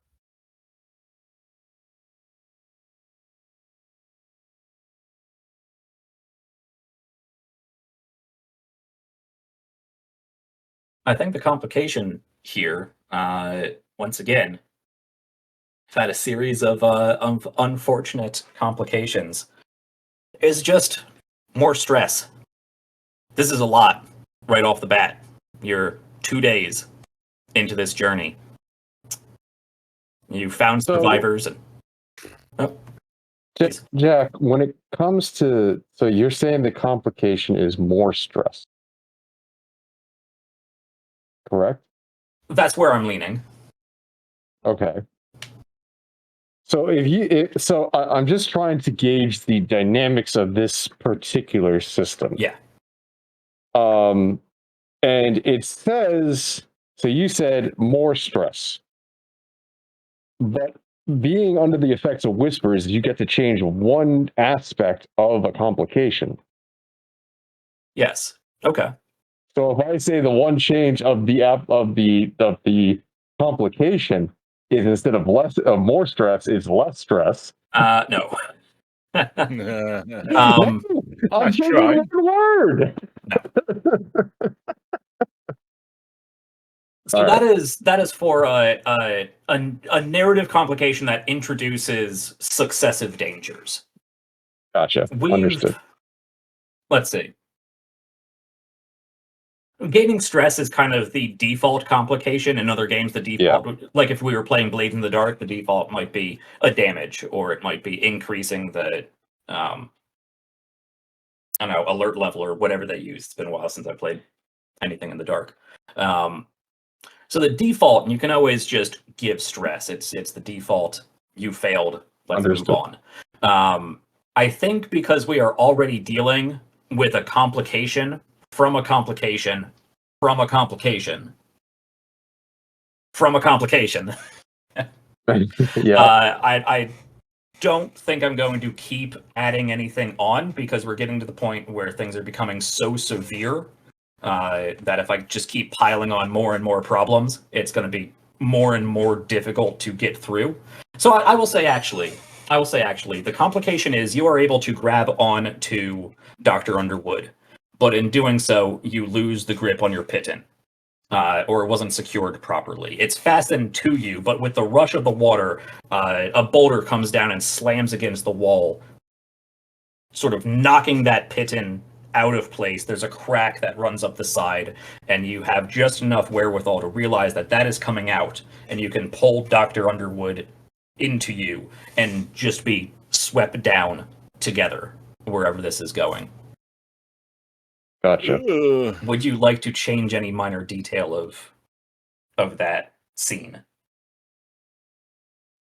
I think the complication here, once again, had a series of unfortunate complications, is just more stress. This is a lot right off the bat. You're 2 days into this journey. You found survivors. Jack, when it comes to, so you're saying the complication is more stress, correct? That's where I'm leaning. Okay. So I'm just trying to gauge the dynamics of this particular system. Yeah. And it says, so you said more stress, but being under the effects of whispers, you get to change one aspect of a complication. Yes. Okay. So if I say the one change of the complication is instead of more stress is less stress. No. I'm Nice saying try. one word. So that is for a narrative complication that introduces successive dangers. Gotcha. Understood. Let's see. Gaining stress is kind of the default complication. In other games, the default, like if we were playing Blades in the Dark, the default might be a damage, or it might be increasing the, I don't know, alert level or whatever they use. It's been a while since I played anything in the dark. So the default, you can always just give stress. It's the default. You failed. Let's move on. I think because we are already dealing with a complication from a complication from a complication from a complication. I don't think I'm going to keep adding anything on because we're getting to the point where things are becoming so severe that if I just keep piling on more and more problems, it's going to be more and more difficult to get through. So I will say actually, the complication is you are able to grab on to Dr. Underwood, but in doing so, you lose the grip on your piton. Or it wasn't secured properly. It's fastened to you, but with the rush of the water, a boulder comes down and slams against the wall, sort of knocking that piton out of place. There's a crack that runs up the side, and you have just enough wherewithal to realize that that is coming out, and you can pull Dr. Underwood into you and just be swept down together wherever this is going. Gotcha. Would you like to change any minor detail of that scene?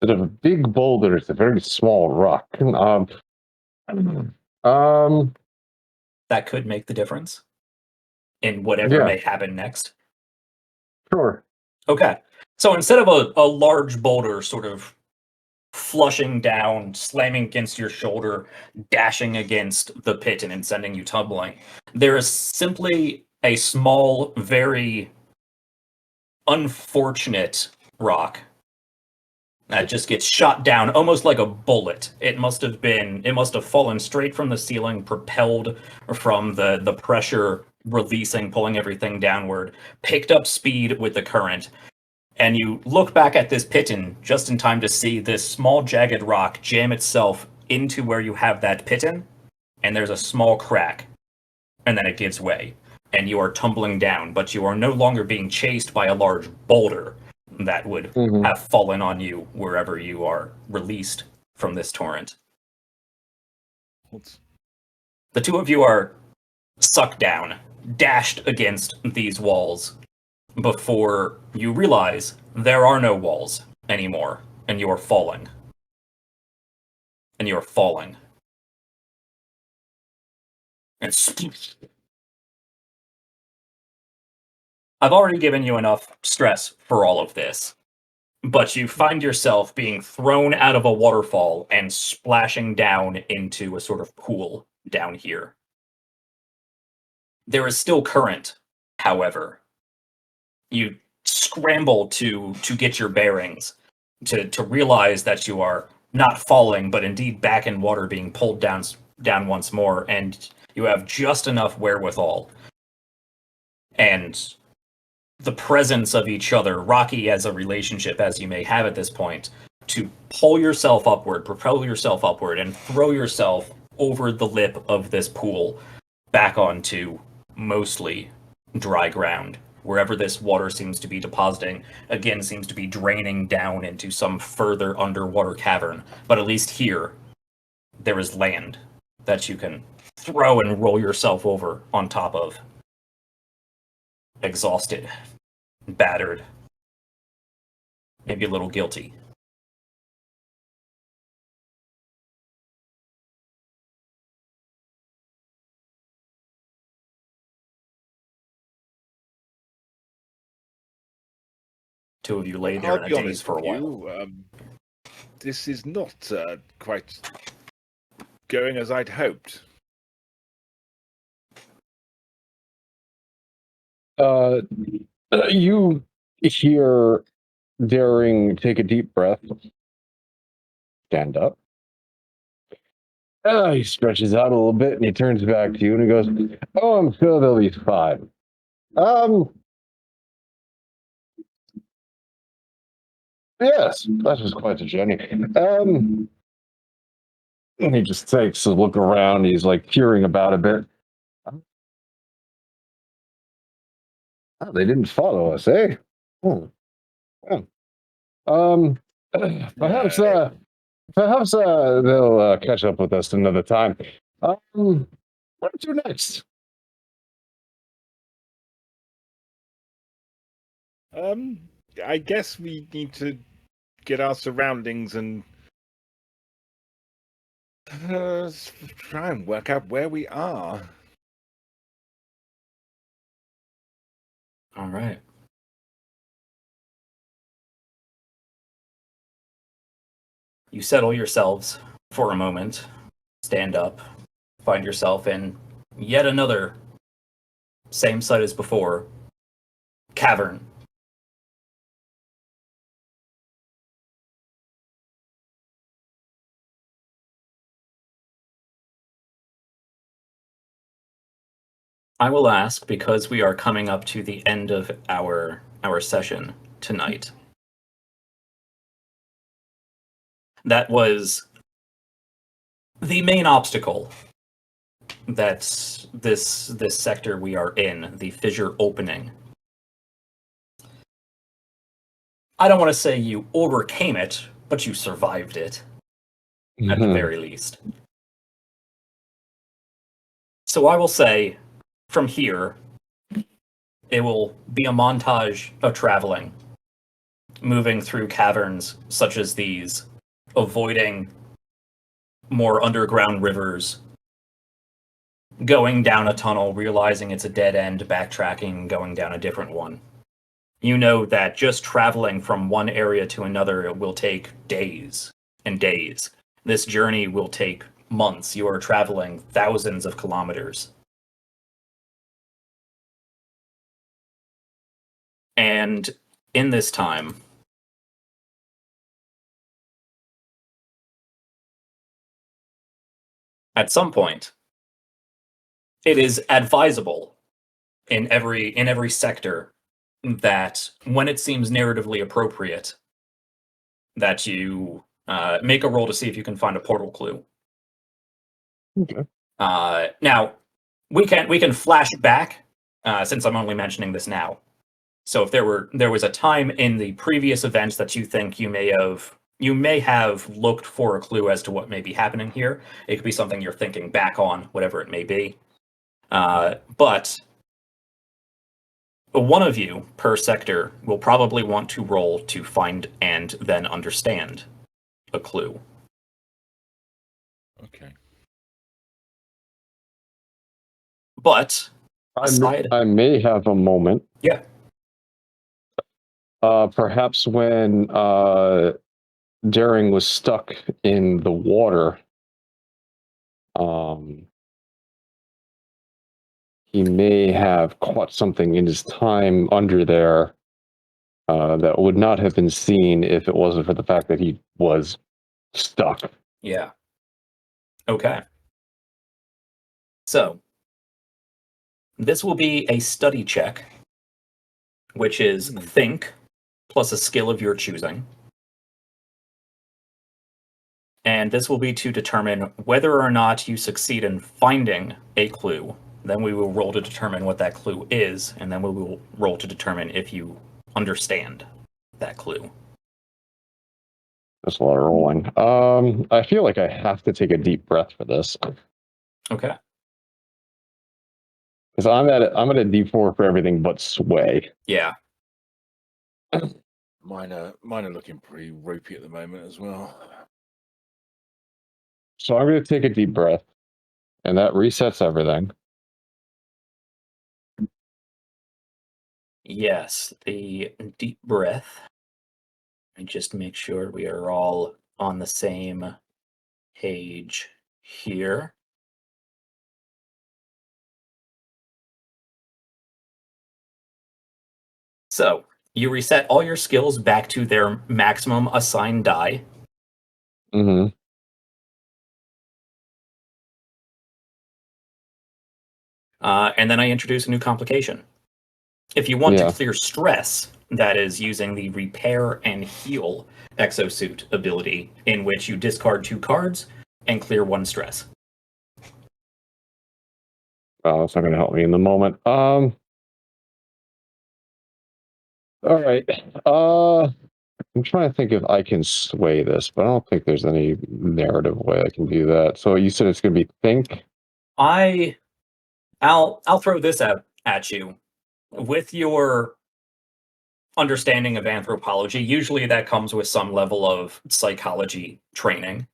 Instead of a big boulder, it's a very small rock. That could make the difference in whatever Yeah. may happen next. Sure. Okay. So instead of a large boulder sort of flushing down, slamming against your shoulder, dashing against the pit and sending you tumbling, there is simply a small, very unfortunate rock that just gets shot down almost like a bullet. It must have fallen straight from the ceiling, propelled from the pressure releasing, pulling everything downward, picked up speed with the current. And you look back at this piton just in time to see this small jagged rock jam itself into where you have that piton, and there's a small crack, and then it gives way, and you are tumbling down, but you are no longer being chased by a large boulder that would have fallen on you wherever you are released from this torrent. The two of you are sucked down, dashed against these walls, before you realize there are no walls anymore, and you are falling. And you are falling. And I've already given you enough stress for all of this, but you find yourself being thrown out of a waterfall and splashing down into a sort of pool down here. There is still current, however. You scramble to get your bearings, to realize that you are not falling, but indeed back in water, being pulled down once more, and you have just enough wherewithal. And the presence of each other, rocky as a relationship as you may have at this point, to pull yourself upward, propel yourself upward, and throw yourself over the lip of this pool back onto mostly dry ground. Wherever this water seems to be depositing, again, seems to be draining down into some further underwater cavern. But at least here, there is land that you can throw and roll yourself over on top of. Exhausted, battered, maybe a little guilty. Two of you lay there in a daze for a while. This is not quite going as I'd hoped. You hear Daring take a deep breath, stand up. He stretches out a little bit and he turns back to you and he goes, "Oh, I'm sure they'll be fine. Yes, that was quite a journey. And he just takes a look around. He's like peering about a bit. Oh, they didn't follow us, eh? Perhaps they'll catch up with us another time. What to do next? I guess we need to get our surroundings and try and work out where we are. All right. You settle yourselves for a moment, stand up, find yourself in yet another, same site as before, cavern. I will ask, because we are coming up to the end of our session tonight. That was the main obstacle that this sector we are in, the fissure opening. I don't want to say you overcame it, but you survived it, at the very least. So I will say, from here, it will be a montage of traveling, moving through caverns such as these, avoiding more underground rivers, going down a tunnel, realizing it's a dead end, backtracking, going down a different one. You know that just traveling from one area to another, it will take days and days. This journey will take months. You are traveling thousands of kilometers. And in this time, at some point, it is advisable in every sector that when it seems narratively appropriate, that you make a roll to see if you can find a portal clue. Okay. Now, we can flash back since I'm only mentioning this now. So if there was a time in the previous events that you think you may have looked for a clue as to what may be happening here. It could be something you're thinking back on, whatever it may be. But one of you per sector will probably want to roll to find and then understand a clue. Okay. But aside, I may have a moment. yeah. Perhaps when Daring was stuck in the water, he may have caught something in his time under there that would not have been seen if it wasn't for the fact that he was stuck. Yeah. Okay. So, this will be a study check, which is think plus a skill of your choosing. And this will be to determine whether or not you succeed in finding a clue. Then we will roll to determine what that clue is, and then we will roll to determine if you understand that clue. That's a lot of rolling. I feel like I have to take a deep breath for this. Okay. Because I'm at a D4 for everything but sway. Yeah. Mine are looking pretty ropey at the moment as well. So I'm going to take a deep breath, and that resets everything. Yes, the deep breath. And just make sure we are all on the same page here. So, you reset all your skills back to their maximum assigned die. Mm-hmm. And then I introduce a new complication. If you want Yeah. to clear stress, that is using the repair and heal exosuit ability, in which you discard 2 cards and clear 1 stress. Oh, that's not going to help me in the moment. All right. I'm trying to think if I can sway this, but I don't think there's any narrative way I can do that. So you said it's going to be think. I'll throw this out at you. With your understanding of anthropology, usually that comes with some level of psychology training,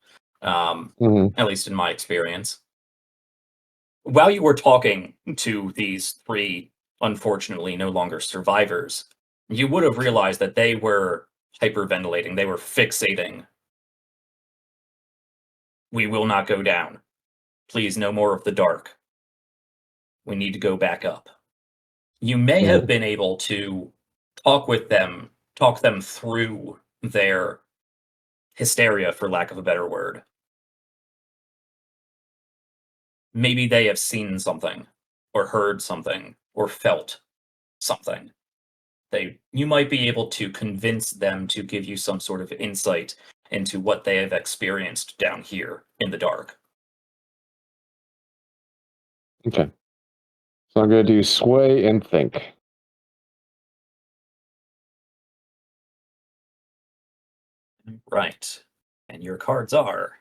at least in my experience. While you were talking to these 3, unfortunately no longer survivors, you would have realized that they were hyperventilating. They were fixating. We will not go down. Please, no more of the dark. We need to go back up. You may have been able to talk them through their hysteria, for lack of a better word. Maybe they have seen something, or heard something, or felt something. You might be able to convince them to give you some sort of insight into what they have experienced down here in the dark. Okay. So I'm going to do sway and think. Right. And your cards are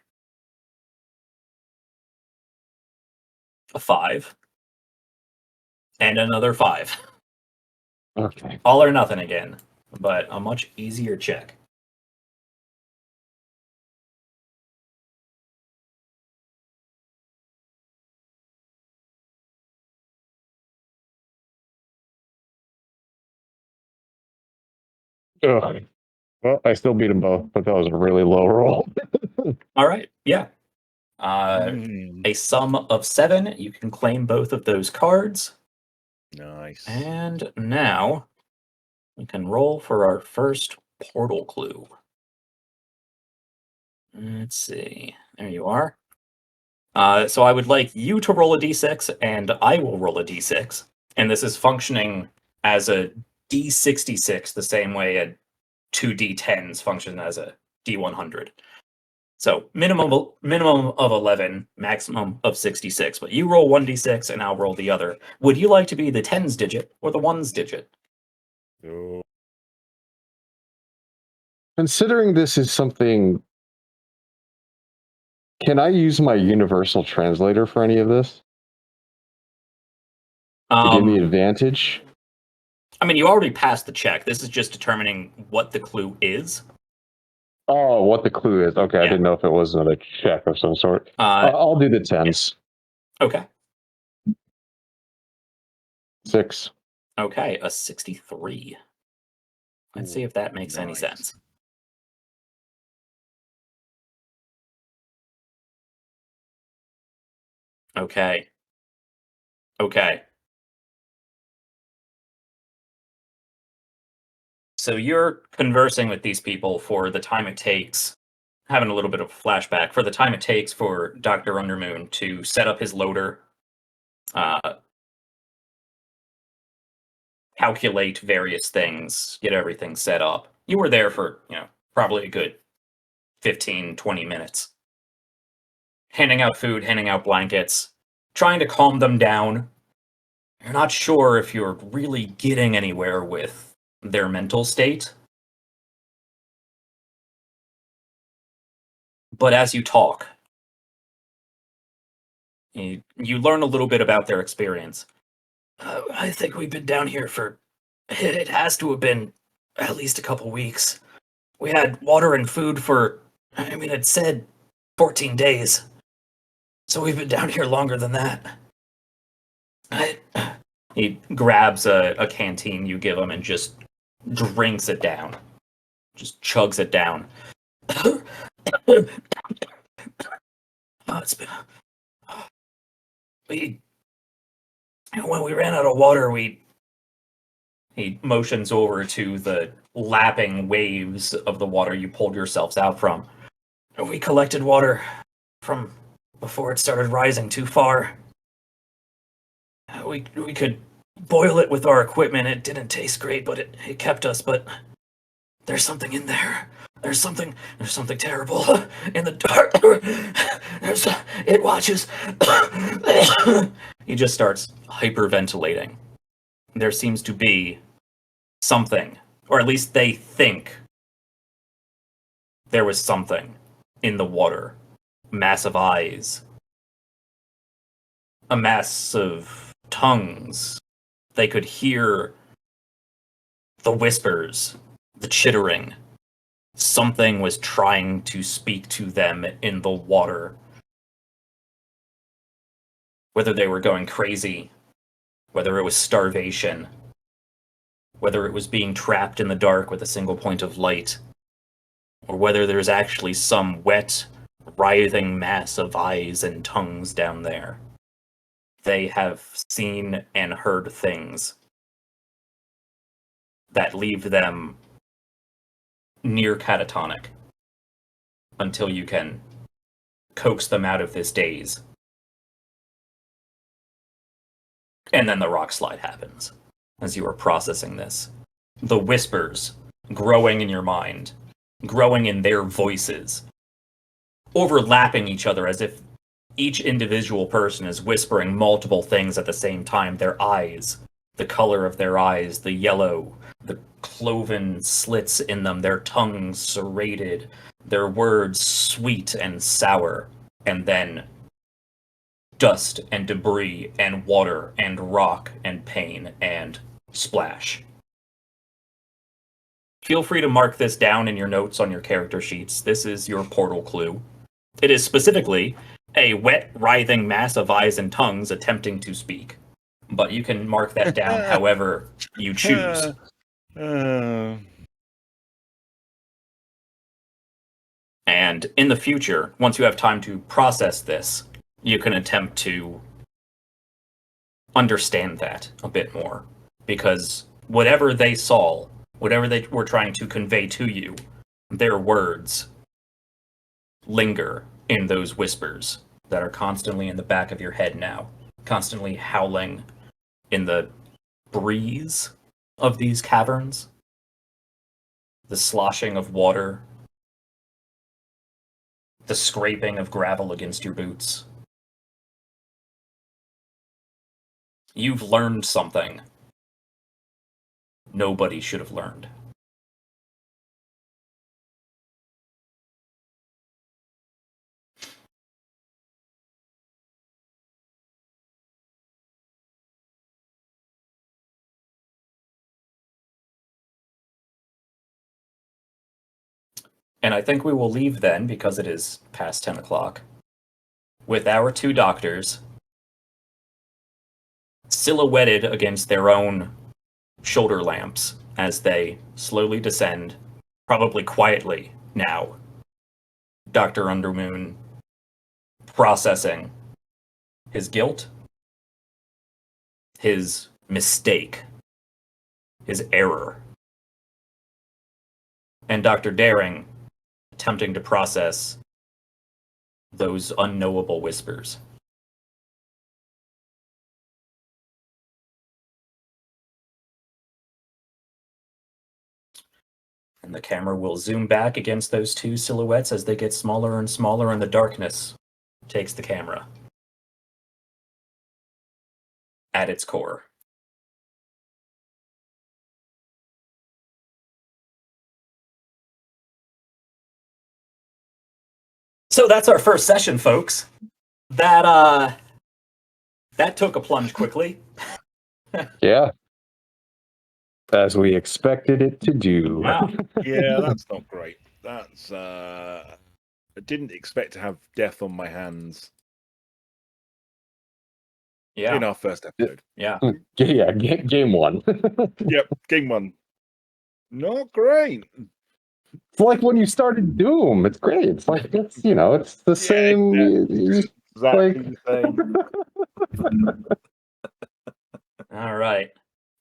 a 5 and another 5. Okay. All or nothing again, but a much easier check. Ugh. Well, I still beat them both, but that was a really low roll. All right, yeah. Hmm. A sum of 7. You can claim both of those cards. Nice. And now we can roll for our first portal clue. Let's see. There you are. So I would like you to roll a d6, and I will roll a d6. And this is functioning as a d66, the same way a 2d10s function as a d100. So minimum of 11, maximum of 66. But you roll 1d6, and I'll roll the other. Would you like to be the 10s digit or the 1s digit? Oh, Considering this is something, can I use my universal translator for any of this to give me advantage? I mean, you already passed the check. This is just determining what the clue is. Oh, what the clue is. Okay, I Yeah. didn't know if it was a check of some sort. I'll do the 10s. Okay. 6. Okay, a 63. Let's see if that makes any nice. sense. Okay. Okay. So you're conversing with these people for the time it takes, having a little bit of a flashback, for the time it takes for Dr. Undermoon to set up his loader, calculate various things, get everything set up. You were there for, probably a good 15, 20 minutes. Handing out food, handing out blankets, trying to calm them down. You're not sure if you're really getting anywhere with their mental state. But as you talk, you learn a little bit about their experience. I think we've been down here for... It has to have been at least a couple weeks. We had water and food for... I mean, it said 14 days. So we've been down here longer than that. He grabs a canteen you give him and just drinks it down. Just chugs it down. It's been... When we ran out of water, He motions over to the lapping waves of the water you pulled yourselves out from. We collected water from before it started rising too far. We could boil it with our equipment. It didn't taste great, but it kept us. But there's something in there. There's something terrible in the dark. It watches. He just starts hyperventilating. There seems to be something, or at least they think there was something in the water. Massive eyes. A mass of tongues. They could hear the whispers, the chittering. Something was trying to speak to them in the water. Whether they were going crazy, whether it was starvation, whether it was being trapped in the dark with a single point of light, or whether there's actually some wet, writhing mass of eyes and tongues down there. They have seen and heard things that leave them near catatonic until you can coax them out of this daze. And then the rock slide happens as you are processing this. The whispers growing in your mind, growing in their voices, overlapping each other as if each individual person is whispering multiple things at the same time. Their eyes, the color of their eyes, the yellow, the cloven slits in them, their tongues serrated, their words sweet and sour, and then dust and debris and water and rock and pain and splash. Feel free to mark this down in your notes on your character sheets. This is your portal clue. It is specifically a wet, writhing mass of eyes and tongues attempting to speak. But you can mark that down however you choose. And in the future, once you have time to process this, you can attempt to understand that a bit more. Because whatever they saw, whatever they were trying to convey to you, their words linger in those whispers that are constantly in the back of your head now, constantly howling in the breeze of these caverns, the sloshing of water, the scraping of gravel against your boots. You've learned something nobody should have learned. And I think we will leave then, because it is past 10 o'clock, with our two doctors silhouetted against their own shoulder lamps as they slowly descend, probably quietly now. Dr. Undermoon processing his guilt, his mistake, his error, and Dr. Daring attempting to process those unknowable whispers. And the camera will zoom back against those two silhouettes as they get smaller and smaller, and the darkness takes the camera at its core. So that's our first session, folks. That took a plunge quickly. Yeah. As we expected it to do. Yeah. Yeah, that's not great. That's I didn't expect to have death on my hands Yeah. in our first episode. Yeah. Yeah, game one. Yep, game one. Not great. It's like when you started Doom. It's great. It's like it's the same. Exactly the same. All right.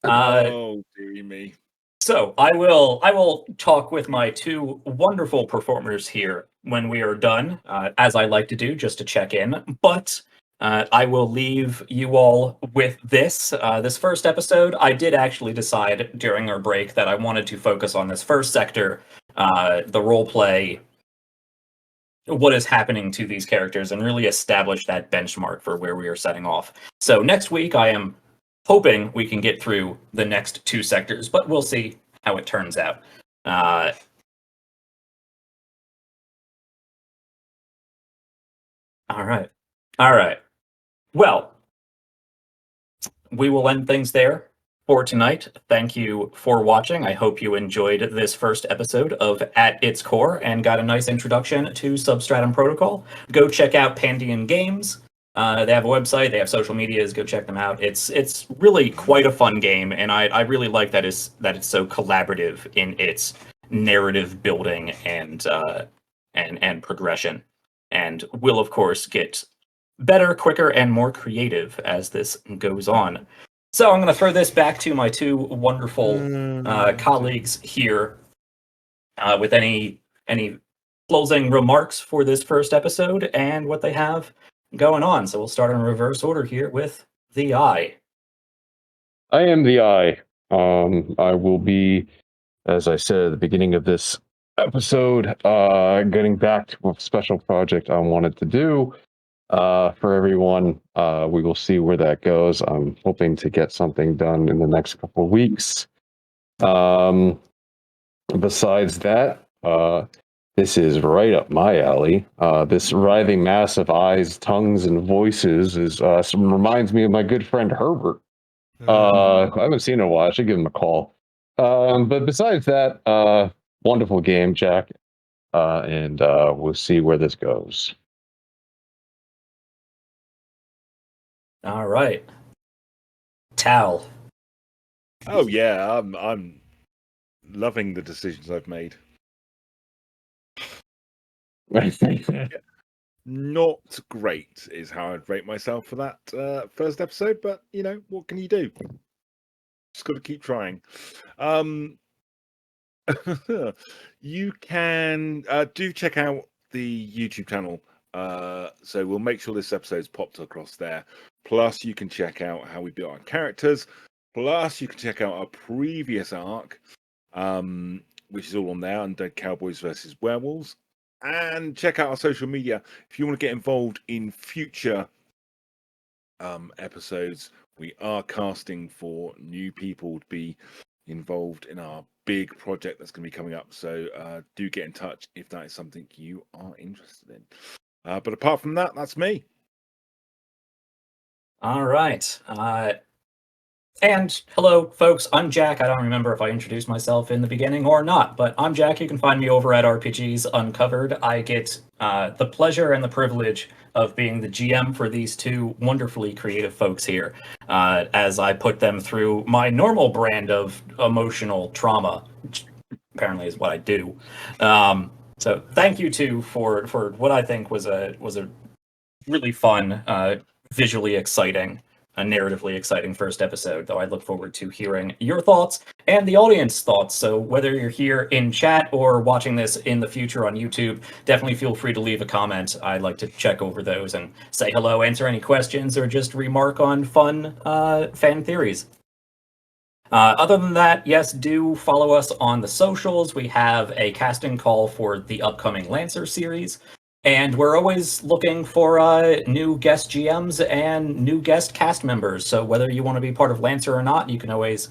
Oh, dear me. So I will talk with my two wonderful performers here when we are done, as I like to do, just to check in. But I will leave you all with this. This first episode, I did actually decide during our break that I wanted to focus on this first sector, the role play, what is happening to these characters, and really establish that benchmark for where we are setting off. So next week, I am hoping we can get through the next two sectors, but we'll see how it turns out. All right. Well, we will end things there for tonight. Thank you for watching. I hope you enjoyed this first episode of At Its Core and got a nice introduction to Substratum Protocol. Go check out Pandion Games. They have a website, they have social medias, go check them out. It's really quite a fun game, and I really like that it's so collaborative in its narrative building and progression. And will, of course, get better, quicker, and more creative as this goes on. So I'm going to throw this back to my two wonderful colleagues here with any closing remarks for this first episode and what they have going on. So we'll start in reverse order here with the Eye. I am the Eye. I will be, as I said at the beginning of this episode, getting back to a special project I wanted to do for everyone. We will see where that goes. I'm hoping to get something done in the next couple of weeks. Besides that, this is right up my alley. This writhing mass of eyes, tongues, and voices reminds me of my good friend Herbert. I haven't seen him in a while. I should give him a call. But besides that, wonderful game, Jack. And we'll see where this goes. All right. Tal. Oh yeah, I'm loving the decisions I've made. Not great is how I'd rate myself for that first episode, but you know, what can you do? Just got to keep trying. You can do check out the YouTube channel. So we'll make sure this episode's popped across there. Plus, you can check out how we built our characters. Plus, you can check out our previous arc, which is all on there under Cowboys versus Werewolves. And check out our social media if you want to get involved in future episodes. We are casting for new people to be involved in our big project that's going to be coming up. So do get in touch if that is something you are interested in. But apart from that, that's me. All right. And hello, folks. I'm Jack. I don't remember if I introduced myself in the beginning or not, but I'm Jack. You can find me over at RPGs Uncovered. I get the pleasure and the privilege of being the GM for these two wonderfully creative folks here, as I put them through my normal brand of emotional trauma, which apparently is what I do. So thank you two for what I think was a really fun, visually exciting, a narratively exciting first episode, though I look forward to hearing your thoughts and the audience thoughts. So whether you're here in chat or watching this in the future on YouTube, definitely feel free to leave a comment. I'd like to check over those and say hello, answer any questions, or just remark on fun fan theories. Other than that, yes, do follow us on the socials. We have a casting call for the upcoming Lancer series. And we're always looking for new guest GMs and new guest cast members. So whether you want to be part of Lancer or not, you can always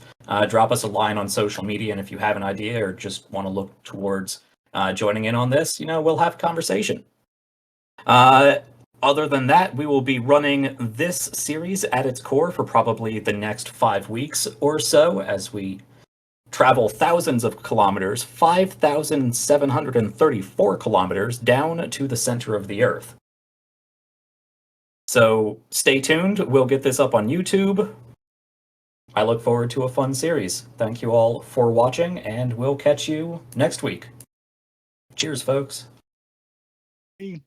drop us a line on social media. And if you have an idea or just want to look towards joining in on this, we'll have a conversation. Other than that, we will be running this series at its core for probably the next 5 weeks or so as we travel thousands of kilometers, 5,734 kilometers down to the center of the Earth. So stay tuned. We'll get this up on YouTube. I look forward to a fun series. Thank you all for watching, and we'll catch you next week. Cheers, folks. Hey.